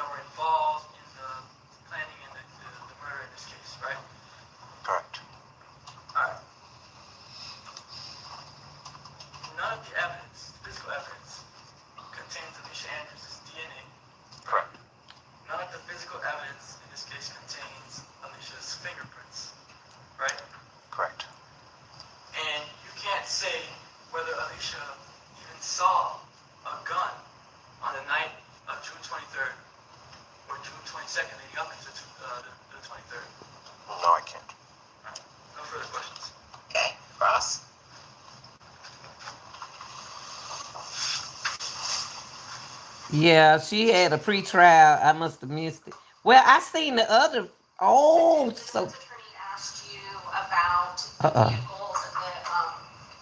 Yeah, she had a pre-trial. I must have missed it. Well, I seen the other. Oh, The so defense attorney asked you about the uh-uh. vehicles,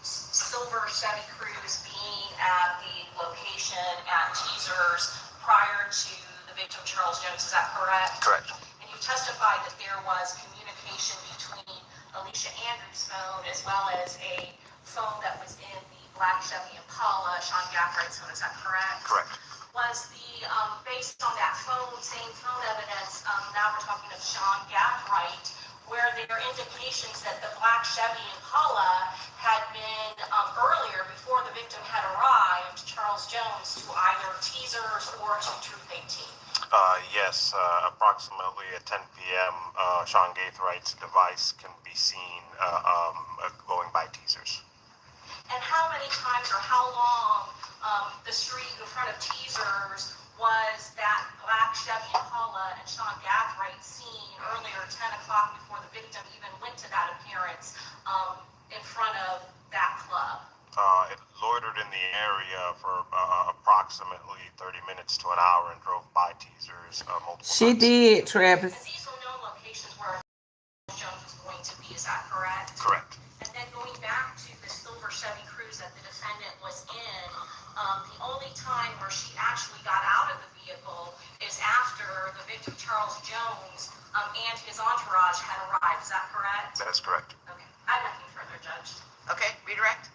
the silver Chevy Cruze being at the location at Teasers prior to the victim Charles Jones. Is that correct? Correct. And you testified that there was communication between Alicia Andrews' phone as well as a phone that was in the black Chevy Impala, Sean Gaffrey's phone. Is that correct? Correct. Was the, based on that phone, same phone evidence, now we're talking of Sean Gaffright, where there are indications that the black Chevy Impala had been, earlier, before the victim had arrived, Charles Jones, to either Teasers or to Truth 18. Yes, approximately at 10 p.m., Sean Gaithwright's device can be seen going by teasers. And how many times or how long the street in front of Teasers was that black Chevy Impala and Sean Gathright seen earlier, 10 o'clock, before the victim even went to that appearance in front of that club? It loitered in the area for approximately 30 minutes to an hour and drove by teasers multiple She times. did, And Travis. these were known locations where Jones was going to be, is that correct? Correct. And then going back to the silver Chevy Cruze that the defendant was in, the only time where she actually got out of the vehicle is after the victim Charles Jones and his entourage had arrived. Is that correct? That is correct. Okay. I have nothing further, Judge. Okay, redirect.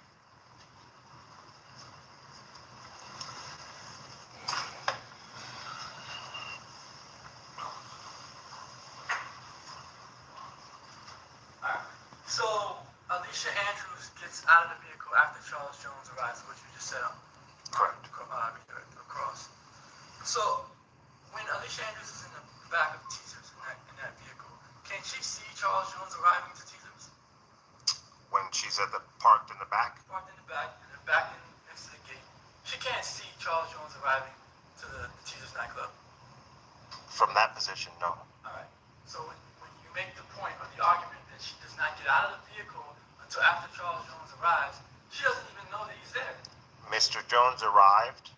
Alright, so Alicia Andrews gets out of the vehicle after Charles Jones arrives, which you just said Correct. across. So when Alicia Andrews is in the back of Teasers in that vehicle, can she see Charles Jones arriving to Teasers? When she's parked in the back, Parked in the back next to the gate, she can't see Charles Jones arriving to the Teasers nightclub. from that position, no. Alright, so when you make the point or the argument that she does not get out of the vehicle until after Charles Jones arrives, she doesn't even know that he's there. Mr. Jones arrived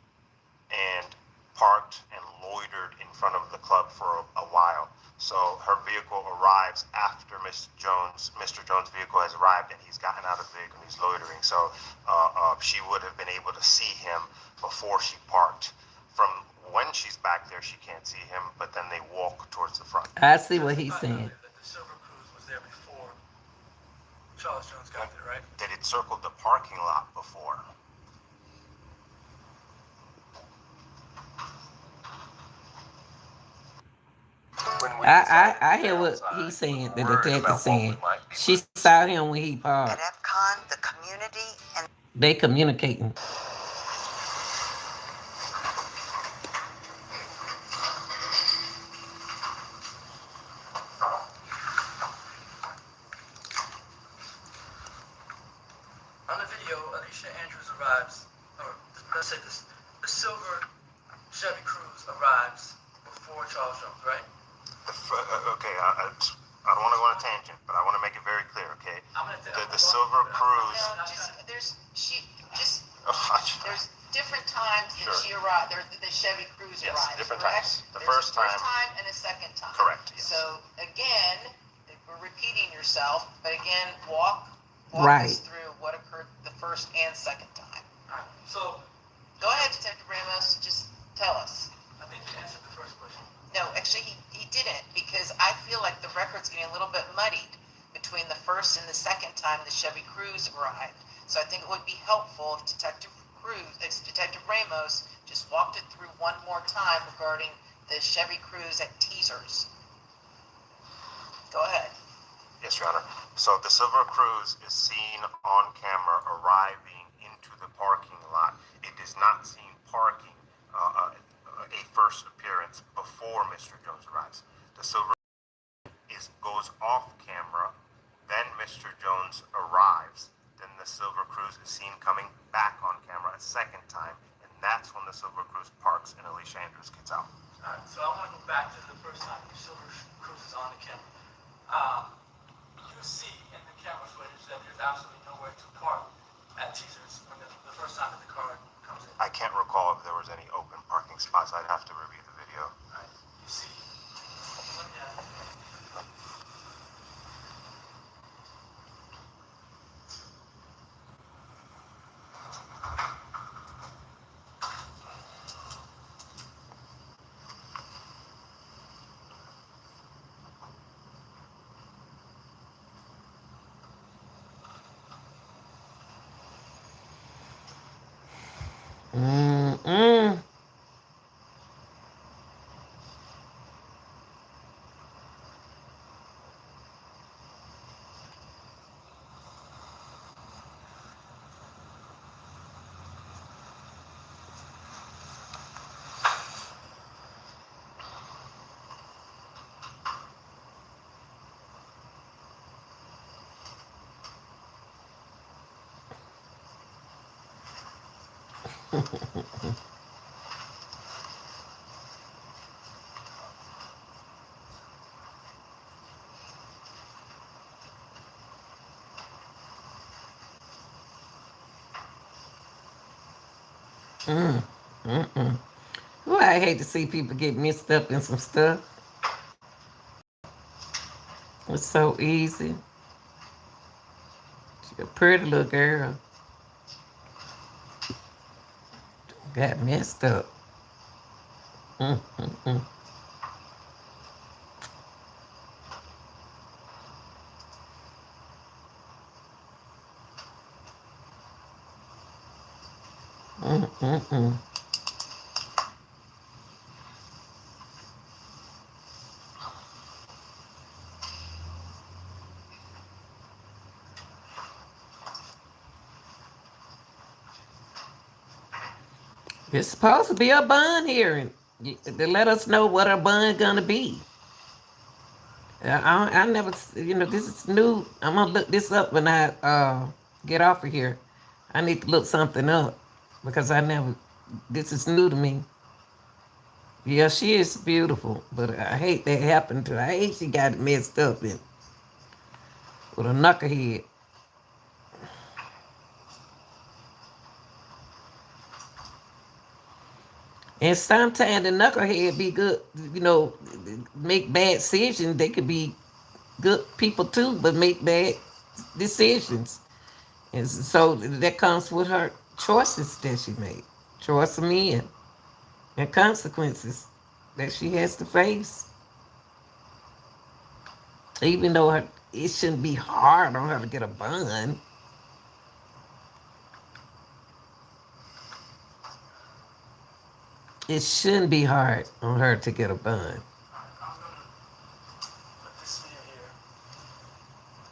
and parked and loitered in front of the club for a while. So her vehicle arrives after Mr. Jones' vehicle has arrived and he's gotten out of the vehicle and he's loitering. So she would have been able to see him before she parked. From when she's back there, she can't see him, but then they walk towards the front. I see what he's saying. That the silver Cruze was there before Charles Jones got there, right? That it circled the parking lot before. I hear what he's saying, the detective saying. She saw him when he At parked. EPCON, the community and They communicating. On the video, Alicia Andrews arrives, or let's say this, the silver Chevy Cruze arrives before Charles Jones, right? Okay, I don't want to go on a tangent, but I want to make it very clear, okay? I'm gonna tell The silver Cruze. no, there's Sure. different times that she arrived. The Chevy Cruze Yes, arrives. different correct? times. The There's first a first time- time and a second time. Correct, yes. So again, we're repeating yourself, but again, walk Right. us through what occurred the first and second time. Alright, so Go ahead, Detective Ramos. Just tell us. I think you answered the first question. No, actually, he didn't, because I feel like the record's getting a little bit muddied between the first and the second time the Chevy Cruze arrived. So I think it would be helpful if Detective Ramos just walked it through one more time regarding the Chevy Cruze at Teasers. Go ahead. Yes, Your Honor. So the silver Cruze is seen on camera arriving into the parking lot. It is not seen parking a first appearance before Mr. Jones arrives. The silver goes off camera, then Mr. Jones arrives, then the silver Cruze is seen coming back on camera a second time, and that's when the silver Cruze parks and Alicia Andrews gets out. Alright, so I want to go back to the first time the silver Cruze is on the camera. You see in the camera footage that there's absolutely nowhere to park at Teasers when the first time that the car comes in. I can't recall if there was any open parking spots. I'd have to review the video. Right. You see, let me ask you. Mm-mm. Mm, mm-mm. Well, I hate to see people get mixed up in some stuff. It's so easy. She's a pretty little girl. Got messed up. Mm, mm, mm. Mm, mm, mm. It's supposed to be a bond hearing. To let us know what our bond gonna be. I never, this is new. I'm gonna look this up when I get off of here. I need to look something up because I never. This is new to me. Yeah, she is beautiful, but I hate that happened to her. I hate she got it messed up in with a knucklehead. And sometimes the knucklehead be good, make bad decisions. They could be good people too, but make bad decisions. And so that comes with her choices that she made, choice of men, and consequences that she has to face. Even though it shouldn't be hard on her to get a bond. It shouldn't be hard on her to get a bond. I'm gonna put this video here.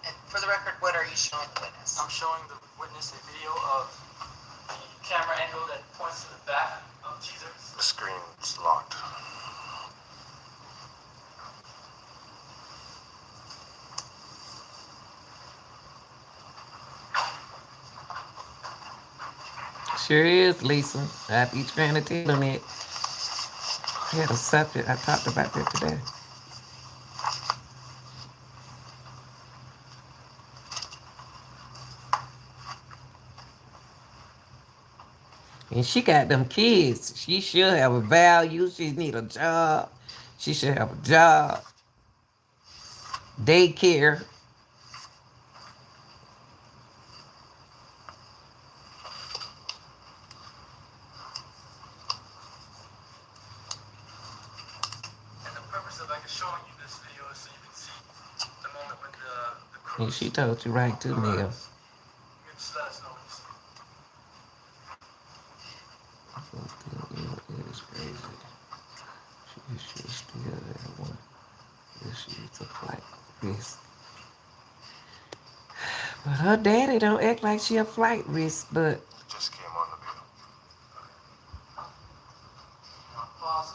And for the record, what are you showing the witness? I'm showing the witness a video of the camera angle that points to the back of Jesus. The screen's locked. Sure is, Lisa. I be trying to tell them it. I had a subject. I talked about that today. And she got them kids. She should have a value. She need a job. She should have a job. Daycare. And the purpose of showing you this video is so you can see the moment when the crew. And she told you right too, Neil. You can just let us know when you see It is crazy. She should still have one. She is a flight risk. But her daddy don't act like she a flight risk, but It just came on the video. Pause.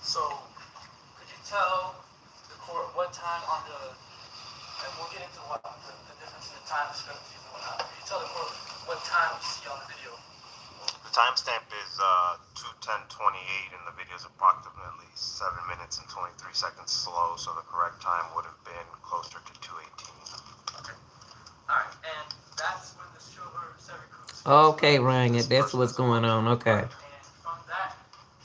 So, could you tell the court what time on the, and we'll get into what the difference in the time discrepancies and whatnot. Could you tell the court what time you see on the video? The timestamp is 2:10:28, and the video is approximately 7 minutes and 23 seconds slow, so the correct time would have been closer to 2:18. Okay. All right, and that's when the silver Chevy Cruze. Okay, Ryan, that's what's going on. Okay. And from that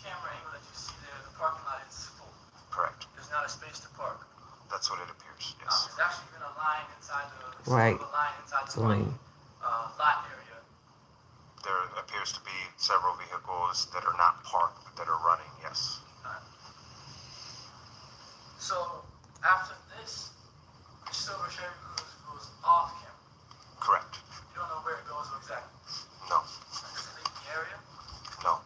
camera angle that you see there, the parking lot is full. Correct. There's not a space to park. That's what it appears. Yes. There's actually even a line inside the Right. a line inside the Lane. lot area. There appears to be several vehicles that are not parked but that are running. Yes. So after this, the silver Chevy Cruze goes off camera. Correct. You don't know where it goes exactly. No. Does it leave the area? No.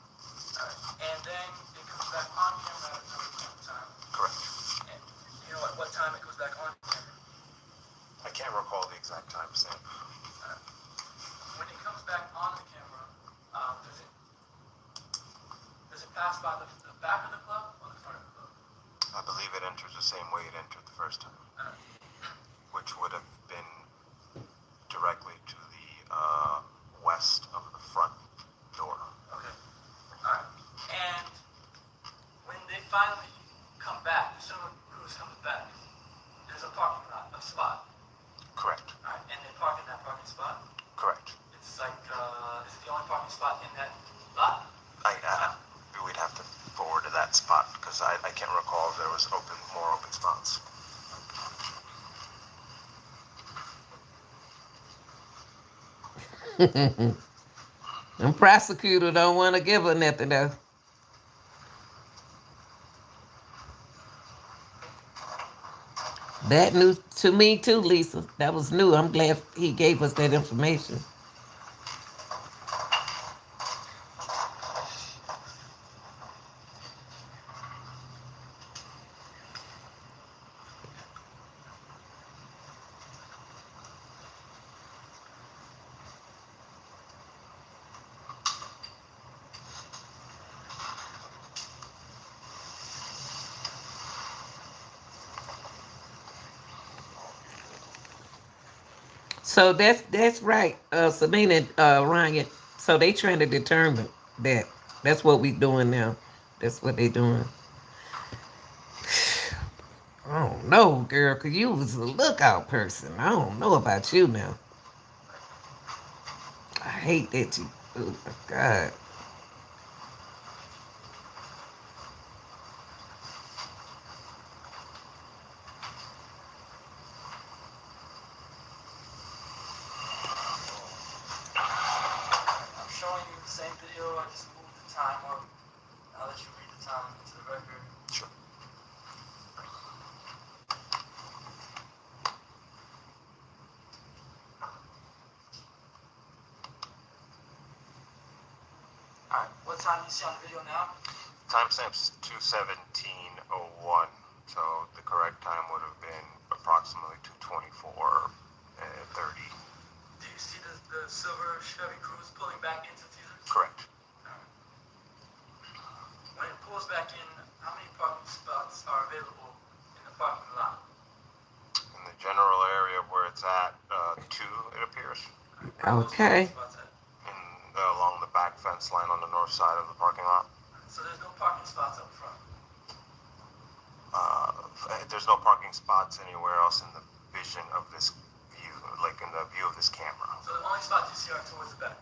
Alright. And then it comes back on camera at another point in time. Correct. And you know at what time it goes back on camera? I can't recall the exact timestamp. When it comes back on the camera, does it pass by the back of the club or the front of the club? I believe it enters the same way it entered the first time, which would have been directly to the west of the front door. Okay. Alright. And when they finally come back, the silver Cruze comes back, there's a parking lot, a spot. Correct. Alright. And they park in that parking spot. Correct. It's like, is it the only parking spot in that lot? We'd have to forward to that spot because I can't recall if there was more open spots. The prosecutor don't want to give her nothing though. That news to me too, Lisa. That was new. I'm glad he gave us that information. So that's right, Selena, Ryan. So they trying to determine that. That's what we doing now. That's what they doing. I don't know, girl, cause you was a lookout person. I don't know about you now. I hate that you. Oh my God. I'm showing you the same video, I just moved the time up. I'll let you read the time into the record. Sure. Alright, what time do you see on the video now? Timestamp's 2:17:01, so the correct time would have been approximately 2:24:30. Do you see the silver Chevy Cruze pulling back into Caesars? Correct. When it pulls back in, how many parking spots are available in the parking lot? In the general area where it's at, 2, it appears, Where are those Okay. parking spots at? along the back fence line on the north side of the parking lot. So there's no parking spots up front. There's no parking spots anywhere else in the vision of this view, like in the view of this camera. So the only spots you see are towards the back.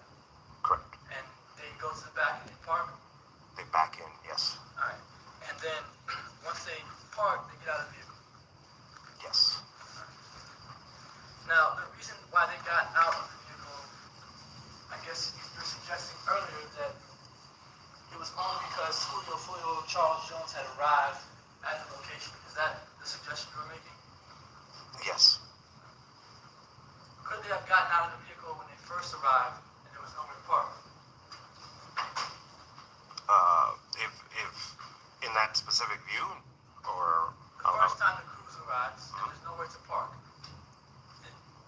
Correct. And they go to the back and they park. They back in, yes. Alright. And then once they park, they get out of the vehicle. Yes. Now, the reason why they got out of the vehicle, I guess you were suggesting earlier that it was only because Foolio Charles Jones had arrived at the location. Is that the suggestion you were making? Yes. Could they have gotten out of the vehicle when they first arrived and there was nowhere to park? If in that specific view, or The first time the cruise arrives and there's nowhere to park,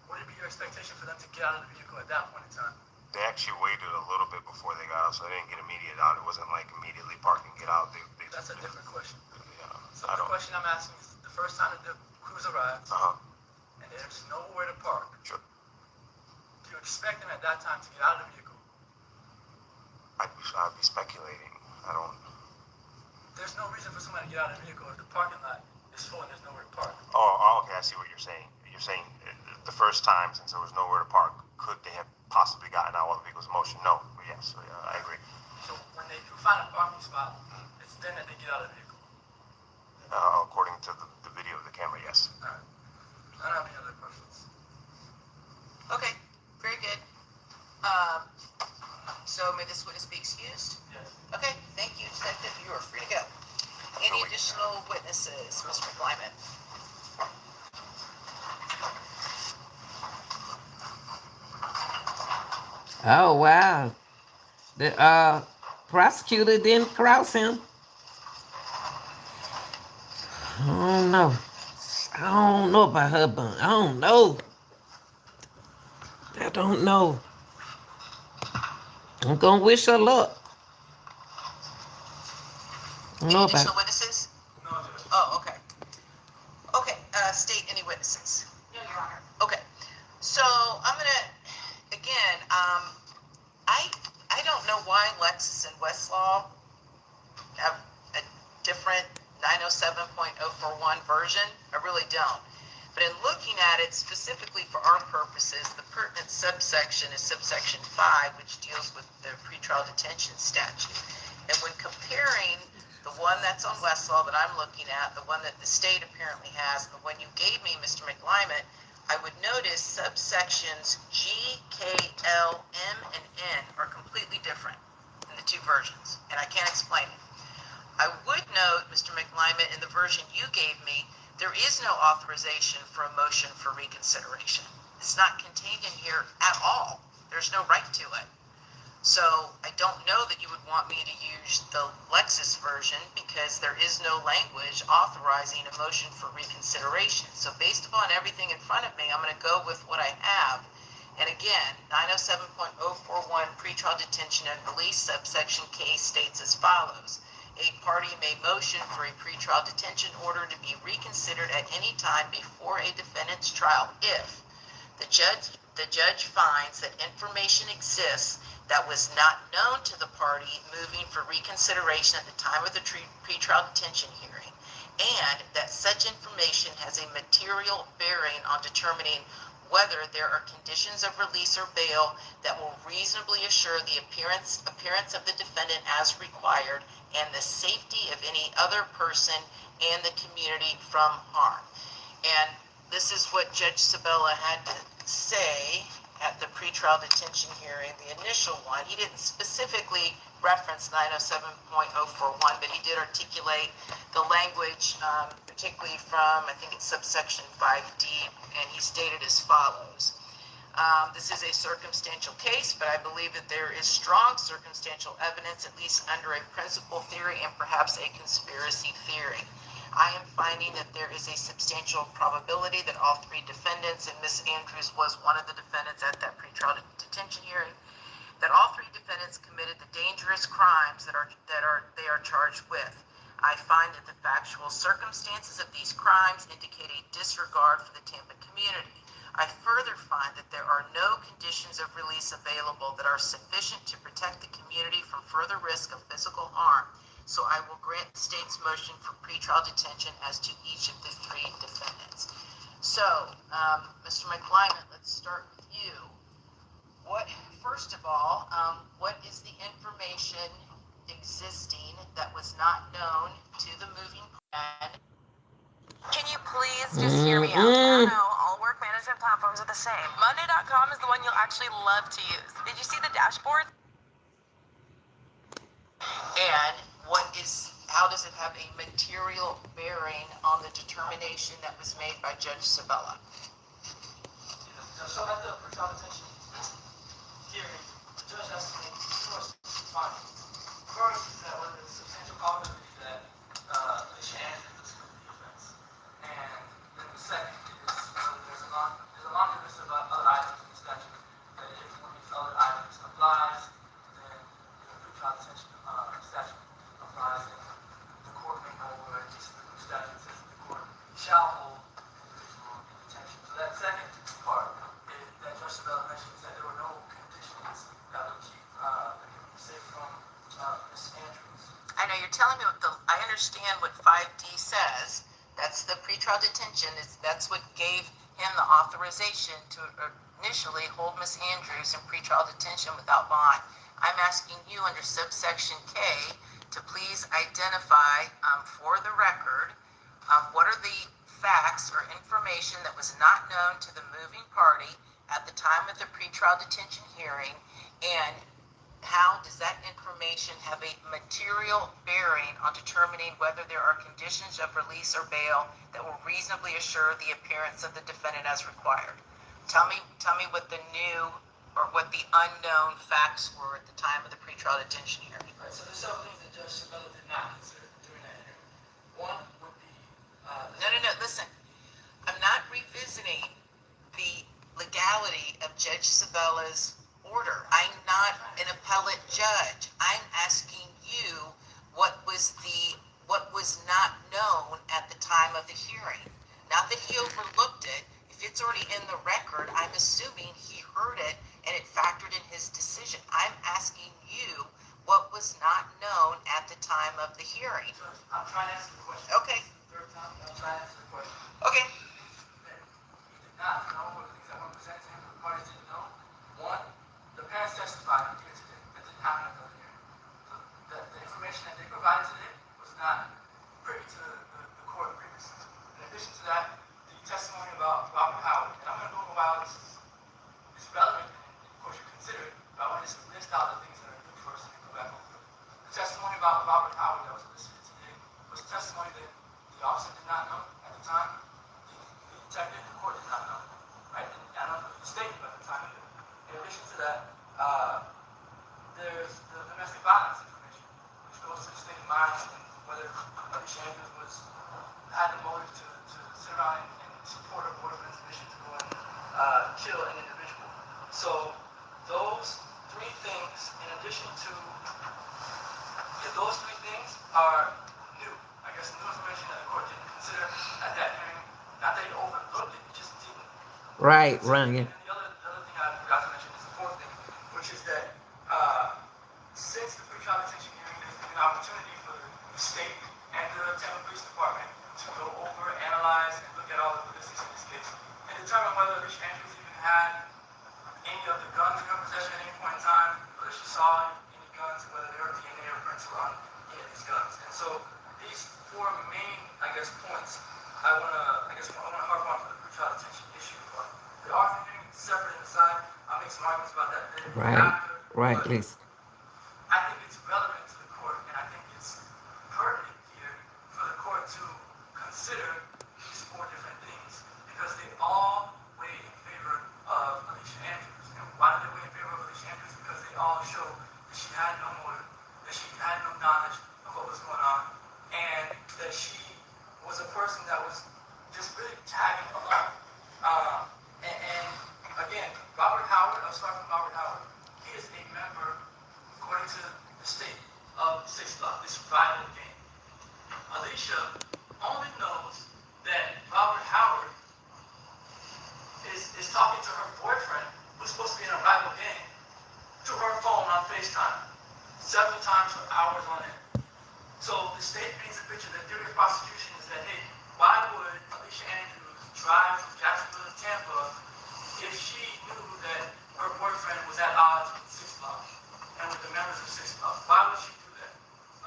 would it be your expectation for them to get out of the vehicle at that point in time? they actually waited a little bit before they got out, so they didn't get immediate out. It wasn't like immediately park and get out. They That's a different question. Yeah. So the question I'm asking is, the first time that the cruise arrives and there's nowhere to park, Sure. do you expect them at that time to get out of the vehicle I'd be speculating. I don't. There's no reason for somebody to get out of the vehicle if the parking lot is full and there's nowhere to park. Okay. I see what you're saying. You're saying the first time, since there was nowhere to park, could they have possibly gotten out while the vehicle was in motion? No. Yes, I agree. So when they find a parking spot, it's then that they get out of the vehicle. According to the video of the camera, yes. All right. I don't have any other questions. Okay, very good. So may this witness be excused? Yes. Okay, thank you, Detective. You are free to go. Any additional witnesses, Mr. McClyman? Oh wow. The prosecutor didn't cross him. I don't know. I don't know about her bun. I don't know. I don't know. I'm gonna wish her luck. I don't Any know about additional witnesses? No, Judge. Oh, okay. Okay, state any witnesses. No, Your Honor. Okay, so I'm gonna, again, I don't know why Lexus and Westlaw have a different 907.041 version. I really don't. But in looking at it specifically for our purposes, the pertinent subsection is subsection 5, which deals with the pretrial detention statute. And when comparing the one that's on Westlaw that I'm looking at, the one that the state apparently has, the one you gave me, Mr. McClyman, I would notice subsections G, K, L, M, and N are completely different in the two versions, and I can't explain it. I would note, Mr. McClyman, in the version you gave me, there is no authorization for a motion for reconsideration. It's not contained in here at all. There's no right to it. So I don't know that you would want me to use the Lexis version because there is no language authorizing a motion for reconsideration. So based upon everything in front of me, I'm going to go with what I have. And again, 907.041 pretrial detention and release subsection K states as follows. A party may motion for a pretrial detention order to be reconsidered at any time before a defendant's trial if the judge finds that information exists that was not known to the party moving for reconsideration at the time of the pretrial detention hearing, and that such information has a material bearing on determining whether there are conditions of release or bail that will reasonably assure the appearance of the defendant as required and the safety of any other person and the community from harm. And this is what Judge Sabella had to say at the pretrial detention hearing, the initial one. He didn't specifically reference 907.041, but he did articulate the language, particularly from, I think it's subsection 5D, and he stated as follows. This is a circumstantial case, but I believe that there is strong circumstantial evidence, at least under a principal theory and perhaps a conspiracy theory. I am finding that there is a substantial probability that all three defendants, and Ms. Andrews was one of the defendants at that pretrial detention hearing, that all three defendants committed the dangerous crimes that they are charged with. I find that the factual circumstances of these crimes indicate a disregard for the Tampa community. I further find that there are no conditions of release available that are sufficient to protect the community from further risk of physical harm. So I will grant the state's motion for pretrial detention as to each of the three defendants. So, Mr. McClyman, let's start with you. First of all, what is the information existing that was not known to the moving party? Can you please just hear me out? I don't know, all work management platforms are the same. Monday.com is the one you'll actually love to use. Did you see the dashboard? And how does it have a material bearing on the determination that was made by Judge Sabella? So at the pretrial detention hearing, the judge asked me two questions. First is that whether there's substantial probability that Alicia Andrews was committed the offense. And then the second is whether there's a long list of other items in the statute that if one of these other items applies, then the pretrial detention statute applies, and the court may hold, or at least the statute says that the court shall hold an individual in detention. So that second part that Judge Sabella mentioned is that there were no conditions that would keep him safe from what 5D says. That's the pretrial detention. That's what gave him the authorization to initially hold Miss Andrews in pretrial detention without bond. I'm asking you under subsection K to please identify for the record what are the facts or information that was not known to the moving party at the time of the pretrial detention hearing, and how does that information have a material bearing on determining whether there are conditions of release or bail that will reasonably assure the appearance of the defendant as required? Tell me what the new or what the unknown facts were at the time of the pretrial detention hearing. Right, so there's several things that Judge Sabella did not consider during that hearing. One would be No, listen. I'm not revisiting the legality of Judge Sabella's order. I'm not an appellate judge. I'm asking you what was not known at the time of the hearing. Not that he overlooked it. If it's already in the record, I'm assuming he heard it and it factored in his decision. I'm asking you what was not known at the time of the hearing. I'm trying to answer the question. Okay. Third time, I'm trying to answer the question. Okay. He did not know what things that were presented to him, the parties didn't know. One, the parents testified here today. That didn't happen at the hearing. The information that they provided today was not privy to the court previously. In addition to that, the testimony about Robert Howard, and I'm going to go over why this is relevant, and of course you consider it, but I want to just list out the things that are good first and then go back over it. The testimony about Robert Howard that was elicited today was testimony that the officer did not know at the time, the detective, the court did not know, right? And I don't know the statement at the time either. In addition to that, there's the domestic violence information, which goes to the state of mind and whether Alicia Andrews had the motive to sit around and support her boyfriend's mission to go and kill an individual. So those three things, in addition to, those three things are new. I guess new information that the court didn't consider at that hearing. Not that he overlooked it, he just didn't. Right, Ryan. And the other thing I forgot to mention is the fourth thing, which is that since the pretrial detention hearing, there's been an opportunity for the state and the Tampa Police Department to go over, analyze, and look at all the ballistics in this case, and determine whether Alicia Andrews even had any of the guns in her possession at any point in time, whether she saw any guns, whether there were DNA or prints were on any of these guns. And so these four main, points I want to harp on for the pretrial detention issue. But the Arthur hearing, separate and aside, I'll make some arguments about that later. Right, please. I think it's relevant to the court, and I think it's pertinent here for the court to consider these four different things, because they all weigh in favor of Alicia Andrews. And why do they weigh in favor of Alicia Andrews? Because they all show that she had no motive, that she had no knowledge of what was going on, and that she was a person that was just really tagging along. And again, Robert Howard, I'll start from Robert Howard. He is a member, according to the state, of 6 Block, this rival gang. Alicia only knows that Robert Howard is talking to her boyfriend, who's supposed to be in a rival gang, to her phone on FaceTime, several times for hours on end. So the state paints a picture. The theory of prosecution is that, hey, why would Alicia Andrews drive from Jacksonville to Tampa if she knew that her boyfriend was at odds with 6 Block and with the members of 6 Block? Why would she do that?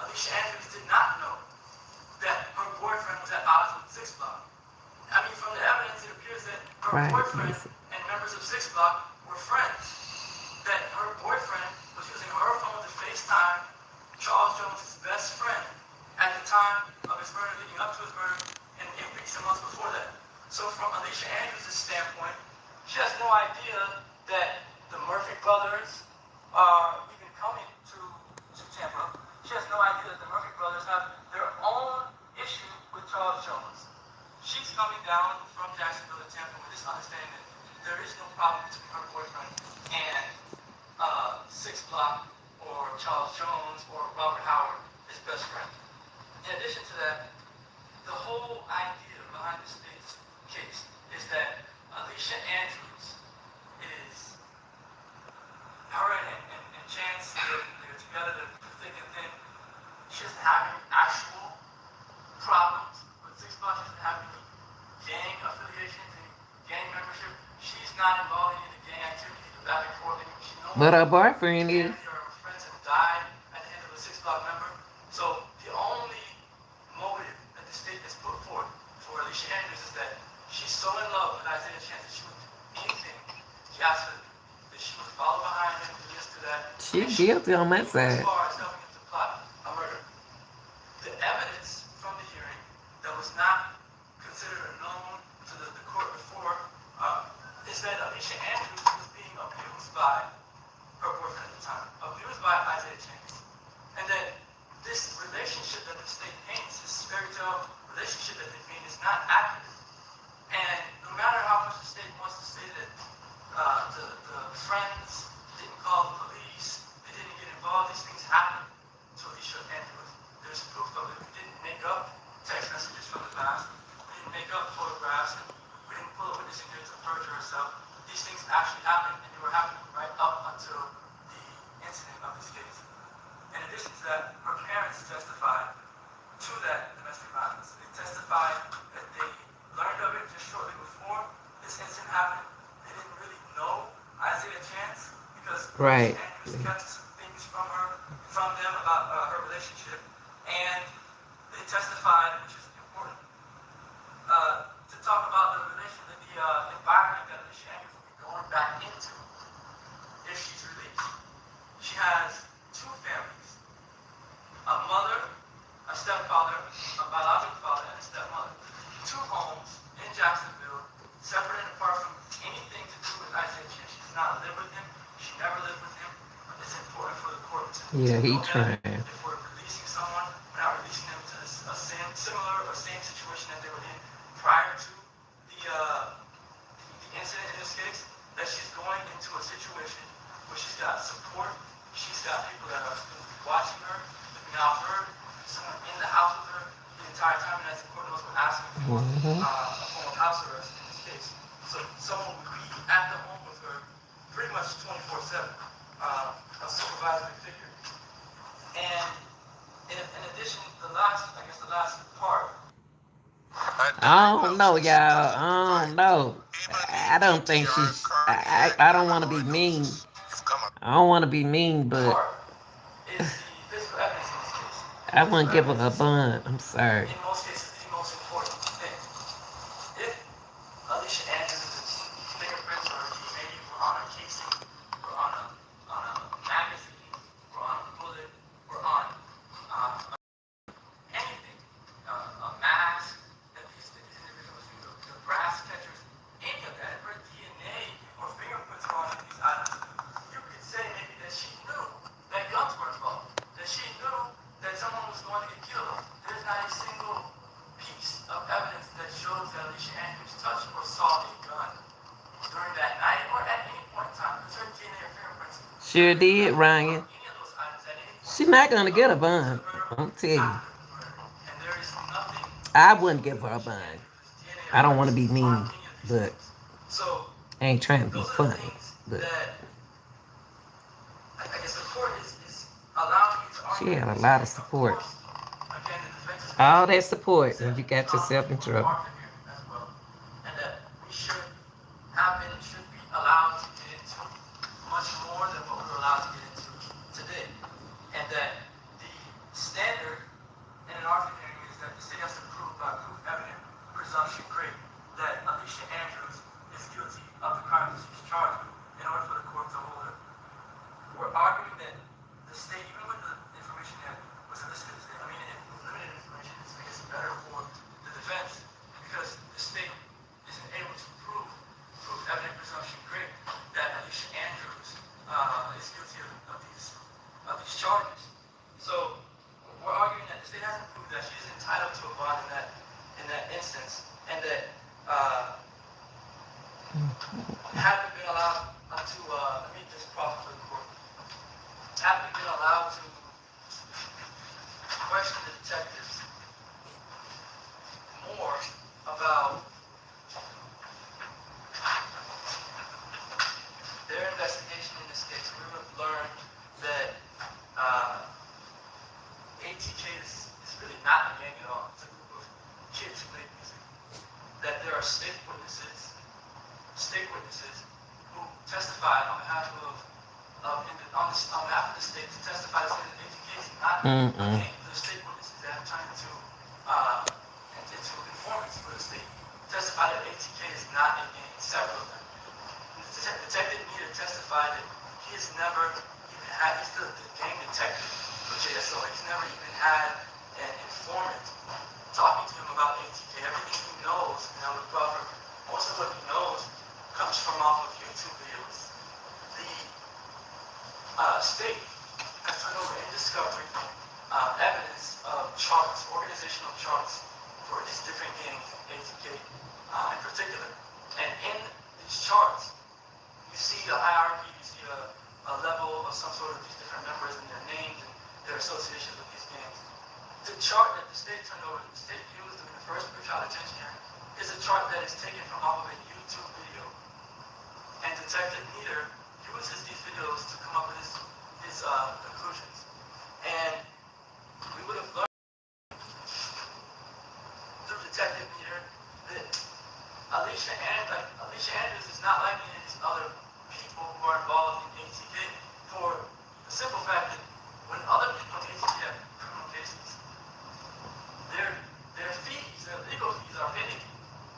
Alicia Andrews did not know that her boyfriend was at odds with 6 Block. I mean, from the evidence, it appears that her boyfriend and members of 6 Block were friends. That her boyfriend was using her phone to FaceTime Charles Jones' best friend at the time of his murder, leading up to his murder, and in recent months before that. So from Alicia Andrews' standpoint, she has no idea that the Murphy brothers are even coming to Tampa. She has no idea that the Murphy brothers have their own issue with Charles Jones. She's coming down from Jacksonville to Tampa with this understanding that there is no problem between her boyfriend and 6 Block or Charles Jones or Robert Howard, his best friend. In addition to that, the whole idea behind the state's case is that Alicia Andrews is, her and Chance, they're together, they're thick and thin. She doesn't have any actual not involved in any gang activity, back and forth. She knows But her boyfriend is. family or friends have died at the hand of a 6 Block member. So the only motive that the state has put forth for Alicia Andrews is that she's so in love with Isaiah Chance that she would do anything he asked her to do. That she would follow behind him, do this, do that. She And guilty on my would go as side. far as helping him to plot a murder. The evidence from the hearing that was not considered known to the court before is that Alicia Andrews was being abused by her boyfriend at the time, abused by Isaiah Chance. And that this relationship that the state paints, this fairy tale relationship that they paint, is not accurate. And no matter how much the state wants to say that the friends didn't call the police, they didn't get involved, these things happened to Alicia Andrews. There's proof of it. We didn't make up text messages from the past. We didn't make up photographs. And we didn't pull a witness in here to perjure herself. These things actually happened, and they were happening right up until the incident of this case. In addition to that, her parents testified to that domestic violence. They testified that they learned of it just shortly before this incident happened. They didn't really know Isaiah Chance because Right. Andrews kept some things from them about her relationship, and they testified, which is important, to talk about the environment that Alicia Andrews will be going back into if she's released. She has two families: a mother, a stepfather, a biological father, and a stepmother. Two homes in Jacksonville, separate and apart from anything to do with Isaiah Chance. She does not live with him. She never lived with him. It's important for the court to Yeah, he know that. trying. If we're releasing someone, we're not releasing them to a similar or same situation that they were in prior to the incident in this case. That she's going into a situation where she's got support, she's got people that are watching her, looking out for her, someone in the house with her the entire time, and as the court knows, we're asking for a form of house arrest in this case. So someone would be at the home with her pretty much 24/7, a supervisory figure. And in addition, the last part. I don't know, y'all. I don't know. I don't think she's. I don't want to be mean. I don't want to be mean, but Is the physical evidence in this case. I wouldn't give her a bun. I'm sorry. In most cases, the most important thing. If Alicia Andrews' fingerprints or DNA were on a casing, were on a magazine, were on a bullet, were on anything, a mask that these individuals use, the brass catchers, any of that, if her DNA or fingerprints were on these items, you could say maybe that she knew that guns were involved, that she knew that someone was going to get killed. There's not a single piece of evidence that shows that Alicia Andrews touched or saw a gun during that night or at any point in time, because her DNA or fingerprints Sure did, Ryan. any of those items at any point. She's not gonna get a bun. I'm tell you. And there is nothing I wouldn't give her a bun. DNA I don't want to be mean, but so I ain't trying to be those are the funny. things But that I guess the court is allowing you to argue. she had a lot of support. Again, the defense is All that support, and you got yourself in trouble. as well. And that we should have been, should be allowed to get into much more than what we're allowed to get into today. And that the standard in an argument hearing is that the state has to prove by proof evident presumption great that Alicia Andrews is guilty of the crime that she's charged with in order for the court to hold her. We're arguing that the state, even with the information that was elicited today, with limited information, this makes it better for the defense because the state isn't able to prove evident presumption great that Alicia Andrews is guilty of these charges. So we're arguing that the state hasn't proved that she's entitled to a bond in that instance, and that haven't been allowed to meet this proffer for the court. Haven't been allowed to question the detectives more about their investigation in this case. We would have learned that ATK is really not a gang at all. It's a group of kids who make music. That there are state witnesses who testified on behalf on behalf of the state to testify to say that ATK is not a gang. The state witnesses that have turned into informants for the state testified that ATK is not a gang. Several of them. Detective Nita testified that he has never even had. He's the gang detective for JSO. He's never even had an informant talking to him about ATK. Everything he knows, most of what he knows comes from off of YouTube videos. The state has turned over in discovery evidence of charts, organizational charts for these different gangs, ATK in particular. And in these charts, you see a hierarchy, you see a level of some sort of these different members and their names and their associations with these gangs. The chart that the state turned over, the state used in the first pre-trial detention hearing, is a chart that is taken from off of a YouTube video. And Detective Nieder uses these videos to come up with his conclusions. And we would have learned through Detective Nieder that Alicia Andrews is not like any of these other people who are involved in ATK for the simple fact that when other people in ATK have criminal cases, their fees, their legal fees are paid.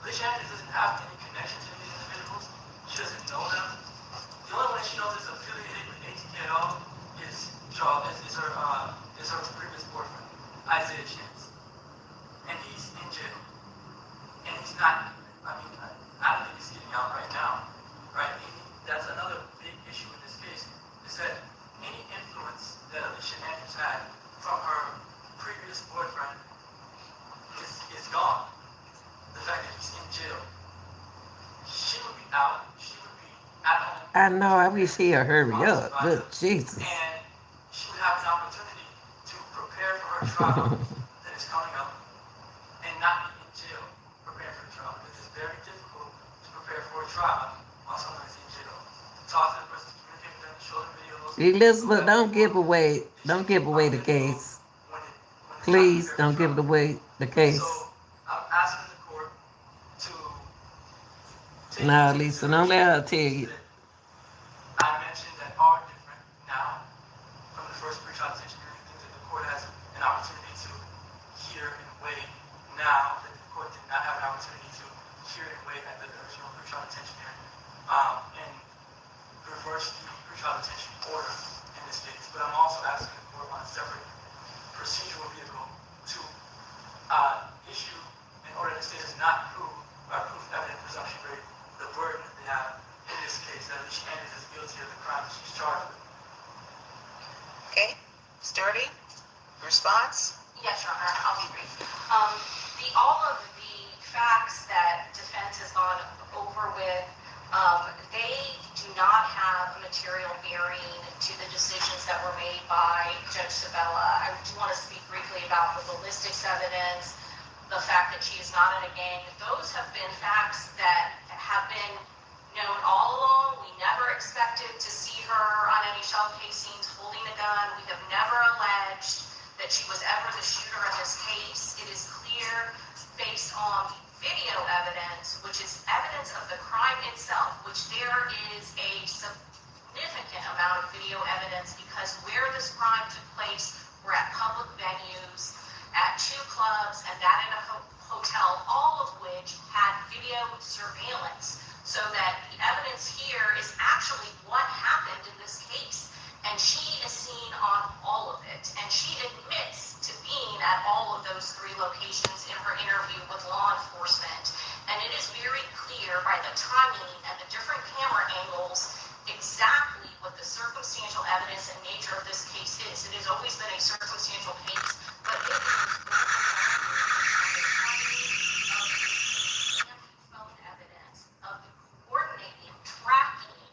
Alicia Andrews doesn't have any connection to these individuals. She doesn't know them. The only one she knows is affiliated with ATK at all is her previous boyfriend, Isaiah Chance. And he's in jail. And he's not, I don't think he's getting out right now. Right? That's another big issue in this case, is that any influence that Alicia Andrews had from her previous boyfriend is gone. The fact that he's in jail. She would be out. She would be at home. I know. I wish he'd hurry up. Good Jesus. And she would have an opportunity to prepare for her trial that is coming up and not be in jail preparing for the trial. Because it's very difficult to prepare for a trial while someone is in jail. To talk to the person, to communicate with them, to show them videos. Elizabeth, don't give away the case. Please don't give away the case. So I'm asking the court to take No, Lisa, don't let her tell you. I mentioned that are different now from the first pre-trial detention hearing, things that the court has an opportunity to hear and weigh now that the court did not have an opportunity to hear and weigh at the original pre-trial detention hearing, and reverse the pre-trial detention order in this case. But I'm also asking the court on a separate procedural vehicle to issue an order that states not proof evident presumption rate the burden that they have in this case that Alicia Andrews is guilty of the crime that she's charged with. Okay, Sturdy, response? Yes, Your Honor, I'll be brief. All of the facts that defense has gone over with, they do not have material bearing to the decisions that were made by Judge Sabella. I do want to speak briefly about the ballistics evidence, the fact that she is not in a gang. Those have been facts that have been known all along. We never expected to see her on any shell casings holding a gun. We have never alleged that she was ever the shooter in this case. It is clear based on video evidence, which is evidence of the crime itself, which there is a significant amount of video evidence because where this crime took place were at public venues, at 2 clubs, and that in a hotel, all of which had video surveillance. So that the evidence here is actually what happened in this case. And she is seen on all of it. And she admits to being at all of those 3 locations in her interview with law enforcement. And it is very clear by the timing and the different camera angles exactly what the circumstantial evidence and nature of this case is. It has always been a circumstantial case, but it is phone evidence of the coordinating, tracking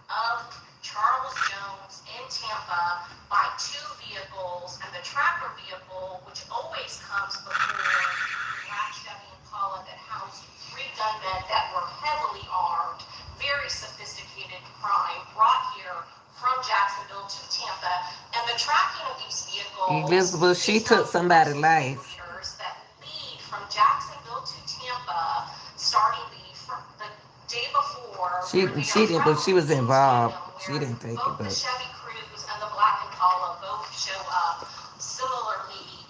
of Charles Jones in Tampa by 2 vehicles, and the tracker vehicle, which always comes before the black Chevy Impala that housed 3 gunmen that were heavily armed, very sophisticated crime brought here from Jacksonville to Tampa, and the tracking of these vehicles. Elizabeth, she took somebody's life. That lead from Jacksonville to Tampa, starting the day before. before. She didn't, but she was involved. She didn't take it, Both the but Chevy Cruze and the Black Impala both show up similarly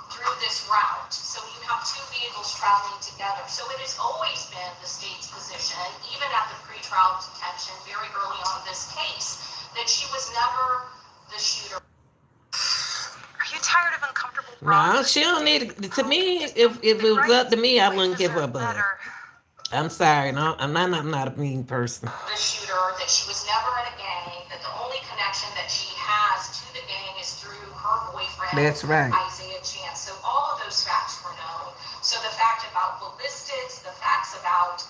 through this route. So you have two vehicles traveling together. So it has always been the state's position, even at the pretrial detention very early on in this case, that she was never the shooter. Are you tired of uncomfortable no, she don't need it. To me, if it was up to me, I wouldn't give her a bug. I'm sorry, no, I'm not a mean person. The shooter, that she was never in a gang, that the only connection that she has to the gang is through her boyfriend, That's right. Isaiah Chance. So all of those facts were known. So the fact about ballistics, the facts about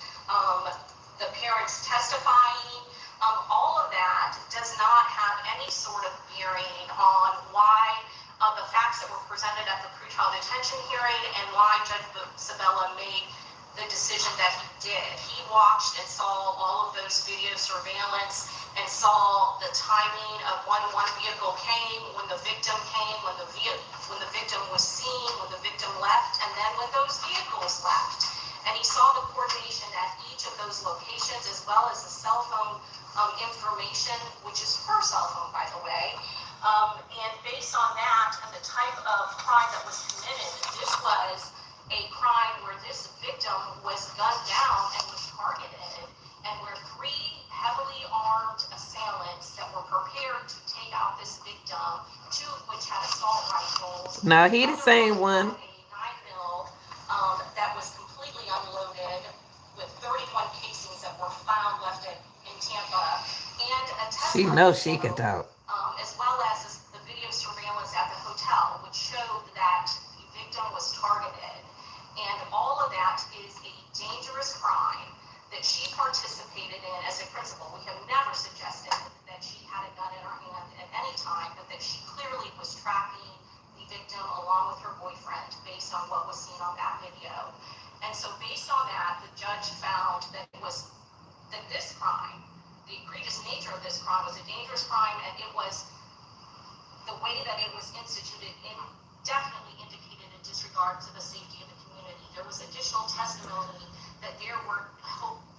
the parents testifying, all of that does not have any sort of bearing on why the facts that were presented at the pretrial detention hearing and why Judge Sabella made the decision that he did. He watched and saw all of those video surveillance and saw the timing of when one vehicle came, when the victim came, when the victim was seen, when the victim left, and then when those vehicles left. And he saw the coordination at each of those locations, as well as the cell phone information, which is her cell phone, by the way. And based on that and the type of crime that was committed, this was a crime where this victim was gunned down and was targeted, and where three heavily armed assailants that were prepared to take out this victim, two of which had assault rifles. Now he the same one. A 9mm that was completely unloaded with 31 casings that were found left in Tampa, and a She knows she could talk. as well as the video surveillance at the hotel, which showed that the victim was targeted. And all of that is a dangerous crime that she participated in as a principal. We have never suggested that she had a gun in her hand at any time, but that she clearly was tracking the victim along with her boyfriend based on what was seen on that video. And so based on that, the judge found that this crime, the egregious nature of this crime, was a dangerous crime, and it was the way that it was instituted definitely indicated a disregard to the safety of the community. There was additional testimony that there were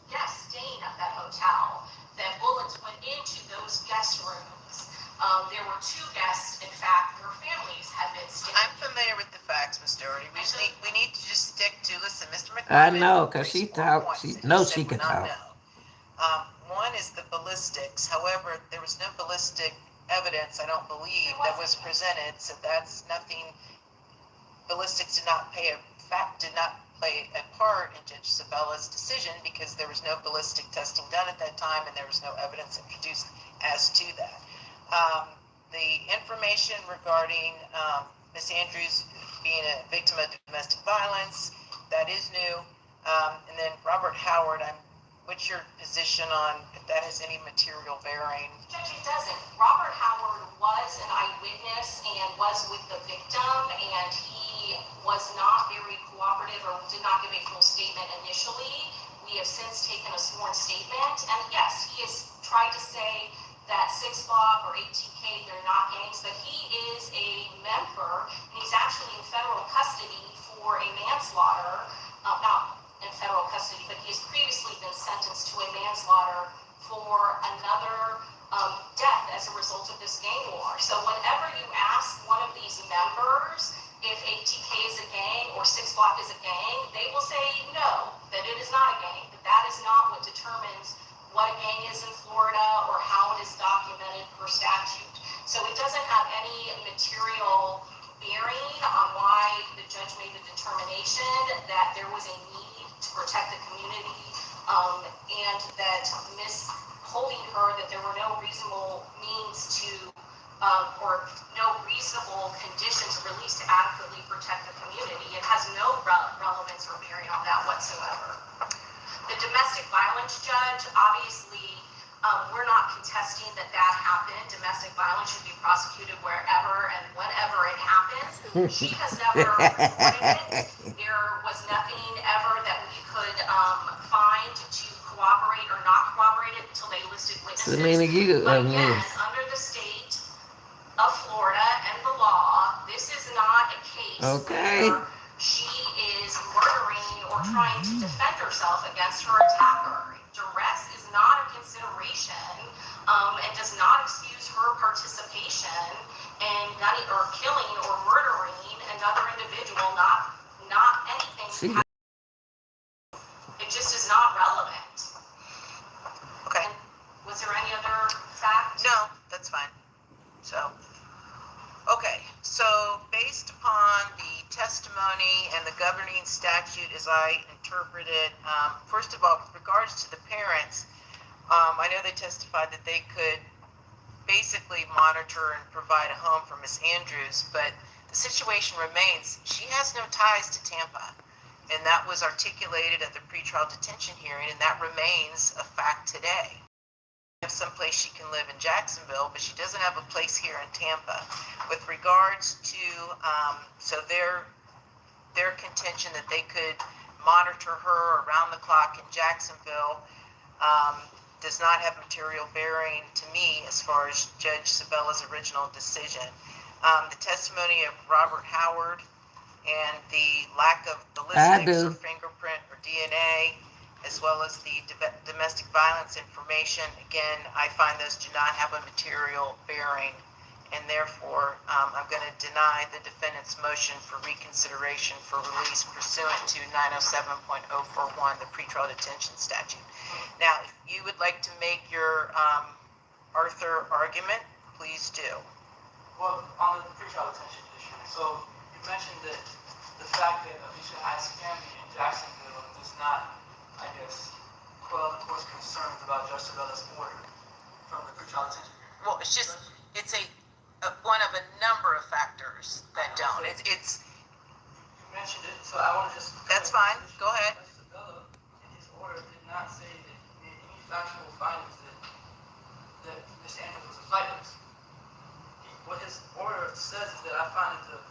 guests staying at that hotel, that bullets went into those guest rooms. There were two guests, in fact, their families had been staying. I'm familiar with the facts, Ms. Doherty. We need to just stick to, listen, Mr. McCormick. I know, because she talk. She knows she said can would not talk. know. One is the ballistics. However, there was no ballistic evidence, I don't believe, that was presented, so that's nothing. Ballistics did not play a part in Judge Sabella's decision because there was no ballistic testing done at that time and there was no evidence introduced as to that. The information regarding Ms. Andrews being a victim of domestic violence, that is new. And then Robert Howard, what's your position on if that has any material bearing? Judge, it doesn't. Robert Howard was an eyewitness and was with the victim, and he was not very cooperative or did not give a full statement initially. We have since taken a sworn statement, and yes, he has tried to say that 6 Block or ATK, they're not gangs, but he is a member, and he's actually in federal custody for a manslaughter, not in federal custody, but he has previously been sentenced to a manslaughter for another death as a result of this gang war. So whenever you ask one of these members if ATK is a gang or 6 Block is a gang, they will say no, that it is not a gang, that that is not what determines what a gang is in Florida or how it is documented per statute. So it doesn't have any material bearing on why the judge made the determination that there was a need to protect the community, and that holding her that there were no reasonable means to, or no reasonable conditions released to adequately protect the community. It has no relevance or bearing on that whatsoever. The domestic violence judge, obviously, we're not contesting that happened. Domestic violence should be prosecuted wherever and whenever it happens. She has never reported it. There was nothing ever that we could find to corroborate or not corroborate it until they listed witnesses. But again, under the state of Florida and the law, this is not a case where she is murdering or trying to defend herself against her attacker. Duress is Is there any other fact? No, that's fine. So, okay, so based upon the testimony and the governing statute as I interpret it, first of all, with regards to the parents, I know they testified that they could basically monitor and provide a home for Miss Andrews, but the situation remains, she has no ties to Tampa. And that was articulated at the pretrial detention hearing, and that remains a fact today. Have someplace she can live in Jacksonville, but she doesn't have a place here in Tampa. With regards to, so their contention that they could monitor her around the clock in Jacksonville does not have material bearing to me as far as Judge Sabella's original decision. The testimony of Robert Howard and the lack of ballistics or fingerprint or DNA, as well as the domestic violence information, again, I find those do not have a material bearing, and therefore I'm going to deny the defendant's motion for reconsideration for release pursuant to 907.041, the pretrial detention statute. Now, if you would like to make your Arthur argument, please do. Well, on the pretrial detention issue, so you mentioned that the fact that Alicia has family in Jacksonville does not, I guess, quell the court's concerns about Judge Sabella's order from the pretrial detention hearing. Well, it's just, it's a one of a number of factors that don't. It's You mentioned it, so I want to just... That's fine. Go ahead. Judge Sabella, in his order, did not say that he made any factual findings that Ms. Andrews was a flight risk. What his order says is that I find that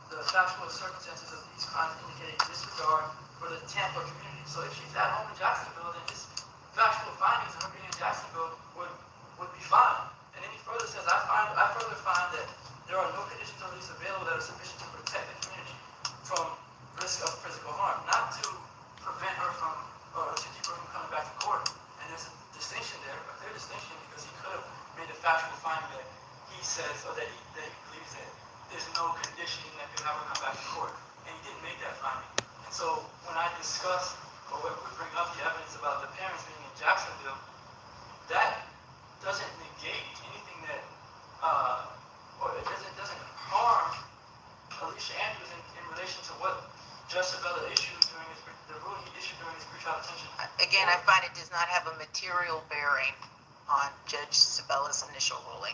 the factual circumstances of these crimes indicate disregard for the Tampa community. So if she's at home in Jacksonville, then his factual findings of her being in Jacksonville would be fine. And then he further says, I further find that there are no conditions of release available that are sufficient to protect the community from risk of physical harm, not to prevent her from, or to keep her from coming back to court. And there's a distinction there, a clear distinction, because he could have made a factual finding that he says, or that he believes that there's no condition that could have her come back to court. And he didn't make that finding. And so when I discuss, or when we bring up the evidence about the parents being in Jacksonville, that doesn't negate anything that, or it doesn't harm Alicia Andrews in relation to what Judge Sabella issued during the ruling he issued during his pretrial detention. Again, I find it does not have a material bearing on Judge Sabella's initial ruling.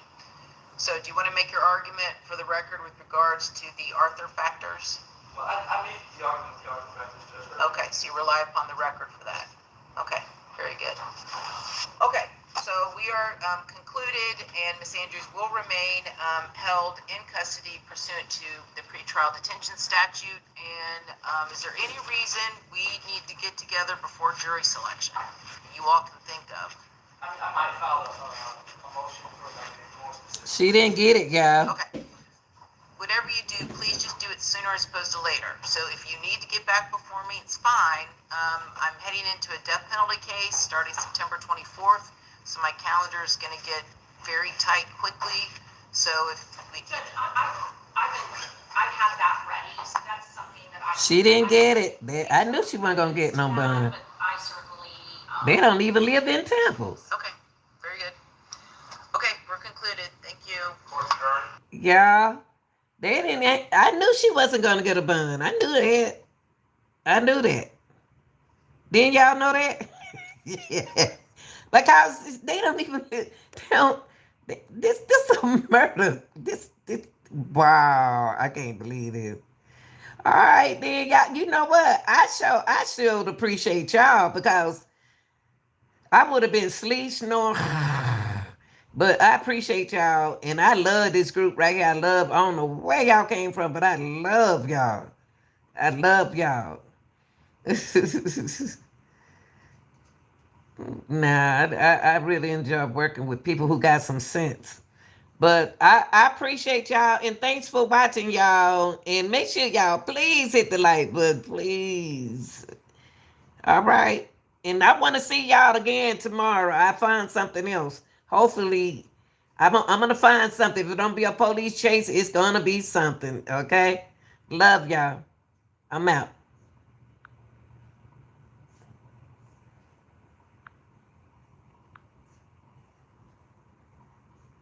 So do you want to make your argument for the record with regards to the Arthur factors? Well, I made the argument with the Arthur factors, Judge. Okay, so you rely upon the record for that. Okay, very good. Okay, so we are concluded, and Ms. Andrews will remain held in custody pursuant to the pretrial detention statute. And is there any reason we need to get together before jury selection you all can think of? I might file a motion for that to be more specific. She didn't get it, y'all. Okay. Whatever you do, please just do it sooner as opposed to later. So if you need to get back before me, it's fine. I'm heading into a death penalty case starting September 24th, so my calendar is going to get very tight quickly. So if we... Judge, I've had that ready, so that's something that I... She didn't get it. I knew she wasn't gonna get no bun. But I certainly... They don't even live in Temple. Okay, very good. Okay, we're concluded. Thank you. Court adjourned. Yeah. They didn't. I knew she wasn't gonna get a bun. I knew that. I knew that. Didn't y'all know that? Yeah. Because they don't even. They don't. This a murder. This. Wow. I can't believe this. All right, then y'all. You know what? I should appreciate y'all because I would have been sleep snoring. But I appreciate y'all, and I love this group right here. I don't know where y'all came from, but I love y'all. I love y'all. I really enjoy working with people who got some sense. But I appreciate y'all, and thanks for watching, y'all. And make sure y'all please hit the like button, please. All right. And I want to see y'all again tomorrow. I find something else. Hopefully, I'm going to find something. If it don't be a police chase, it's going to be something, okay? Love y'all. I'm out.